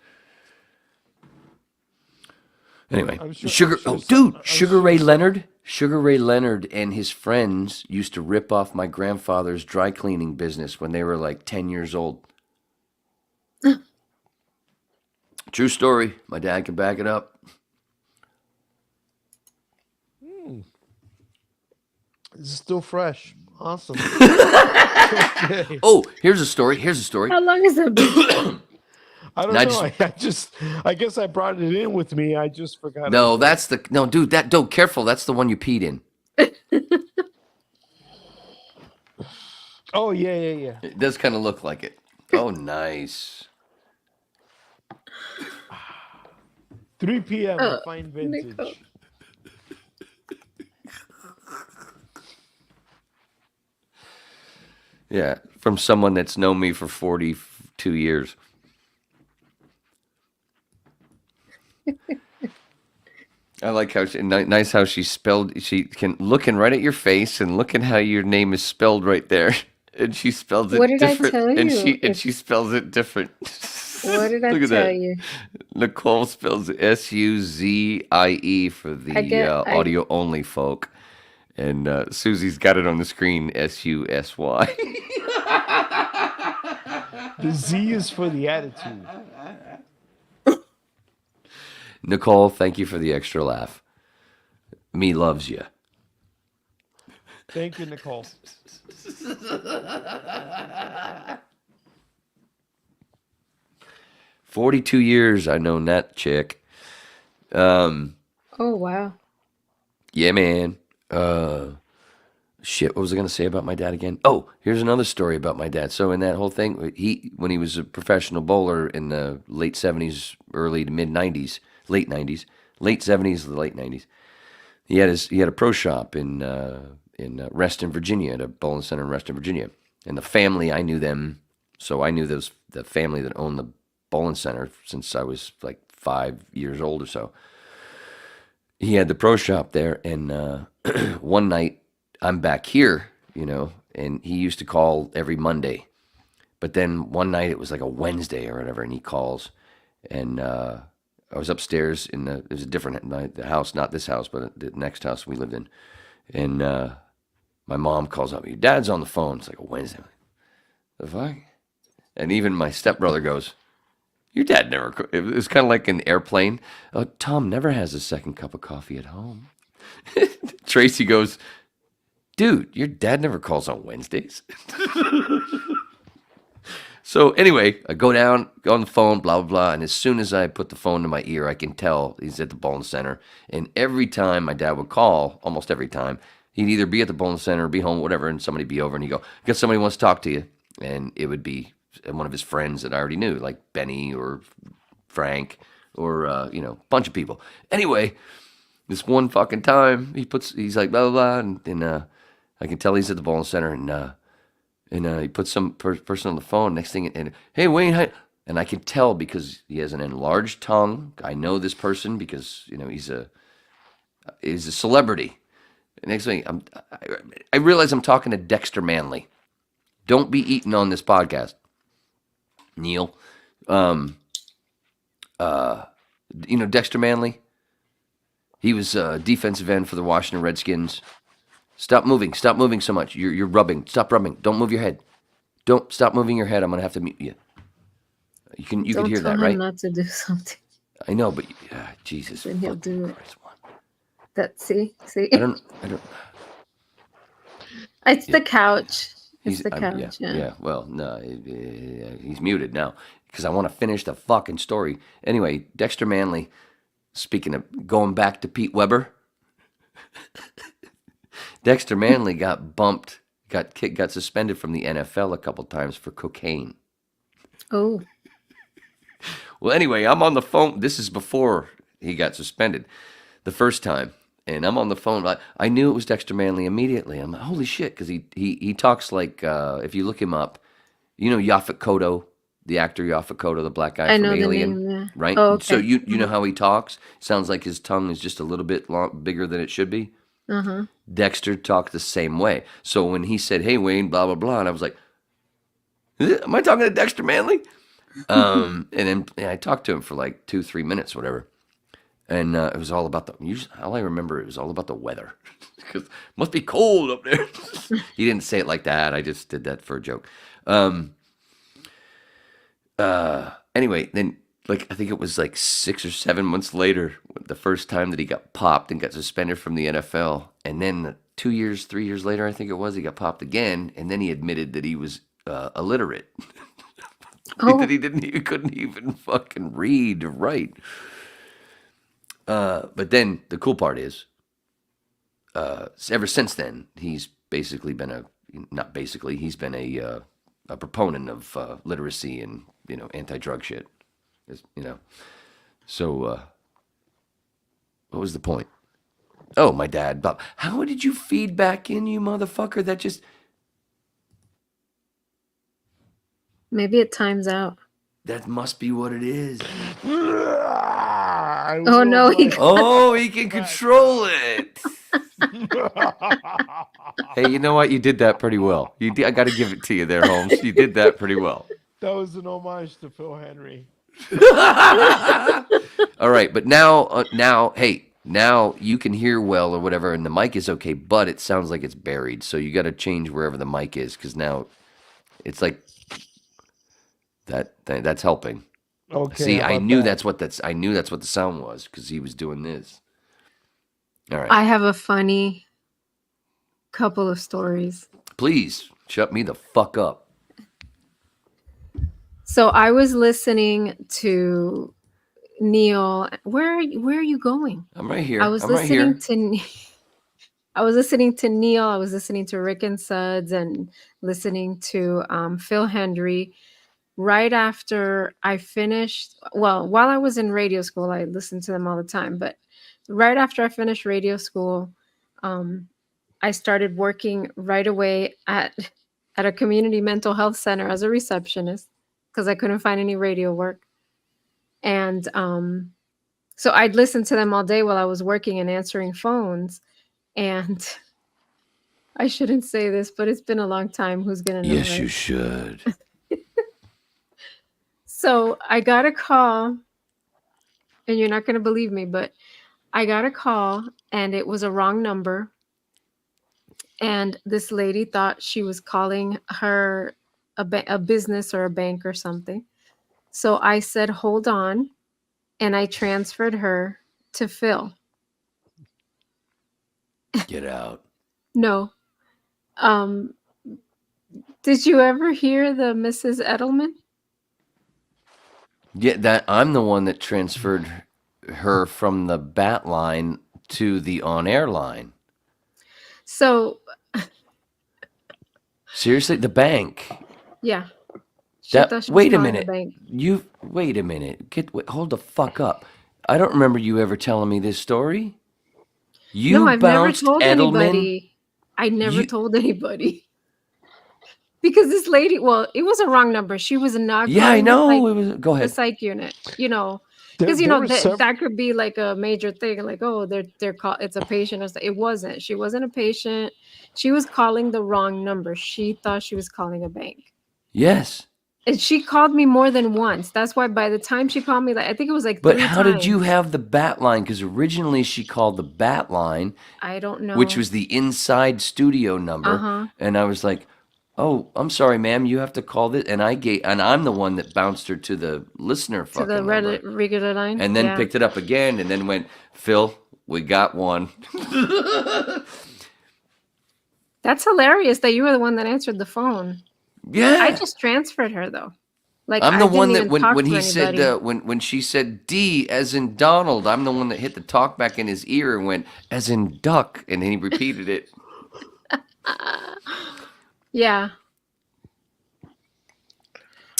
Anyway, I'm sure- Sugar. I'm sure Oh, some- dude, I'm Sugar sure Ray some- Leonard. Sugar Ray Leonard and his friends used to rip off my grandfather's dry cleaning business when they were like 10 years old. True story. My dad can back it up. It's still fresh. Awesome. Okay. Oh, here's a story. How long has it been? I don't I know. I guess I brought it in with me. I just forgot. No, dude, careful. That's the one you peed in. Oh yeah. It does kind of look like it. Oh, nice. 3 p.m. Oh, Fine vintage. Nicole. Yeah, from someone that's known me for 42 years. I like how nice how she spelled. She can looking right at your face and looking how your name is spelled right there, and she spells it What did I different. tell And you? she spells it different. What did I Look at tell that. you? Nicole spells it Suzie for the audio only folk, and Susie's got it on the screen Susy. The Z is for the attitude. Nicole, thank you for the extra laugh. Me loves you. Thank you, Nicole. $42 years I known that chick. Oh wow. Yeah, man. Shit, what was I going to say about my dad again? Oh, here's another story about my dad. So in that whole thing, when he was a professional bowler in the late 70s, early to mid 90s, late 90s, late 70s, late 90s, he had a pro shop in Reston, Virginia, at a bowling center in Reston, Virginia. And the family, I knew them, so I knew the family that owned the bowling center since I was like 5 years old or so. He had the pro shop there, and one night I'm back here, and he used to call every Monday. But then one night it was like a Wednesday or whatever, and he calls, and I was upstairs it was a different the house, not this house, but the next house we lived in, and my mom calls up, your dad's on the phone. It's like a Wednesday. I'm like, the fuck? And even my stepbrother goes, your dad never. It was kind of like an airplane. Tom never has a second cup of coffee at home. Tracy goes, dude, your dad never calls on Wednesdays. So anyway, I go on the phone, blah, blah, blah. And as soon as I put the phone to my ear, I can tell he's at the bowling center. And every time my dad would call, almost every time, he'd either be at the bowling center or be home, whatever, and somebody be over and he'd go, I guess somebody wants to talk to you. And it would be one of his friends that I already knew, like Benny or Frank or, a bunch of people. Anyway, this one fucking time, he's like, blah, blah, blah, and I can tell he's at the bowling center, and he puts some person on the phone. Next thing, and hey, Wayne, hi. And I can tell because he has an enlarged tongue. I know this person because he's a celebrity. And next thing, I realize I'm talking to Dexter Manley. Don't be eating on this podcast. Neil. You know Dexter Manley? He was defensive end for the Washington Redskins. Stop moving so much. You're rubbing. Stop rubbing. Don't move your head. Don't stop moving your head. I'm gonna have to mute you. You can Don't hear tell that, him right? not to do something. I know, but Jesus. Then he'll do it. Christ, what? See. I don't. It's the couch. It's He's the couch. yeah. Well, no, he's muted now because I want to finish the fucking story. Anyway, Dexter Manley. Speaking of going back to Pete Weber, Dexter Manley got bumped, got suspended from the NFL a couple times for cocaine. Oh. Well, anyway, I'm on the phone. This is before he got suspended the first time. And I'm on the phone. I knew it was Dexter Manley immediately. I'm like, holy shit, because he talks like, if you look him up, you know Yaphet Kotto, the actor Yaphet Kotto, the black guy I from know Alien, the name, yeah. right? Oh, okay. So you know how he talks? Sounds like his tongue is just a little bit bigger than it should be. Uh-huh. Dexter talked the same way. So when he said, hey, Wayne, blah, blah, blah, and I was like, am I talking to Dexter Manley? And then I talked to him for like 2-3 minutes, whatever. And it was all about all I remember, it was all about the weather. Because it must be cold up there. He didn't say it like that. I just did that for a joke. Anyway, then I think it was like 6 or 7 months later, the first time that he got popped and got suspended from the NFL. And then 3 years later, I think it was, he got popped again. And then he admitted that he was illiterate. That he couldn't even fucking read or write. But then the cool part is, ever since then, he's basically been he's been a proponent of literacy and, anti-drug shit. So, what was the point? Oh, my dad, Bob. How did you feed back in, you motherfucker? That just... Maybe it times out. That must be what it is. Oh, no. He can control it. Hey, you know what? You did that pretty well. I got to give it to you there, Holmes. You did that pretty well. That was an homage to Phil Henry. All right, but now you can hear well or whatever, and the mic is okay, but it sounds like it's buried. So you got to change wherever the mic is, because now it's like that. That's helping. Okay. See, I knew that's what the sound was, because he was doing this. All right. I have a funny couple of stories. Please shut me the fuck up. So I was listening to Neil. Where are you going? I'm right here. I was listening to Neil. I was listening to Rick and Suds and listening to Phil Hendry. Right after I finished, while I was in radio school, I listened to them all the time. But right after I finished radio school, I started working right away at a community mental health center as a receptionist, because I couldn't find any radio work. And so I'd listen to them all day while I was working and answering phones. And I shouldn't say this, but it's been a long time. Who's going to know? Yes, right? you should. So I got a call, and you're not going to believe me, but I got a call, and it was a wrong number. And this lady thought she was calling her a business or a bank or something. So I said, hold on. And I transferred her to Phil. Get out. No. Did you ever hear the Mrs. Edelman? Yeah, I'm the one that transferred her from the bat line to the on-air line. So... Seriously? The bank? Yeah. Wait a minute. Wait a minute. Hold the fuck up. I don't remember you ever telling me this story. No, I've never told Edelman? anybody. I never told anybody. Because this lady, it was a wrong number. She was not. Yeah, I know. Go ahead. The psych unit, because that could be like a major thing. Like, they're call. It's a patient. Or something. It wasn't. She wasn't a patient. She was calling the wrong number. She thought she was calling a bank. Yes. And she called me more than once. That's why by the time she called me, like I think it was like But 3 how did you times. have the bat line? Because originally she called the bat line, I don't know. which was the inside studio number, Uh-huh. and I was like, "Oh, I'm sorry, ma'am, you have to call this." And I'm the one that bounced her to the listener To fucking the number, regular line. and then Yeah. picked it up again, and then went, "Phil, we got one." That's hilarious that you were the one that answered the phone. Yeah, I just transferred her though. Like I'm I the didn't one that even talk when to he anybody. said when she said D as in Donald, I'm the one that hit the talk back in his ear and went as in duck, and then he repeated it. Yeah.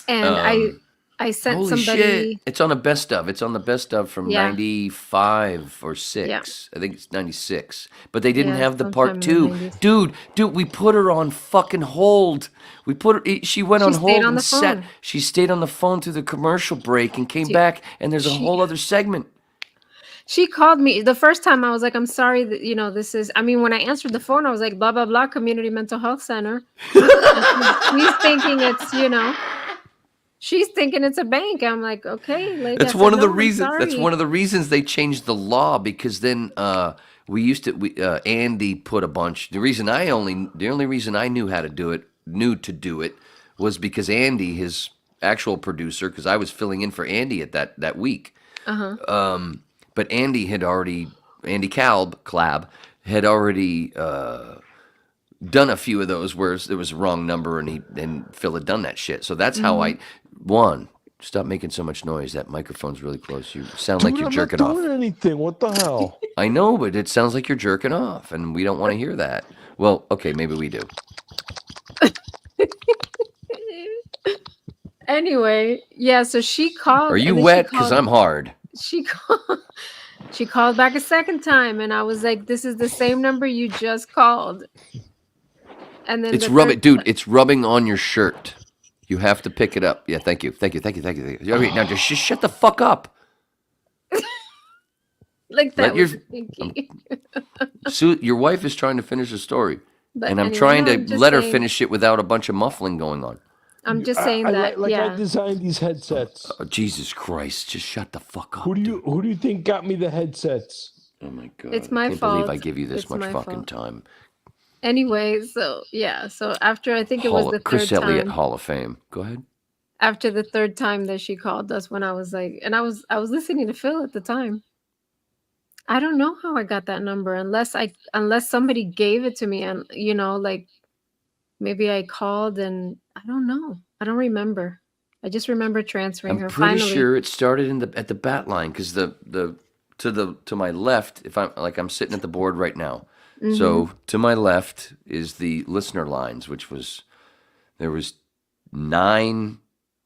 And I sent Holy somebody. shit! It's on a best of. It's on the best of from Yeah. 95 or 6. I think it's 96. But they didn't Yeah, have the sometime part in the 2. 90s. Dude, we put her on fucking hold. We put her. She went She on stayed hold on and the sat. phone. She stayed on the phone through the commercial break and came Dude, back. And there's a she- whole other segment. She called me the first time. I was like, "I'm sorry that this is." I mean, when I answered the phone, I was like, "Blah blah blah, Community Mental Health Center." And she's thinking it's. She's thinking it's a bank. I'm like, okay, lady. That's I one said, of the "No, I'm reasons. That's sorry." one of the reasons they changed the law, because then we used to. Andy put a bunch. The only reason I knew to do it, was because Andy, his actual producer, because I was filling in for Andy at that week. But Andy Clab had already done a few of those where there was a wrong number, and Phil had done that shit. So that's how I stop making so much noise. That microphone's really close. You sound like Dude, you're I'm jerking not off. doing anything. What the hell? I know, but it sounds like you're jerking off, and we don't want to hear that. Well, okay, maybe we do. Anyway, yeah. So she called. Are you and then wet? Because I'm hard. She called. She called back a second time, and I was like, "This is the same number you just called." And then It's the rubbing, third dude. time- It's rubbing on your shirt. You have to pick it up. Yeah, thank you. All right, now just shut the fuck up. Like Let that was stinky. Your wife is trying to finish a story, But and I'm anyway, trying no, to I'm just let her saying- finish it without a bunch of muffling going on. I'm just saying I that. like I yeah. designed these headsets. Oh, Jesus Christ, just shut the fuck up. Who do you think got me the headsets? Oh my God. It's my I can't believe I fault. give you this It's much my fucking fault. time. Anyway, so yeah. So after I think it was the Chris third Elliott time. Hall of Fame. Go ahead. After the third time that she called, that's when I was like, and I was listening to Phil at the time. I don't know how I got that number unless somebody gave it to me, and like maybe I called, and I don't know. I don't remember. I just remember transferring I'm her. pretty Finally. sure it started at the bat line, because to my left, if I'm sitting at the board right now. Mm-hmm. So to my left is the listener lines, there was 9,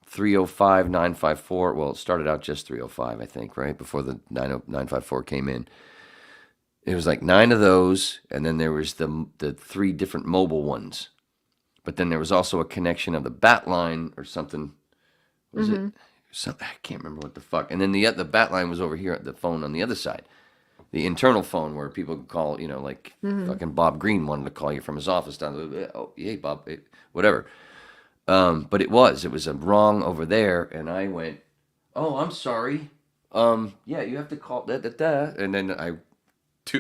305, 954. Well, it started out just 305, I think, right before the 954 came in. It was like 9 of those, and then there was the 3 different mobile ones. But then there was also a connection of the bat line or something. Was it? Something, I can't remember what the fuck. And then the bat line was over here at the phone on the other side. The internal phone where people could call, like fucking Bob Green wanted to call you from his office down the, oh, hey, Bob, whatever. But it was a wrong over there. And I went, oh, I'm sorry. Yeah, you have to call da. And then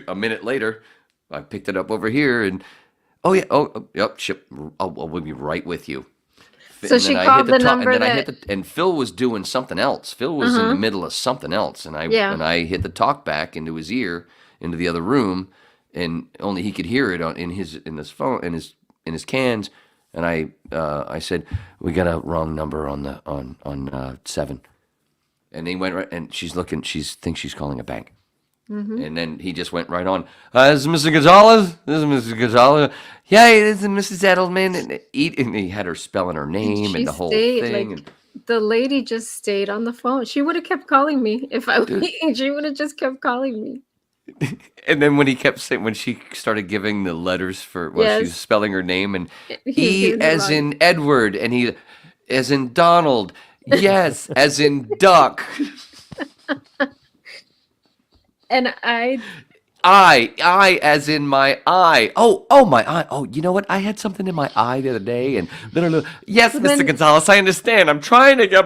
a minute later, I picked it up over here and, oh yeah, yep, ship. We'll be right with you. So she called the number and Phil was doing something else. Phil was in the middle of something else, and I hit the talk back into his ear, into the other room, and only he could hear it in his phone, in his cans. And I said, we got a wrong number on 7. And he went right, and she thinks she's calling a bank. And then he just went right on. This is Mr. Gonzalez. Yeah, this is Mrs. Edelman. And he had her spelling her name and the whole thing. Like, the lady just stayed on the phone. She would have kept calling me if I. She would have just kept calling me. And then when she started giving the letters for, she was spelling her name, and E as in Edward, and he as in Donald. Yes, as in duck. And eye as in my eye. Oh, my eye. Oh, you know what? I had something in my eye the other day, and yes, Mr. Gonzalez, I understand. I'm trying to get.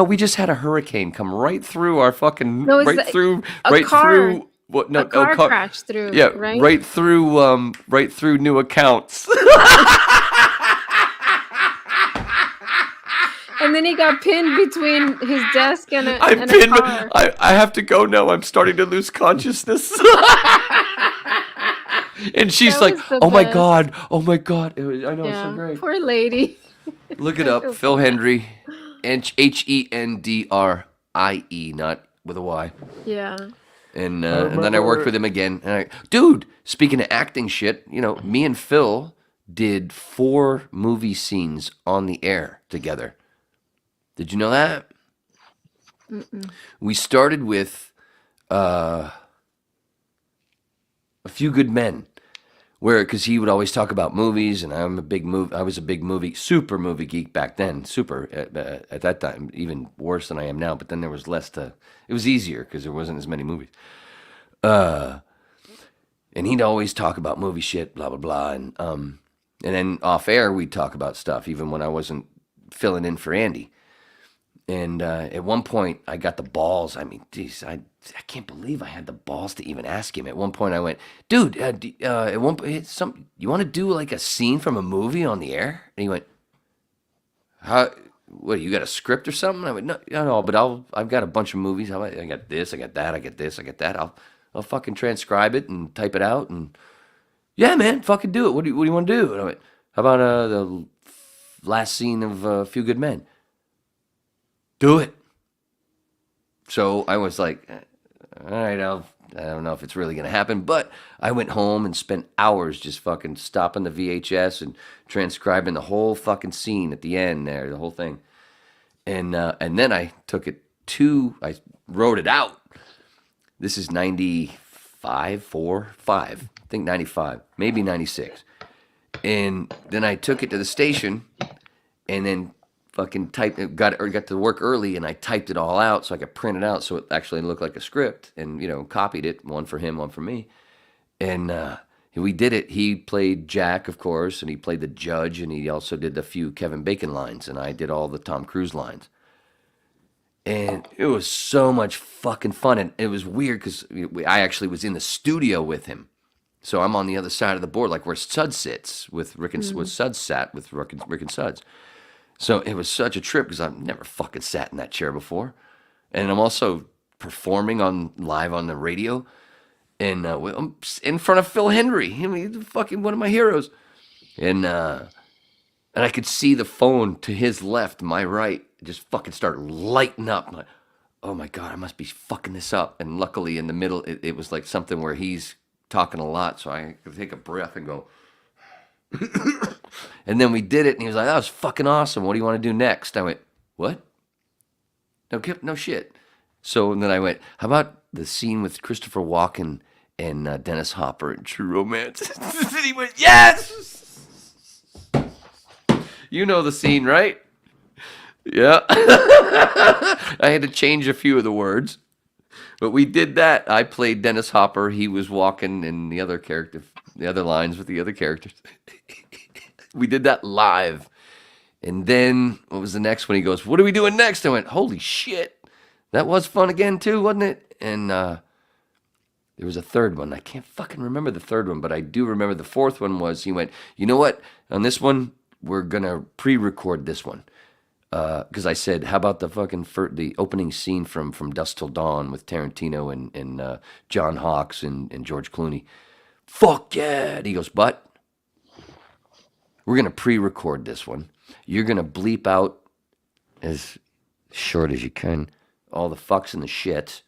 We just had a hurricane come right through our fucking No, it's through a car. through. What? No, a car crashed through. Yeah, right. right through new accounts. And then he got pinned between his desk and a car. I have to go now. I'm starting to lose consciousness. And she's That like, was the "Oh my best. god, oh my god!" I know, it's Yeah, so great. poor lady. Look it up, Phil Hendry, Hendrie, not with a Y. Yeah. And then I worked with him again. And dude, speaking of acting shit, me and Phil did 4 movie scenes on the air together. Did you know that? Mm-mm. We started with A Few Good Men, because he would always talk about movies, and I was a big super movie geek back then, super at that time, even worse than I am now. But then there was it was easier because there wasn't as many movies. And he'd always talk about movie shit, blah blah blah, and then off air we'd talk about stuff, even when I wasn't filling in for Andy. And at one point, I got the balls. I mean, geez, I can't believe I had the balls to even ask him. At one point, I went, "Dude, at one point, you want to do like a scene from a movie on the air?" And he went, "How? What? You got a script or something?" I went, "No, but I've got a bunch of movies. I got this, I got that, I got this, I got that. I'll fucking transcribe it and type it out. And yeah, man, fucking do it. What do you want to do?" And I went, "How about the last scene of A Few Good Men?" Do it. So I was like, all right, I don't know if it's really going to happen, but I went home and spent hours just fucking stopping the VHS and transcribing the whole fucking scene at the end there, the whole thing. And then I took it I wrote it out. This is 95, 4, 5, I think 95, maybe 96. And then I took it to the station and then fucking got to work early, and I typed it all out so I could print it out so it actually looked like a script, and copied it, one for him, one for me, and we did it. He played Jack, of course, and he played the judge, and he also did a few Kevin Bacon lines, and I did all the Tom Cruise lines, and it was so much fucking fun. And it was weird because I actually was in the studio with him, so I'm on the other side of the board, like where Suds sits with Rick and Suds sat with Rick and Suds. So it was such a trip because I've never fucking sat in that chair before. And I'm also performing live on the radio. And I'm in front of Phil Hendry. He's fucking one of my heroes. And I could see the phone to his left, my right, just fucking start lighting up. I'm like, oh my God, I must be fucking this up. And luckily in the middle, it was like something where he's talking a lot. So I could take a breath and go... And then we did it, and he was like, "That was fucking awesome. What do you want to do next?" I went, "What? No shit." So and then I went, "How about the scene with Christopher Walken and Dennis Hopper in True Romance?" And he went, "Yes." You know the scene, right? Yeah. I had to change a few of the words, but we did that. I played Dennis Hopper. He was Walken, and the other lines with the other characters. We did that live. And then, what was the next one? He goes, "What are we doing next?" I went, "Holy shit. That was fun again, too, wasn't it?" And there was a third one. I can't fucking remember the third one, but I do remember the fourth one was, he went, "You know what? On this one, we're going to pre-record this one." Because I said, "How about the fucking the opening scene from Dusk Till Dawn with Tarantino and John Hawkes and George Clooney?" "Fuck yeah." And he goes, "But we're going to pre-record this one. You're going to bleep out as short as you can all the fucks and the shits,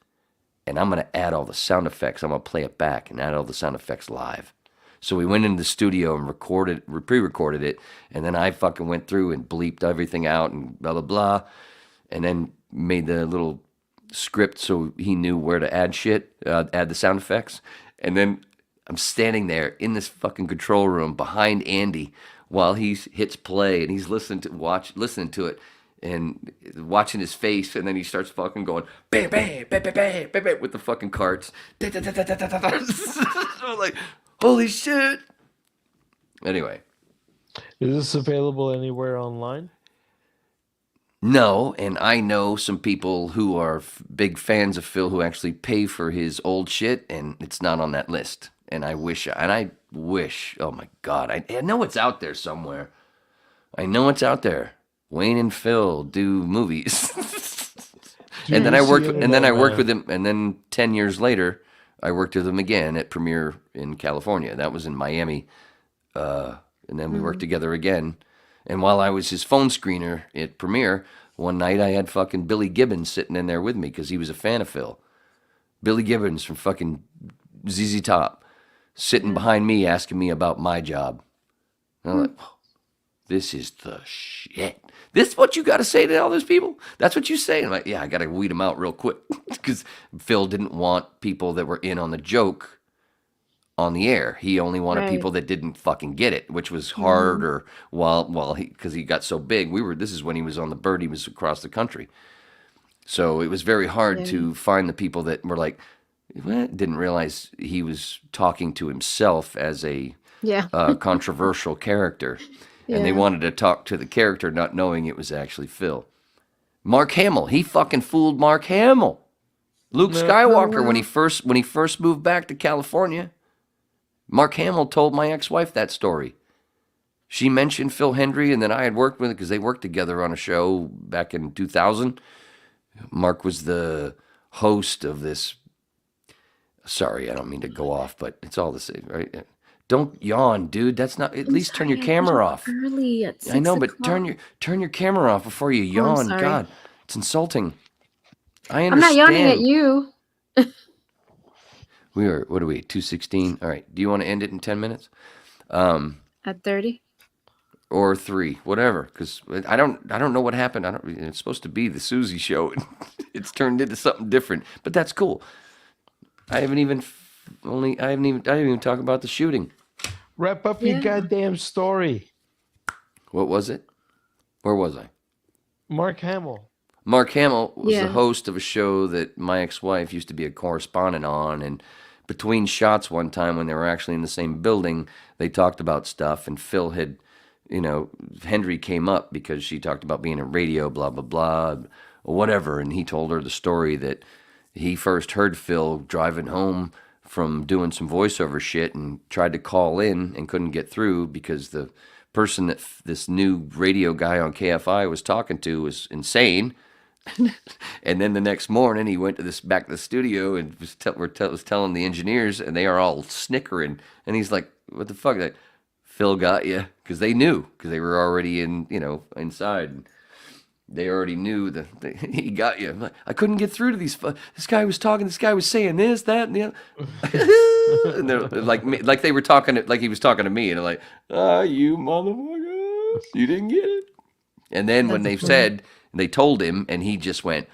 and I'm going to add all the sound effects. I'm going to play it back and add all the sound effects live." So we went into the studio and pre-recorded it, and then I fucking went through and bleeped everything out and blah, blah, blah, and then made the little script so he knew where to add the sound effects. And then I'm standing there in this fucking control room behind Andy while he hits play, and he's listening to it. and watching his face, and then he starts fucking going bam, bam, bam, bam, bam, bam, bam, with the fucking carts. I'm like, holy shit. Anyway. Is this available anywhere online? No, and I know some people who are big fans of Phil who actually pay for his old shit, and it's not on that list. And I wish, oh my God, I know it's out there somewhere. I know it's out there. Wayne and Phil do movies. And then I worked with him, and then 10 years later, I worked with him again at Premiere in California. That was in Miami. And then we worked together again. And while I was his phone screener at Premiere, one night I had fucking Billy Gibbons sitting in there with me because he was a fan of Phil. Billy Gibbons from fucking ZZ Top sitting behind me asking me about my job. And I'm like, oh, this is the shit. This is what you got to say to all those people? That's what you say? And I'm like, yeah, I got to weed them out real quick because Phil didn't want people that were in on the joke on the air. He only wanted people that didn't fucking get it, which was harder because he got so big. This is when he was on the Bird. He was across the country. So it was very hard to find the people that were like, didn't realize he was talking to himself as a controversial character. And they wanted to talk to the character not knowing it was actually Phil. Mark Hamill. He fucking fooled Mark Hamill. Luke Skywalker, when he first moved back to California, Mark Hamill told my ex-wife that story. She mentioned Phil Hendry, and then I had worked with it because they worked together on a show back in 2000. Mark was the host of this. Sorry, I don't mean to go off, but it's all the same, right? Don't yawn, dude. That's not. At least turn your camera off. Early at 6 I know, but o'clock. turn your camera off before you yawn. sorry. God, it's insulting. I I'm understand. not yawning at you. We are. What are we? 2:16. All right. Do you want to end it in 10 minutes? At 30. Or 3, whatever. Because I don't know what happened. It's supposed to be the Susy show. It's turned into something different. But that's cool. I didn't even talk about the shooting. Wrap up your goddamn story. What was it? Where was I? Mark Hamill. Mark Hamill was the host of a show that my ex-wife used to be a correspondent on, and between shots one time when they were actually in the same building, they talked about stuff, and Phil had, Hendry came up because she talked about being in radio, blah, blah, blah, or whatever, and he told her the story that he first heard Phil driving home from doing some voiceover shit and tried to call in and couldn't get through because the person that this new radio guy on KFI was talking to was insane. And then the next morning he went to back to the studio and was telling the engineers, and they are all snickering, and he's like, what the fuck? Like, Phil got you, because they knew, because they were already inside. They already knew that he got you. Like, I couldn't get through to these. This guy was talking. This guy was saying this, that, and the other. And they're like they were talking, like he was talking to me, and they're like, you motherfucker, you didn't get it. And then when they told him, and he just went,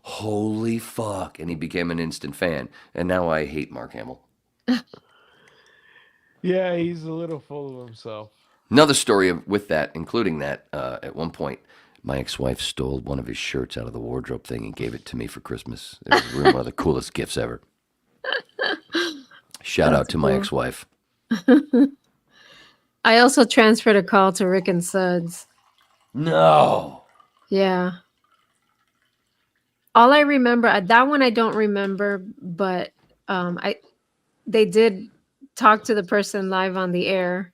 holy fuck, and he became an instant fan. And now I hate Mark Hamill. Yeah, he's a little full of himself. Another story with that, including that, at one point, my ex-wife stole one of his shirts out of the wardrobe thing and gave it to me for Christmas. It was one of the coolest gifts ever. Shout out to my ex-wife. I also transferred a call to Rick and Suds. No. Yeah. All I remember, that one I don't remember, but they did talk to the person live on the air.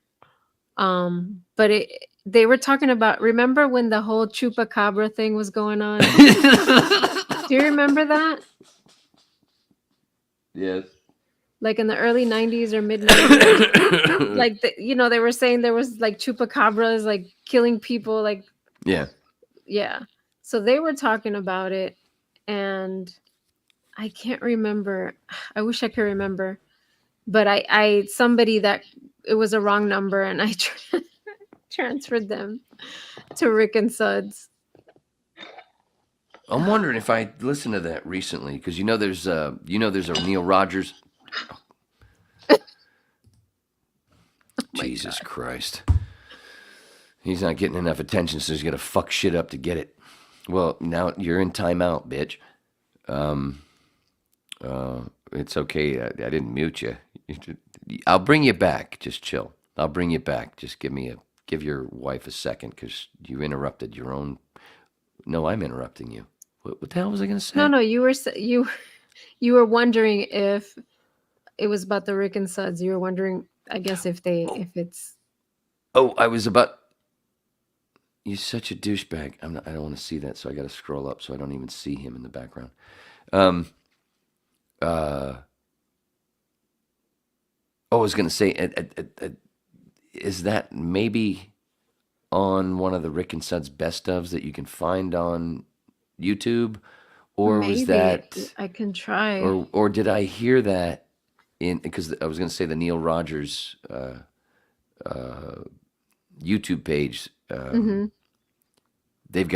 But they were talking about, remember when the whole chupacabra thing was going on? Do you remember that? Yes. Like in the early 90s or mid 90s. Like, they were saying there was like chupacabras, like killing people. Like, yeah. Yeah. So they were talking about it, and I can't remember. I wish I could remember. But somebody that it was a wrong number, and I transferred them to Rick and Suds. I'm wondering if I listened to that recently, because there's a Neil Rogers. Jesus Christ. He's not getting enough attention, so he's got to fuck shit up to get it. Well, now you're in timeout, bitch. It's okay. I didn't mute you. I'll bring you back. Just chill. I'll bring you back. Just give your wife a second because you interrupted your own. No, I'm interrupting you. What the hell was I going to say? No, you were you were wondering if it was about the Rick and Suds. You were wondering, I guess, if it's. Oh, I was about. You're such a douchebag. I don't want to see that, so I got to scroll up so I don't even see him in the background. I was going to say, is that maybe on one of the Rick and Suds best ofs that you can find on YouTube, or Maybe. was that? I can try. Or did I hear that in? Because I was going to say the Neil Rogers YouTube page.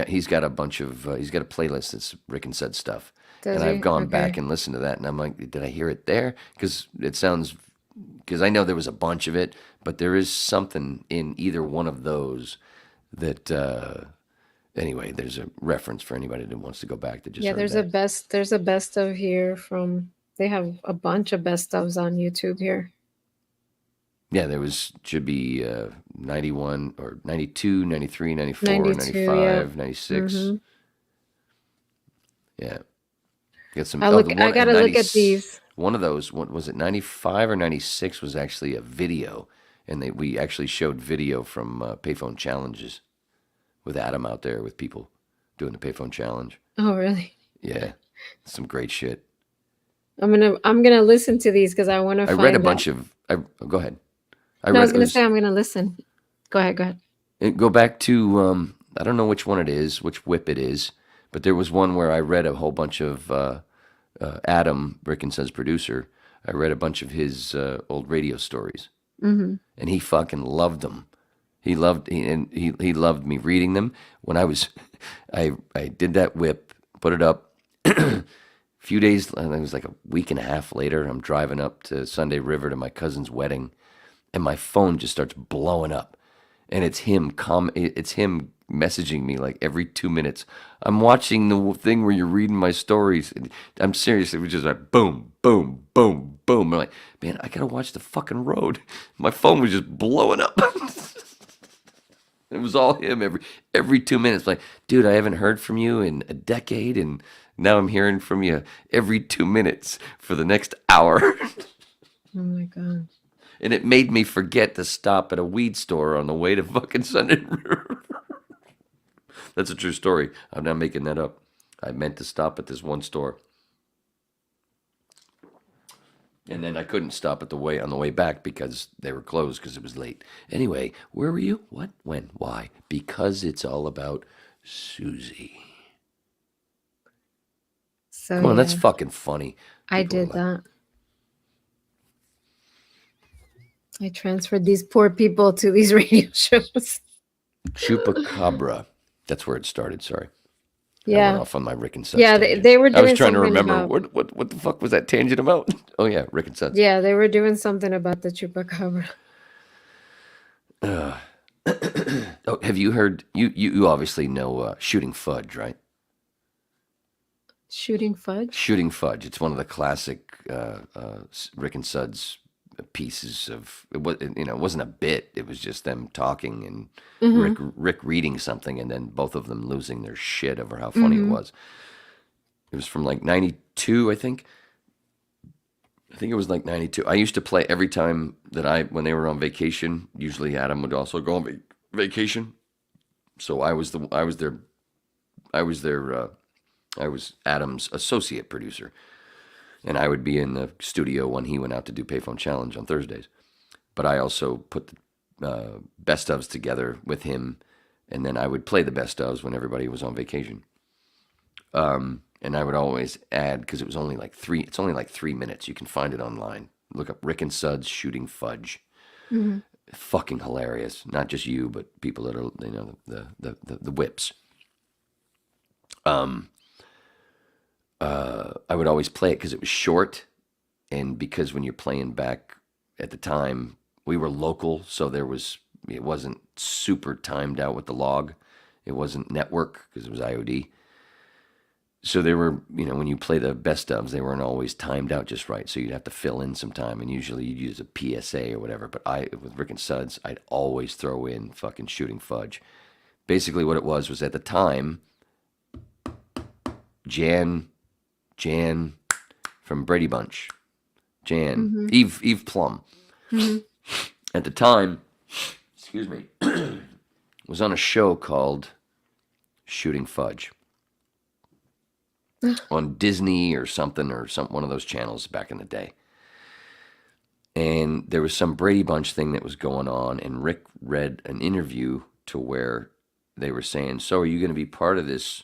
He's got a bunch of he's got a playlist that's Rick and Suds stuff. Does and he? I've gone Okay. back and listened to that, and I'm like, did I hear it there? Because it sounds, because I know there was a bunch of it, but there is something in either one of those that, anyway, there's a reference for anybody that wants to go back to just Yeah, heard there's that. a best of here from. They have a bunch of best ofs on YouTube here. Yeah, should be 91 or 92, 93, 94, 92, 95, yeah. 96. Mhm. Yeah. Get some. I gotta look at these. One of those, what was it, 95 or 96 was actually a video, and we actually showed video from payphone challenges with Adam out there with people doing the payphone challenge. Oh, really? Yeah, some great shit. I'm gonna listen to these because I want to. I read a bunch of. Go ahead. I was gonna say I'm gonna listen. Go ahead. Go back to I don't know which one it is, which whip it is, but there was one where I read a whole bunch of Adam, Rick and Suds producer. I read a bunch of his old radio stories, and he fucking loved them. He loved me reading them. When I did that whip, put it up. A few days, I think it was like a week and a half later. I'm driving up to Sunday River to my cousin's wedding, and my phone just starts blowing up, and it's him messaging me like every 2 minutes. I'm watching the thing where you're reading my stories. I'm serious. It was just like boom, boom, boom, boom. I'm like, man, I gotta watch the fucking road. My phone was just blowing up. It was all him every 2 minutes. Like, dude, I haven't heard from you in a decade, and now I'm hearing from you every 2 minutes for the next hour. Oh my god. And it made me forget to stop at a weed store on the way to fucking Sunday River. That's a true story. I'm not making that up. I meant to stop at this one store. And then I couldn't stop on the way back because they were closed because it was late. Anyway, where were you? What? When? Why? Because it's all about Susy. So Come on, that's fucking funny. I did that. I transferred these poor people to these radio shows. Chupacabra. That's where it started. Sorry. Yeah. I went off on my Rick and Suds. Yeah, tangent. they were doing I was trying to something remember about- what the fuck was that tangent about? Oh yeah, Rick and Suds. Yeah, they were doing something about the chupacabra. Oh, have you heard? You obviously know Shooting Fudge, right? Shooting fudge? Shooting Fudge. It's one of the classic Rick and Suds pieces of. It wasn't a bit. It was just them talking and Rick reading something, and then both of them losing their shit over how funny it was. It was from like 92, I think. I think it was like 92. I used to play every time when they were on vacation. Usually Adam would also go on vacation. So I was Adam's associate producer. And I would be in the studio when he went out to do Payphone Challenge on Thursdays. But I also put the best ofs together with him, and then I would play the best ofs when everybody was on vacation. And I would always add, because it's only like 3 minutes. You can find it online. Look up Rick and Suds Shooting Fudge. Fucking hilarious. Not just you, but people that are, the whips. I would always play it because it was short, and because when you're playing back at the time, we were local, so it wasn't super timed out with the log. It wasn't network because it was IOD. So they were, when you play the best ofs, they weren't always timed out just right. So you'd have to fill in some time, and usually you'd use a PSA or whatever. But with Rick and Suds, I'd always throw in fucking Shooting Fudge. Basically, what it was at the time, Jan from Brady Bunch, Eve Plum, at the time, excuse me, was on a show called Shooting Fudge on Disney or something, one of those channels back in the day. And there was some Brady Bunch thing that was going on, and Rick read an interview to where they were saying, so are you going to be part of this?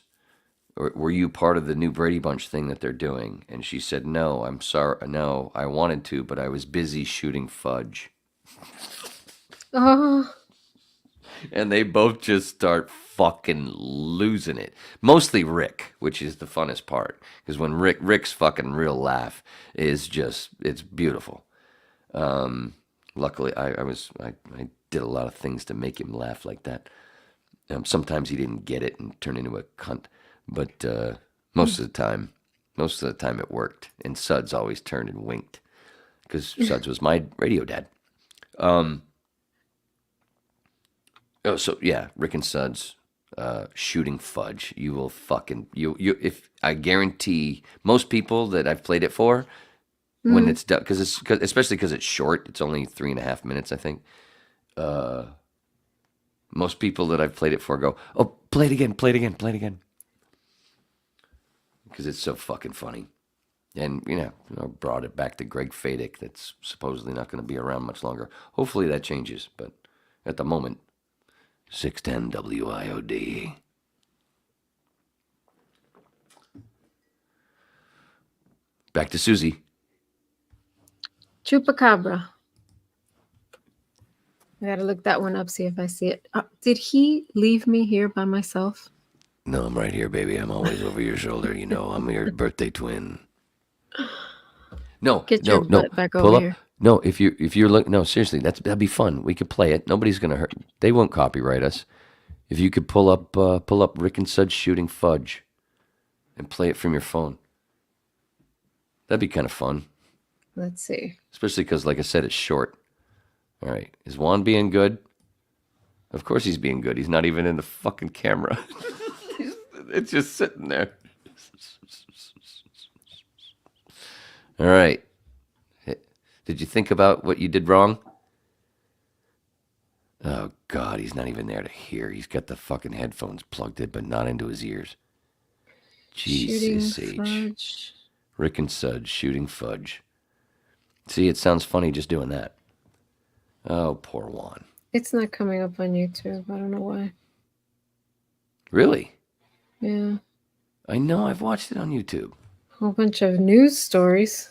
Or were you part of the new Brady Bunch thing that they're doing? And she said, no, I'm sorry. No, I wanted to, but I was busy shooting fudge. Oh. And they both just start fucking losing it. Mostly Rick, which is the funnest part. Because when Rick's fucking real laugh is just, it's beautiful. Luckily, I did a lot of things to make him laugh like that. Sometimes he didn't get it and turned into a cunt. But most of the time it worked. And Suds always turned and winked. Because Suds was my radio dad. So yeah, Rick and Suds, Shooting Fudge. You will fucking if I guarantee most people that I've played it for, when it's done, especially because it's short, it's only 3.5 minutes, I think. Most people that I've played it for go, oh, play it again. Because it's so fucking funny. And, brought it back to Greg Fadick, that's supposedly not going to be around much longer. Hopefully that changes, but at the moment, 610 WIOD. Back to Susy. Chupacabra. I gotta look that one up, see if I see it. Did he leave me here by myself? No, I'm right here, baby. I'm always over your shoulder. I'm your birthday twin. No, Get your butt back pull over up. here. No, if you're looking, no, seriously, that'd be fun. We could play it. Nobody's gonna hurt. They won't copyright us. If you could pull up Rick and Suds Shooting Fudge, and play it from your phone, that'd be kind of fun. Let's see. Especially because, like I said, it's short. All right, is Juan being good? Of course he's being good. He's not even in the fucking camera. It's just sitting there. All right. Did you think about what you did wrong? Oh, God, he's not even there to hear. He's got the fucking headphones plugged in, but not into his ears. Jesus H. Fudge. Rick and Suds Shooting Fudge. See, it sounds funny just doing that. Oh, poor Juan. It's not coming up on YouTube. I don't know why. Really? Yeah. I know. I've watched it on YouTube. Whole bunch of news stories.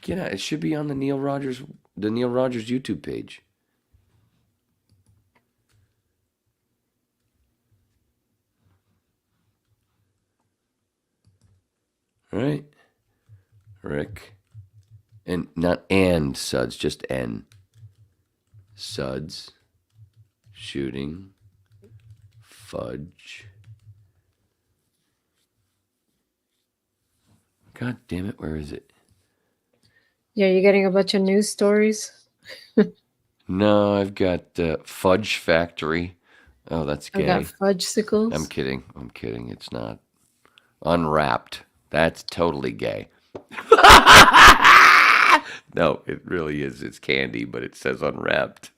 Get out. It should be on the Neil Rogers YouTube page. All right. Rick. And not and Suds, just N. Suds. Shooting. Fudge. God damn it, where is it? Yeah, you're getting a bunch of news stories. No, I've got Fudge Factory. Oh, that's gay. I got Fudgesicles. I'm kidding. It's not. Unwrapped. That's totally gay. No, it really is. It's candy, but it says unwrapped.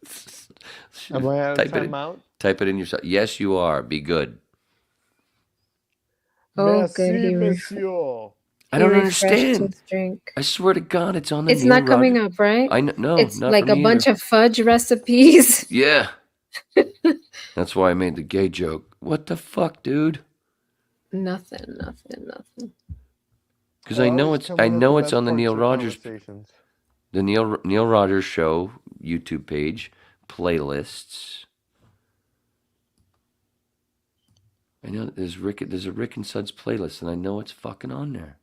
Am I out of time out? Type it in yourself. Yes, you are. Be good. Oh, Merci, good. monsieur. I don't refreshed understand. his drink. I swear to God, it's on the It's Neil not coming Rogers. up, right? I know. No, it's not like for a me bunch either. of fudge recipes. Yeah. That's why I made the gay joke. What the fuck, dude? Nothing. Because I know it's on the Neil Rogers, Conversations. the Neil Rogers Show YouTube page, playlists. I know that there's a Rick and Suds playlist, and I know it's fucking on there.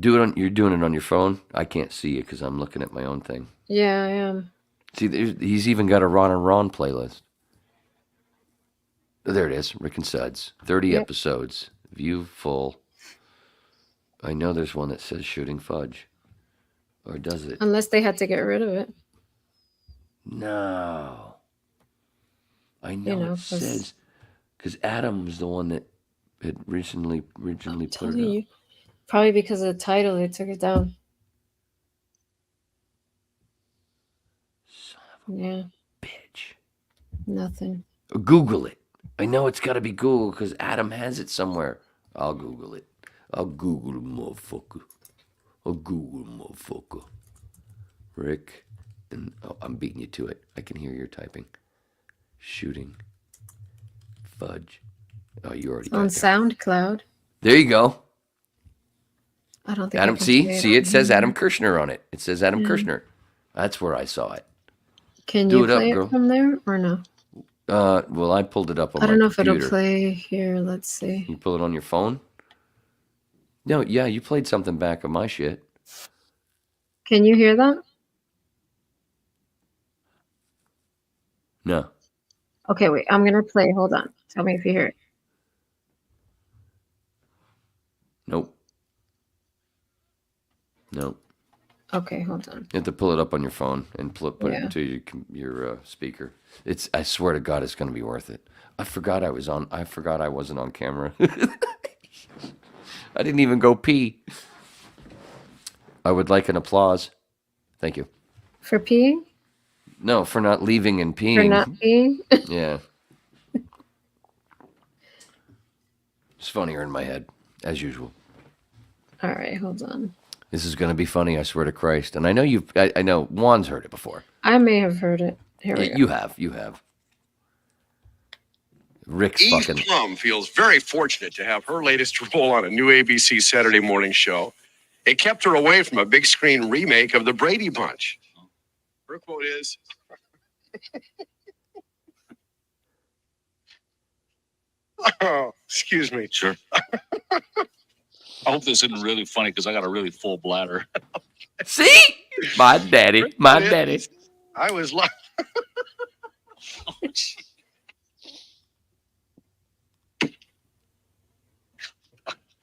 You're doing it on your phone? I can't see you because I'm looking at my own thing. Yeah, I am. See, he's even got a Ron and Ron playlist. There it is. Rick and Suds. 30 Yep. episodes. View full. I know there's one that says shooting fudge. Or does it? Unless they had to get rid of it. No. I know, You know, it 'cause- says. Because Adam was the one that had originally put it Telling up. you. Probably because of the title, they took it down. Son of Yeah, a bitch. nothing. Google it. I know it's got to be Google because Adam has it somewhere. I'll Google it. I'll Google it, motherfucker. Rick. And, I'm beating you to it. I can hear your typing. Shooting. Fudge. Oh, you already got On there. SoundCloud. There you go. I don't think. I Adam, can see? play See, it says on Adam here. Kirshner on it. It says Adam Yeah. Kirshner. That's where I saw it. Can Do you it up, play girl. it from there or no? Well, I pulled it up on I don't my know if computer. it'll play here. Let's see. You pull it on your phone? No, yeah, you played something back of my shit. Can you hear that? No. Okay, wait. I'm gonna play. Hold on. Tell me if you hear it. Nope. Nope. Okay, hold on. You have to pull it up on your phone and put it Yeah. into your speaker. I swear to God, it's going to be worth it. I forgot I wasn't on camera. I didn't even go pee. I would like an applause. Thank you. For peeing? No, for not leaving and peeing. For not peeing? Yeah. It's funnier in my head, as usual. All right, hold on. This is going to be funny, I swear to Christ. And I know I know Juan's heard it before. I may have heard it. Here we go. You have. Rick's Eve fucking... Plum feels very fortunate to have her latest role on a new ABC Saturday morning show. It kept her away from a big screen remake of The Brady Bunch. Her quote is, oh, excuse me. Sure. I hope this isn't really funny because I got a really full bladder. See? My daddy. I was like,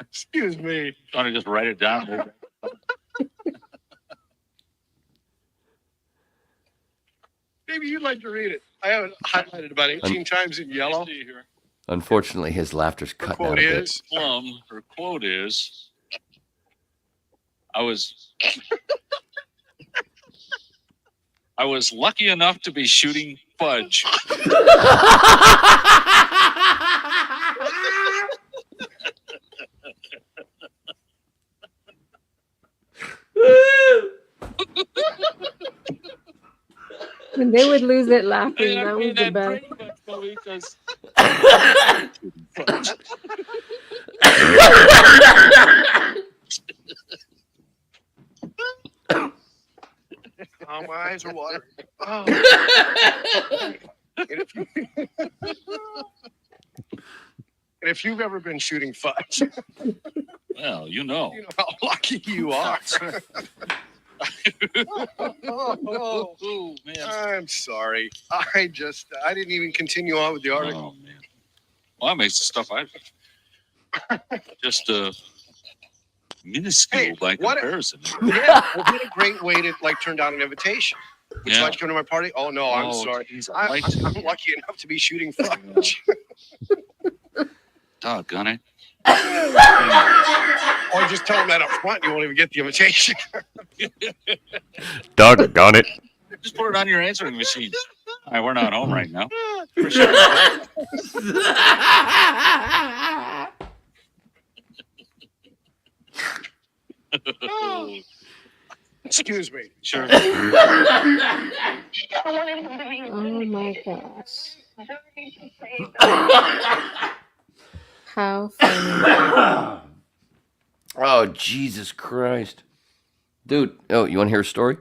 excuse me. Trying to just write it down. Maybe you'd like to read it. I have it highlighted about 18 times in yellow. See here. Unfortunately, his laughter's Her cut down a quote bit. is, Plum, her quote is, I was lucky enough to be shooting fudge. When they would lose it laughing, that was the best. Because oh, my eyes are watering. Oh. And if you've ever been shooting fudge, well, you know. you know how lucky you are. Oh, man. I'm sorry. I didn't even continue on with the article. Oh, man. Well, that makes the stuff just minuscule by comparison. Yeah, what a great way to turn down an invitation. Would you Yeah. like to come to my party? Oh no, I'm sorry. Geez, I'm lucky enough to be shooting fudge. Doggone it. Or just tell them that up front. You won't even get the invitation. Doggone it. Just put it on your answering machine. All right, we're not home right now. For sure. Oh. Excuse me. Sure. Oh my gosh. How funny. Oh, Jesus Christ. Dude, oh, you want to hear a story?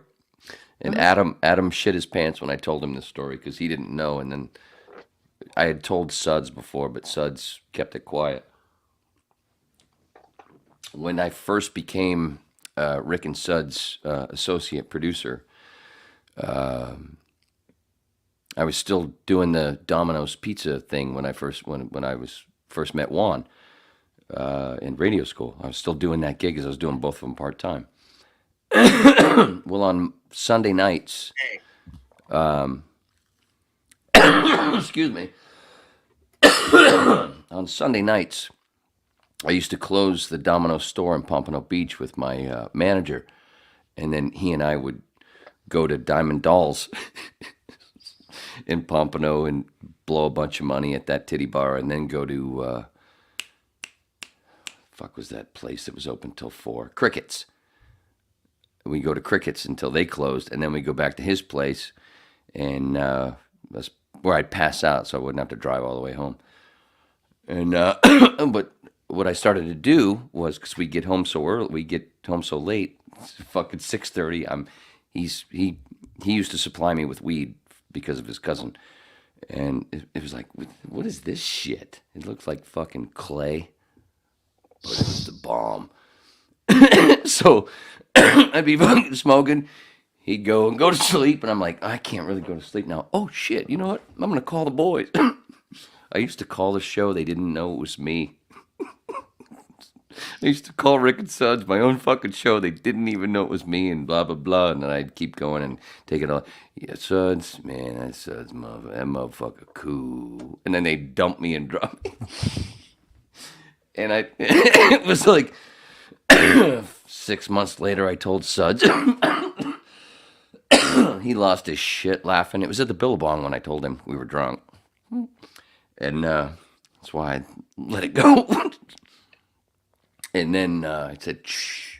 And Adam shit his pants when I told him this story because he didn't know. And then I had told Suds before, but Suds kept it quiet. When I first became Rick and Suds' associate producer, I was still doing the Domino's pizza thing when I first met Juan in radio school. I was still doing that gig because I was doing both of them part time. Well, on Sunday nights, excuse me, on Sunday nights, I used to close the Domino's store in Pompano Beach with my manager, and then he and I would go to Diamond Dolls in Pompano and blow a bunch of money at that titty bar, and then go to fuck was that place that was open till 4? Crickets. We go to Crickets until they closed, and then we go back to his place, and that's where I'd pass out, so I wouldn't have to drive all the way home. And but what I started to do was, because we get home so early, we get home so late, it's fucking 6:30. He used to supply me with weed because of his cousin, and it was like, what is this shit? It looks like fucking clay, but it was the bomb. So I'd be fucking smoking. He'd go to sleep, and I'm like, I can't really go to sleep now. Oh shit! You know what? I'm gonna call the boys. I used to call the show. They didn't know it was me. I used to call Rick and Suds, my own fucking show. They didn't even know it was me, and blah, blah, blah. And then I'd keep going and take it all. Yeah, Suds, man, that Suds, that motherfucker cool. And then they'd dump me and drop me. And it was like 6 months later, I told Suds. He lost his shit laughing. It was at the Billabong when I told him we were drunk. And that's why I let it go. And then I said, shh.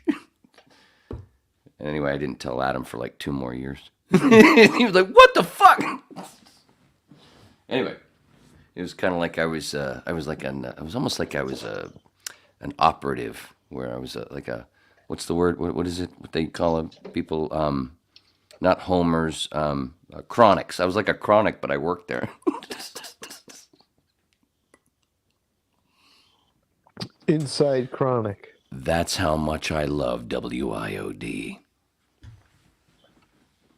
Anyway, I didn't tell Adam for like 2 more years. He was like, what the fuck? Anyway, it was kind of like I was almost like I was an operative, where I was like a, what's the word? What is it? What they call people, not homers, chronics. I was like a chronic, but I worked there. Inside Chronic. That's how much I love WIOD.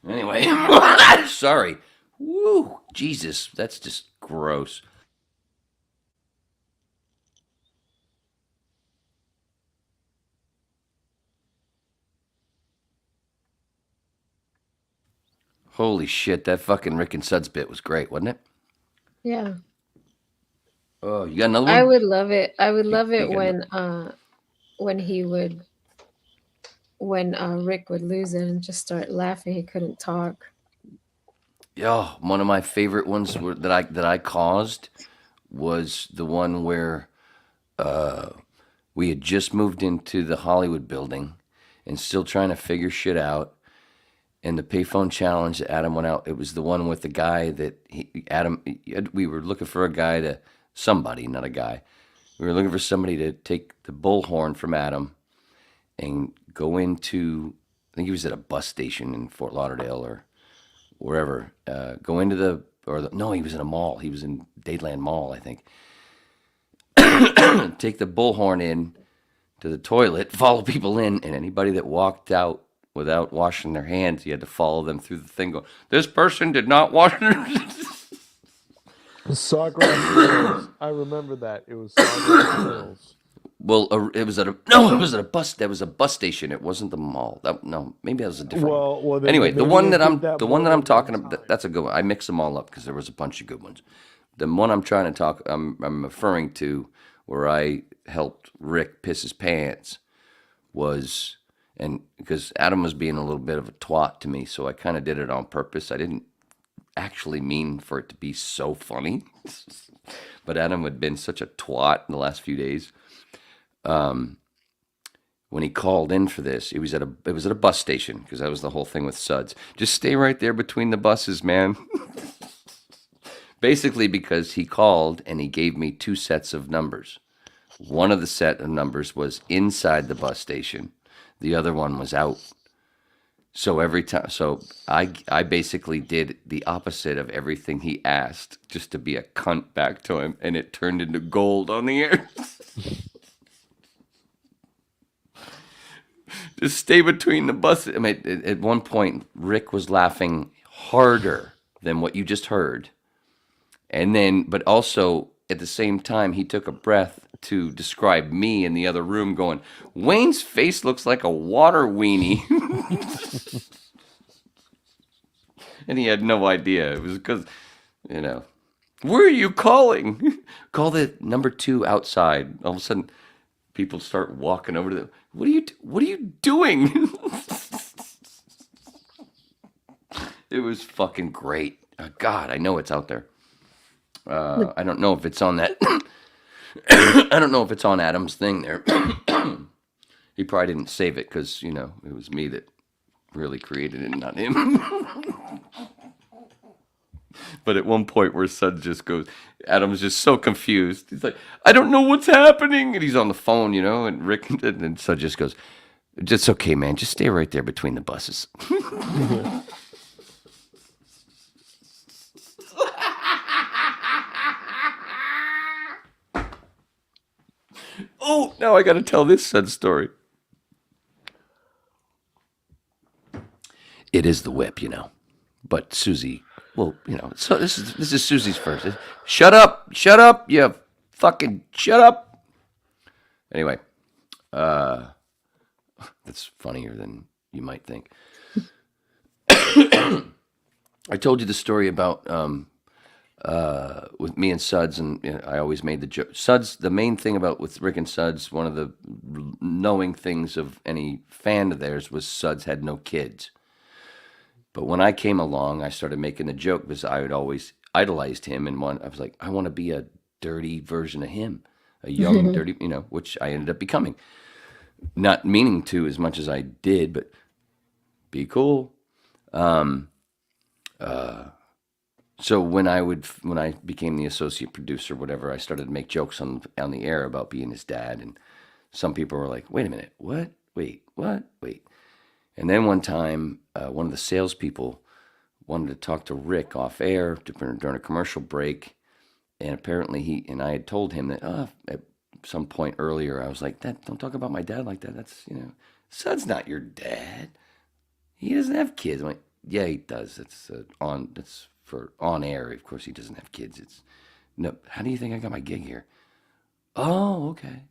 Anyway, sorry. Woo, Jesus, that's just gross. Holy shit, that fucking Rick and Suds bit was great, wasn't it? Yeah. Oh, you got another one? I would love it. I would love it You when Rick would lose it and just start laughing. He couldn't talk. Yeah, one of my favorite ones that I caused was the one where we had just moved into the Hollywood building and still trying to figure shit out. And the payphone challenge that Adam went out, it was the one with the guy that we were looking for a guy to, somebody, not a guy. We were looking for somebody to take the bullhorn from Adam and go into, I think he was at a bus station in Fort Lauderdale or wherever. Go into no, he was in a mall. He was in Dadeland Mall, I think. Take the bullhorn in to the toilet, follow people in, and anybody that walked out without washing their hands, you had to follow them through the thing. Go, this person did not wash their hands. Sawgrass Mills. I remember that. It was Sawgrass Mills. Well, it was at a bus. That was a bus station. It wasn't the mall. Maybe that was a different. Well. Anyway, the one that I'm talking about. That's a good one. I mixed them all up because there was a bunch of good ones. The one I'm trying to talk, I'm referring to, where I helped Rick piss his pants, was, and because Adam was being a little bit of a twat to me, so I kind of did it on purpose. I didn't actually mean for it to be so funny, but Adam had been such a twat in the last few days. When he called in for this, it was at a bus station, because that was the whole thing with Suds. Just stay right there between the buses, man. Basically, because he called and he gave me 2 sets of numbers. One of the set of numbers was inside the bus station. The other one was out. So every time, I basically did the opposite of everything he asked, just to be a cunt back to him, and it turned into gold on the air. Just stay between the buses. I mean, at one point, Rick was laughing harder than what you just heard. And then, but also at the same time, he took a breath to describe me in the other room going, Wayne's face looks like a water weenie. And he had no idea. It was because, where are you calling? Call the number 2 outside. All of a sudden, people start walking over to them. What are you doing? It was fucking great. God, I know it's out there. I don't know if it's on that. I don't know if it's on Adam's thing there. He probably didn't save it because, it was me that really created it, not him. But at one point where Sud just goes, Adam's just so confused. He's like, I don't know what's happening. And he's on the phone, and Rick, and Sud just goes, it's okay, man. Just stay right there between the buses. Oh, now I got to tell this Sud story. It is the whip, But Susy, well, so this is Susy's first. Shut up, you fucking shut up. Anyway, that's funnier than you might think. I told you the story about with me and Suds, and I always made the joke. Suds, the main thing about with Rick and Suds, one of the knowing things of any fan of theirs was Suds had no kids. But when I came along, I started making the joke because I had always idolized him, and I was like, I want to be a dirty version of him, a young, dirty, which I ended up becoming. Not meaning to as much as I did, but be cool. So when I became the associate producer, whatever, I started to make jokes on the air about being his dad, and some people were like, "Wait a minute, what? Wait, what? Wait." And then one time, one of the salespeople wanted to talk to Rick off air during a commercial break, and apparently I had told him that at some point earlier, I was like, "Don't talk about my dad like that. That's Sud's not your dad. He doesn't have kids." I'm like, "Yeah, he does. That's for on air. Of course, he doesn't have kids. No. How do you think I got my gig here?" "Oh, okay."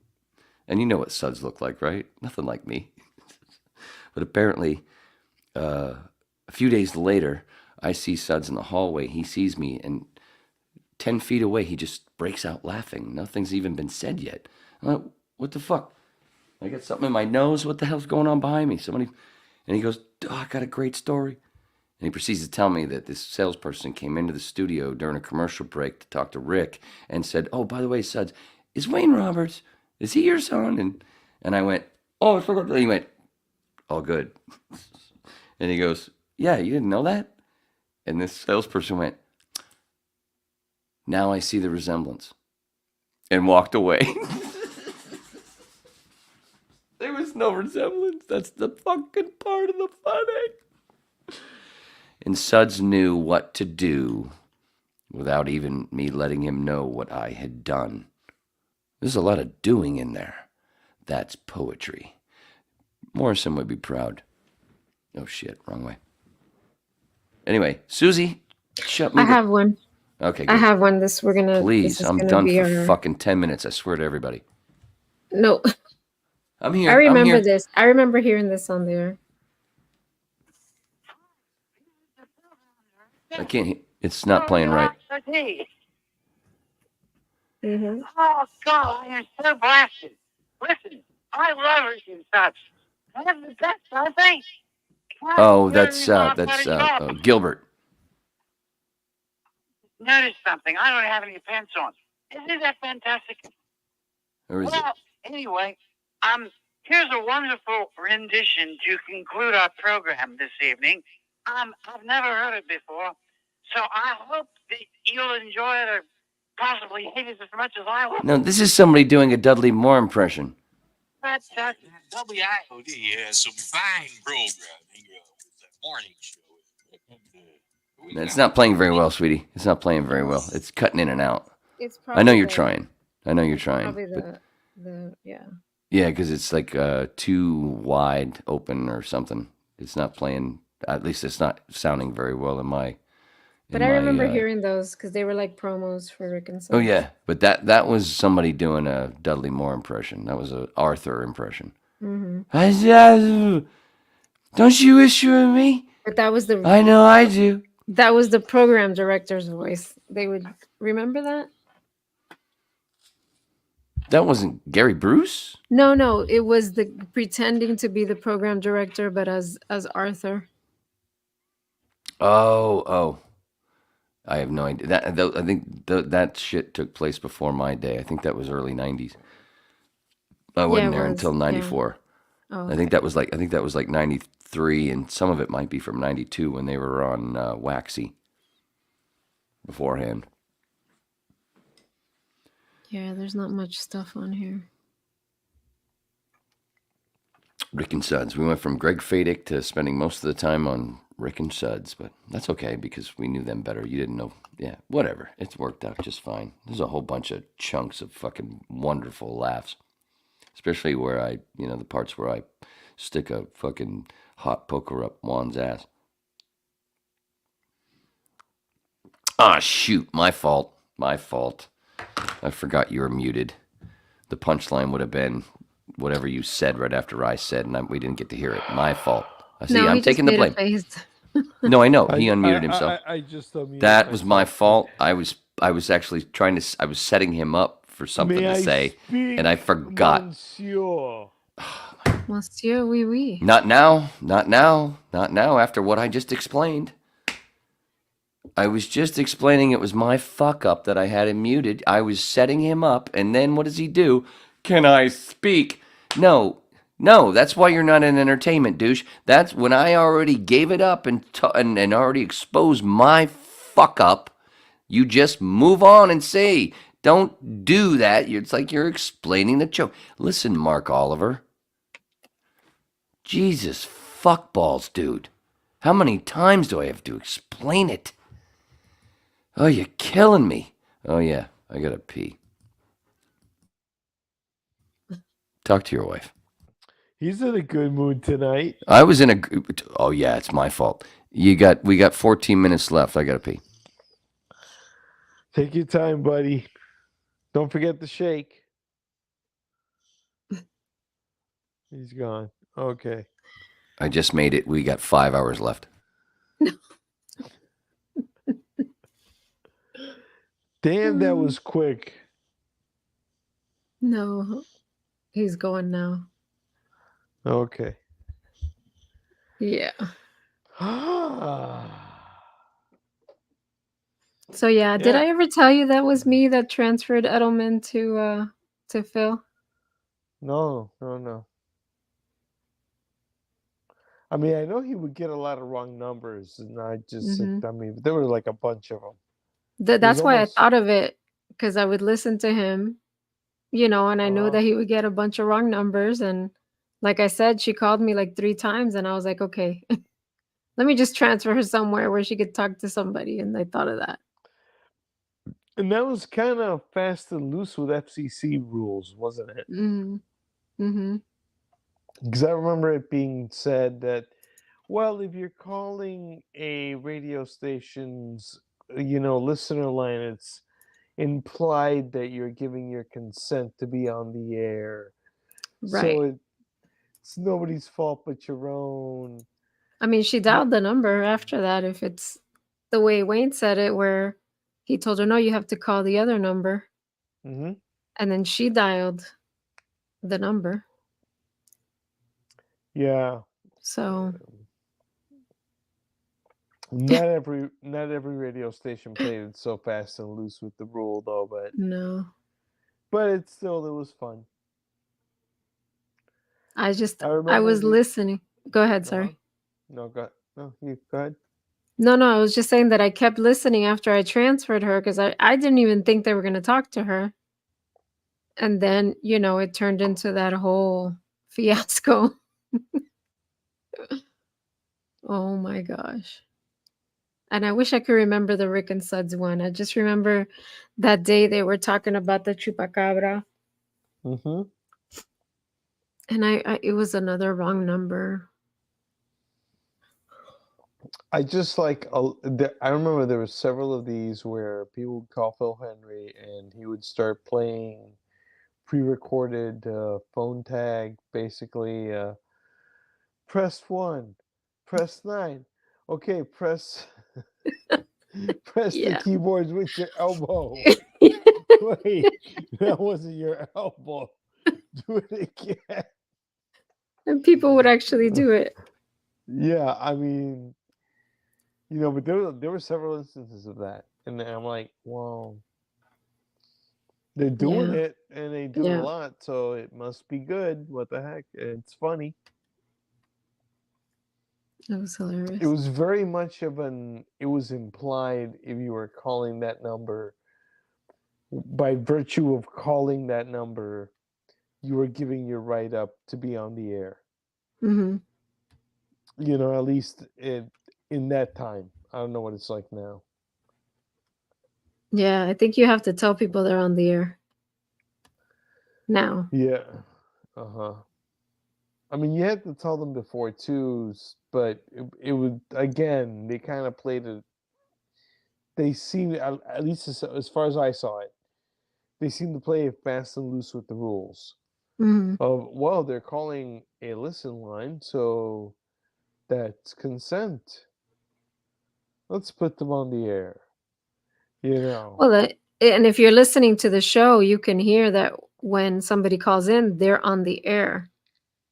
And you know what Suds look like, right? Nothing like me. But apparently, a few days later, I see Suds in the hallway. He sees me, and 10 feet away, he just breaks out laughing. Nothing's even been said yet. I'm like, what the fuck? I got something in my nose? What the hell's going on behind me? And he goes, I got a great story. And he proceeds to tell me that this salesperson came into the studio during a commercial break to talk to Rick and said, "Oh, by the way, Suds, is Wayne Roberts, is he your son?" And I went, "Oh, I forgot." He went, "All good." And he goes, "Yeah, you didn't know that?" And this salesperson went, "Now I see the resemblance," and walked away. There was no resemblance. That's the fucking part of the funny. And Suds knew what to do without even me letting him know what I had done. There's a lot of doing in there. That's poetry. Morrison would be proud. Oh shit, wrong way. Anyway, Susie, shut me. I have one. Okay, good. I have one. Please, I'm done for fucking 10 minutes. I swear to everybody. No. I'm here. I remember I'm here. this. I remember hearing this on there. I can't. It's not playing right. Mm-hmm. Oh, God, you're so blasted. Listen, I love Rick and Suds. That's the best, I think. Oh, that's Gilbert. Notice something. I don't have any pants on. Isn't that fantastic? Or is it? Anyway, here's a wonderful rendition to conclude our program this evening. I've never heard it before, so I hope that you'll enjoy it or possibly hate it as much as I will. No, this is somebody doing a Dudley Moore impression. WIOD has some fine programming with the morning show. It's not playing very well, sweetie. It's not playing very well. It's cutting in and out. It's I know you're trying. Probably yeah. Yeah, because it's like too wide open or something. It's not playing. At least it's not sounding very well in But I remember hearing those because they were like promos for Rick and Suds. Oh yeah, but that was somebody doing a Dudley Moore impression. That was a Arthur impression. Mm-hmm. Don't you wish you were me? But that was I know I do. That was the program director's voice. They would remember that. That wasn't Gary Bruce? No, it was the pretending to be the program director, but as Arthur. Oh. I have no idea. I think that shit took place before my day. I think that was early 90s. I wasn't there until 94. Yeah. Oh, okay. I think that was like 93, and some of it might be from 92 when they were on Waxy beforehand. Yeah, there's not much stuff on here. Rick and Suds. We went from Greg Fadick to spending most of the time on Rick and Suds, but that's okay because we knew them better. You didn't know. Yeah, whatever. It's worked out just fine. There's a whole bunch of chunks of fucking wonderful laughs, especially where the parts where I stick a fucking hot poker up Juan's ass. Ah, shoot. My fault. I forgot you were muted. The punchline would have been whatever you said right after I said, and we didn't get to hear it. My fault. I'm taking the blame. No, I know. He unmuted himself. I just unmuted that was my fault. I was actually I was setting him up for something to say, and I forgot. Monsieur, oui, oui. Not now. After what I just explained. I was just explaining it was my fuck up that I had him muted. I was setting him up, and then what does he do? Can I speak? No, that's why you're not in entertainment, douche. That's when I already gave it up and already exposed my fuck up. You just move on and say, don't do that. It's like you're explaining the joke. Listen, Mark Oliver. Jesus fuckballs, dude. How many times do I have to explain it? Oh, you're killing me. Oh, yeah, I gotta pee. Talk to your wife. He's in a good mood tonight. I was in a... Oh, yeah, it's my fault. We got 14 minutes left. I gotta pee. Take your time, buddy. Don't forget the shake. He's gone. Okay. I just made it. We got 5 hours left. Damn, that was quick. No, he's going now. Okay. Yeah. So yeah, did I ever tell you that was me that transferred Edelman to Phil? No. I mean, I know he would get a lot of wrong numbers, and I mean, there were like a bunch of them. That's why I thought of it, because I would listen to him, and I knew that he would get a bunch of wrong numbers. And like I said, she called me like 3 times, and I was like, okay, let me just transfer her somewhere where she could talk to somebody. And I thought of that. And that was kind of fast and loose with FCC rules, wasn't it? Mm-hmm. Because I remember it being said that, well, if you're calling a radio station's, listener line, it's implied that you're giving your consent to be on the air. Right. So it's nobody's fault but your own. I mean, she dialed the number after that, if it's the way Wayne said it, where he told her, no, you have to call the other number. Mm-hmm. And then she dialed the number. Yeah. So not every radio station played it so fast and loose with the rule, though. But no. But it was fun. I was listening. Go ahead. Sorry. No, go ahead. No, I was just saying that I kept listening after I transferred her, because I didn't even think they were going to talk to her. And then, it turned into that whole fiasco. Oh my gosh. And I wish I could remember the Rick and Suds one. I just remember that day they were talking about the chupacabra. Mm-hmm. And it was another wrong number. I just like I remember there were several of these where people would call Phil Henry and he would start playing pre-recorded phone tag, basically press 1, press 9. Okay, press press the Yeah. keyboards with your elbow. Wait, that wasn't your elbow. Do it again. And people would actually do it. Yeah, I mean, but there were several instances of that, and I'm like, well, they're doing Yeah. it, and they do it a Yeah. lot, so it must be good. What the heck? It's funny. That was It hilarious. was very much of it was implied if you were calling that number, by virtue of calling that number, you were giving your right up to be on the air. Hmm. At least in that time. I don't know what it's like now. Yeah, I think you have to tell people they're on the air now. Yeah. Uh-huh. I mean, you had to tell them before too, but it would, again, they kind of played it. They seemed, at least as far as I saw it, they seemed to play it fast and loose with the rules. Hmm. Of, well, they're calling a listen line, so that's consent. Let's put them on the air. Well, and if you're listening to the show, you can hear that when somebody calls in, they're on the air.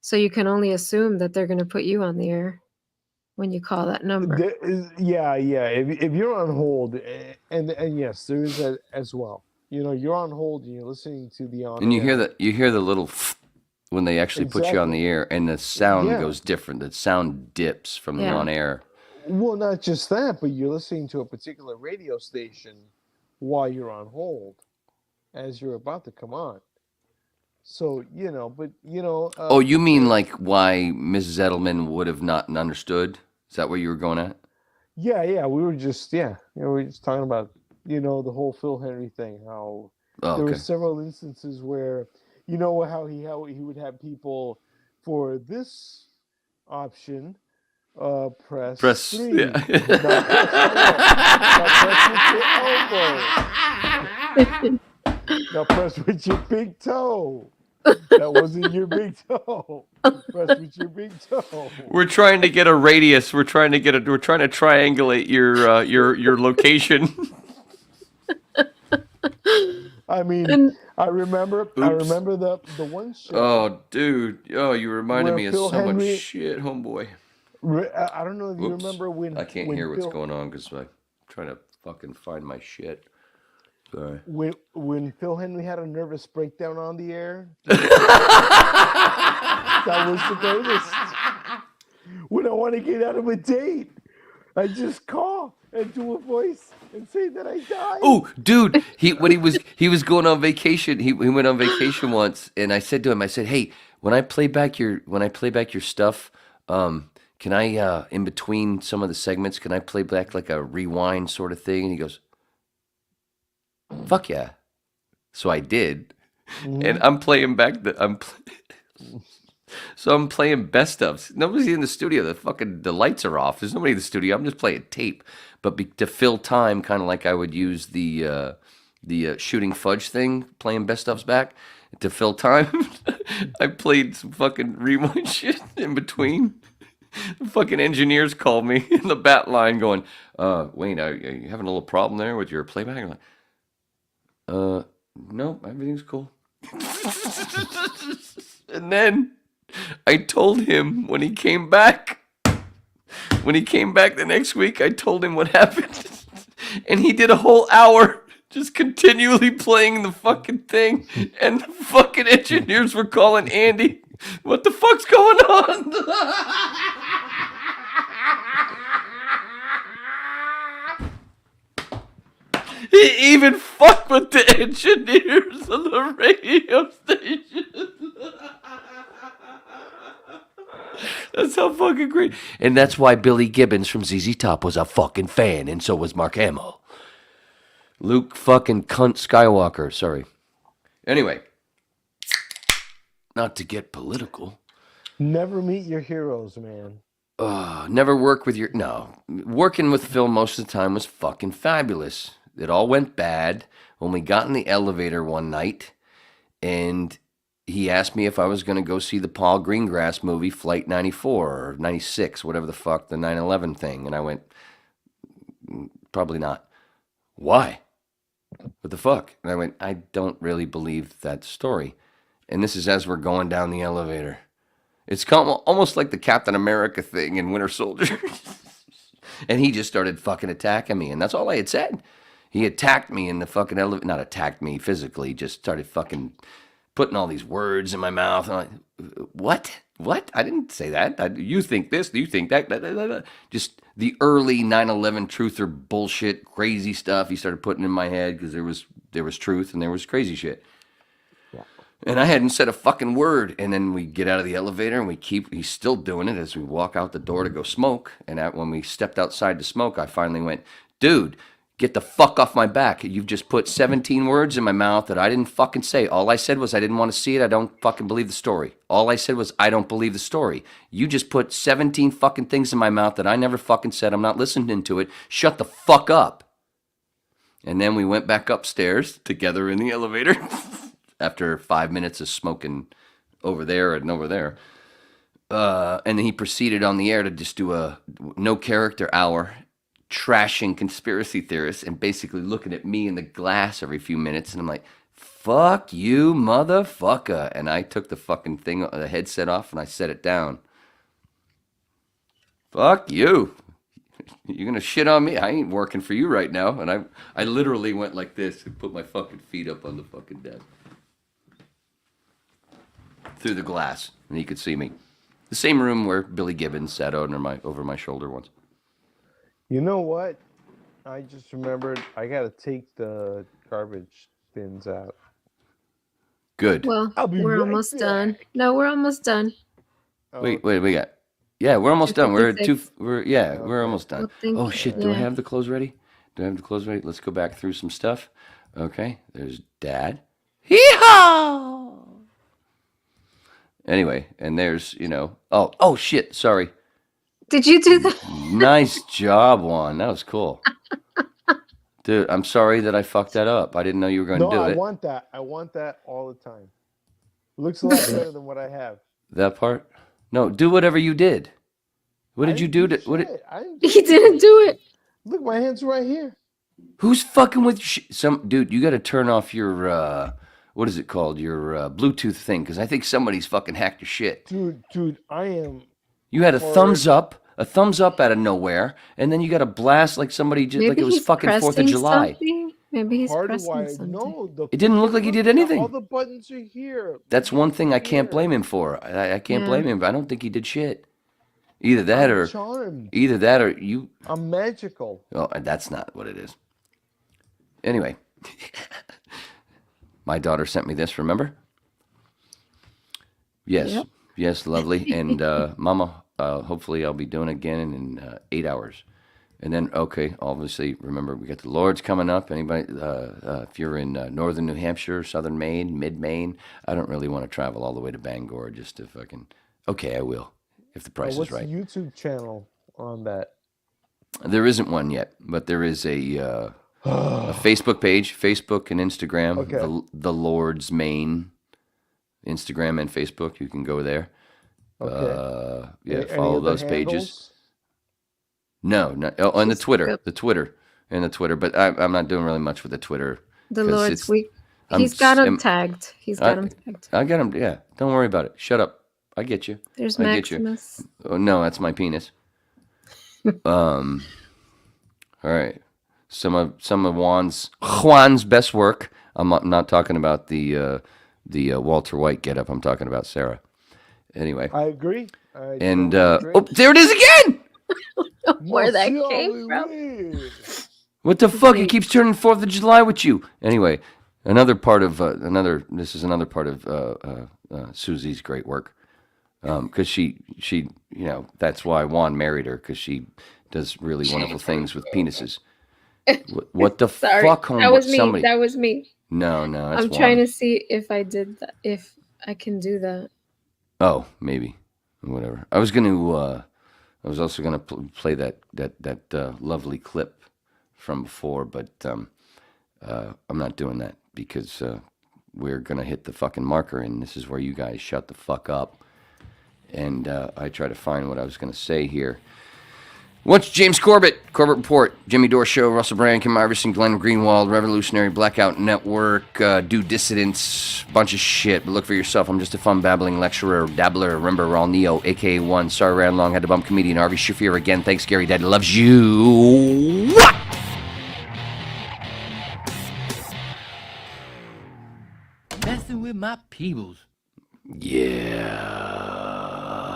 So you can only assume that they're going to put you on the air when you call that number. Yeah. If you're on hold, and yes, there is that as well. You're on hold and you're listening to the on And air. you hear the little when they actually put you on the Exactly. air, and the sound Yeah. goes different. The sound dips from the Yeah. on air. Well, not just that, but you're listening to a particular radio station while you're on hold, as you're about to come on. So Oh, you mean like why Mrs. Edelman would have not understood? Is that what you were going at? yeah, we were just we were just talking about the whole Phil Henry thing. How Oh, there were okay. several instances where how he would have people for this option. Press 3. Yeah. Now press with your elbow. Now press with your big toe. That wasn't your big toe. Press with your big toe. We're trying to get a radius. We're trying to triangulate your location. I mean, I remember Oops. the one show. Oh, dude. Oh, you reminded where me of Phil so much Henry- shit, homeboy. I don't know if you Oops. remember when I can't when hear what's Phil- going on because I'm trying to fucking find my shit. Sorry. When Phil Henry had a nervous breakdown on the air. That was the greatest. When I want to get out of a date, I just call and do a voice and say that I died. Oh, dude, he was going on vacation. He went on vacation once, and I said to him, "Hey, when I play back your stuff, can I in between some of the segments, can I play back like a rewind sort of thing?" And he goes, "Fuck yeah!" So I did, and I'm playing back So I'm playing best ofs. Nobody's in the studio. The lights are off. There's nobody in the studio. I'm just playing tape. But to fill time, kind of like I would use the shooting fudge thing, playing best ofs back. To fill time, I played some fucking rewind shit in between. The fucking engineers called me in the bat line going, Wayne, are you having a little problem there with your playback? I'm like, no, everything's cool. And then I told him when he came back the next week, I told him what happened. And he did a whole hour just continually playing the fucking thing. And the fucking engineers were calling Andy, what the fuck's going on? He even fucked with the engineers on the radio station. That's how fucking great. And that's why Billy Gibbons from ZZ Top was a fucking fan, and so was Mark Hamill. Luke fucking cunt Skywalker, sorry. Anyway, not to get political. Never meet your heroes, man. Never work with your... No. Working with Phil most of the time was fucking fabulous. It all went bad when we got in the elevator one night, and he asked me if I was going to go see the Paul Greengrass movie, Flight 94 or 96, whatever the fuck, the 9/11 thing. And I went, probably not. Why? What the fuck? And I went, I don't really believe that story. And this is as we're going down the elevator. It's almost like the Captain America thing in Winter Soldier. And he just started fucking attacking me. And that's all I had said. He attacked me in the fucking elevator. Not attacked me physically. Just started fucking putting all these words in my mouth. I'm like, what? What? I didn't say that. You think this. You think that. Just the early 9/11 truther bullshit, crazy stuff he started putting in my head because there was truth and there was crazy shit. And I hadn't said a fucking word. And then we get out of the elevator and he's still doing it as we walk out the door to go smoke. And when we stepped outside to smoke, I finally went, dude, get the fuck off my back. You've just put 17 words in my mouth that I didn't fucking say. All I said was I didn't want to see it. I don't fucking believe the story. All I said was I don't believe the story. You just put 17 fucking things in my mouth that I never fucking said. I'm not listening to it. Shut the fuck up. And then we went back upstairs together in the elevator. After 5 minutes of smoking over there and over there. And then he proceeded on the air to just do a no character hour, trashing conspiracy theorists and basically looking at me in the glass every few minutes. And I'm like, fuck you, motherfucker. And I took the fucking the headset off and I set it down. Fuck you. You're going to shit on me? I ain't working for you right now. And I literally went like this and put my fucking feet up on the fucking desk. Through the glass, and he could see me. The same room where Billy Gibbons sat over my shoulder once. You know what? I just remembered I got to take the garbage bins out. Good. Well, we're almost done. No, we're almost done. Wait, we got... Yeah, we're almost done. We're almost done. Well, oh, shit, do I have the clothes ready? Let's go back through some stuff. Okay, there's Dad. Hee-haw! Anyway, and there's, oh, shit, sorry. Did you do that? Nice job, Juan. That was cool. Dude, I'm sorry that I fucked that up. I didn't know you were going to do it. I want that all the time. It looks a lot better than what I have. That part? No, do whatever you did. What did you do to... He didn't do it. Look, my hand's right here. Who's fucking with... Dude, you got to turn off your... what is it called? Your Bluetooth thing, because I think somebody's fucking hacked your shit. Dude, I am... You had a thumbs up out of nowhere, and then you got a blast like somebody just... like it was fucking 4th of July. Something? Maybe he's pressing something. No, it didn't look like he did anything. All the buttons are here. That's one thing I can't blame him for. I can't blame him, but I don't think he did shit. Either that or you... I'm magical. Oh, that's not what it is. Anyway... My daughter sent me this, remember? Yes. Yep. Yes, lovely. And Mama, hopefully I'll be doing it again in 8 hours. And then, okay, obviously, remember, we got the Lord's coming up. Anybody, if you're in northern New Hampshire, southern Maine, mid-Maine, I don't really want to travel all the way to Bangor just to fucking... Okay, I will, if the price is right. What's the YouTube channel on that? There isn't one yet, but there is a Facebook page, Facebook and Instagram, okay. the Lord's Maine, Instagram and Facebook. You can go there. Okay. Follow those pages. No, and the Twitter, but I'm not doing really much with the Twitter. The Lord's Week. He's got him tagged. I got him. Yeah, don't worry about it. Shut up. I get you. There's Maximus. Oh, no, that's my penis. All right. Some of Juan's best work. I'm not talking about the Walter White getup. I'm talking about Sarah. Anyway, I agree. There it is again. Where that came from? What the fuck? It keeps turning 4th of July with you. Anyway, another part of Susy's great work. Because she that's why Juan married her, because she does really wonderful things with penises. What the fuck, homeboy? That was me. No, that's I'm trying to see if I did that, if I can do that. Oh, maybe. Whatever. I was going I was also going to play that lovely clip from before, but I'm not doing that because we're going to hit the fucking marker, and this is where you guys shut the fuck up. And I try to find what I was going to say here. What's James Corbett? Corbett Report, Jimmy Dore Show, Russell Brand, Kim Iverson, Glenn Greenwald, Revolutionary Blackout Network, Do Dissidents, bunch of shit. But look for yourself. I'm just a fun babbling lecturer, dabbler. Remember, Raul Neo, aka One. Sorry, ran long. Had to bump comedian Harvey Shafir again. Thanks, Gary. Dad loves you. What? Messing with my peebles. Yeah.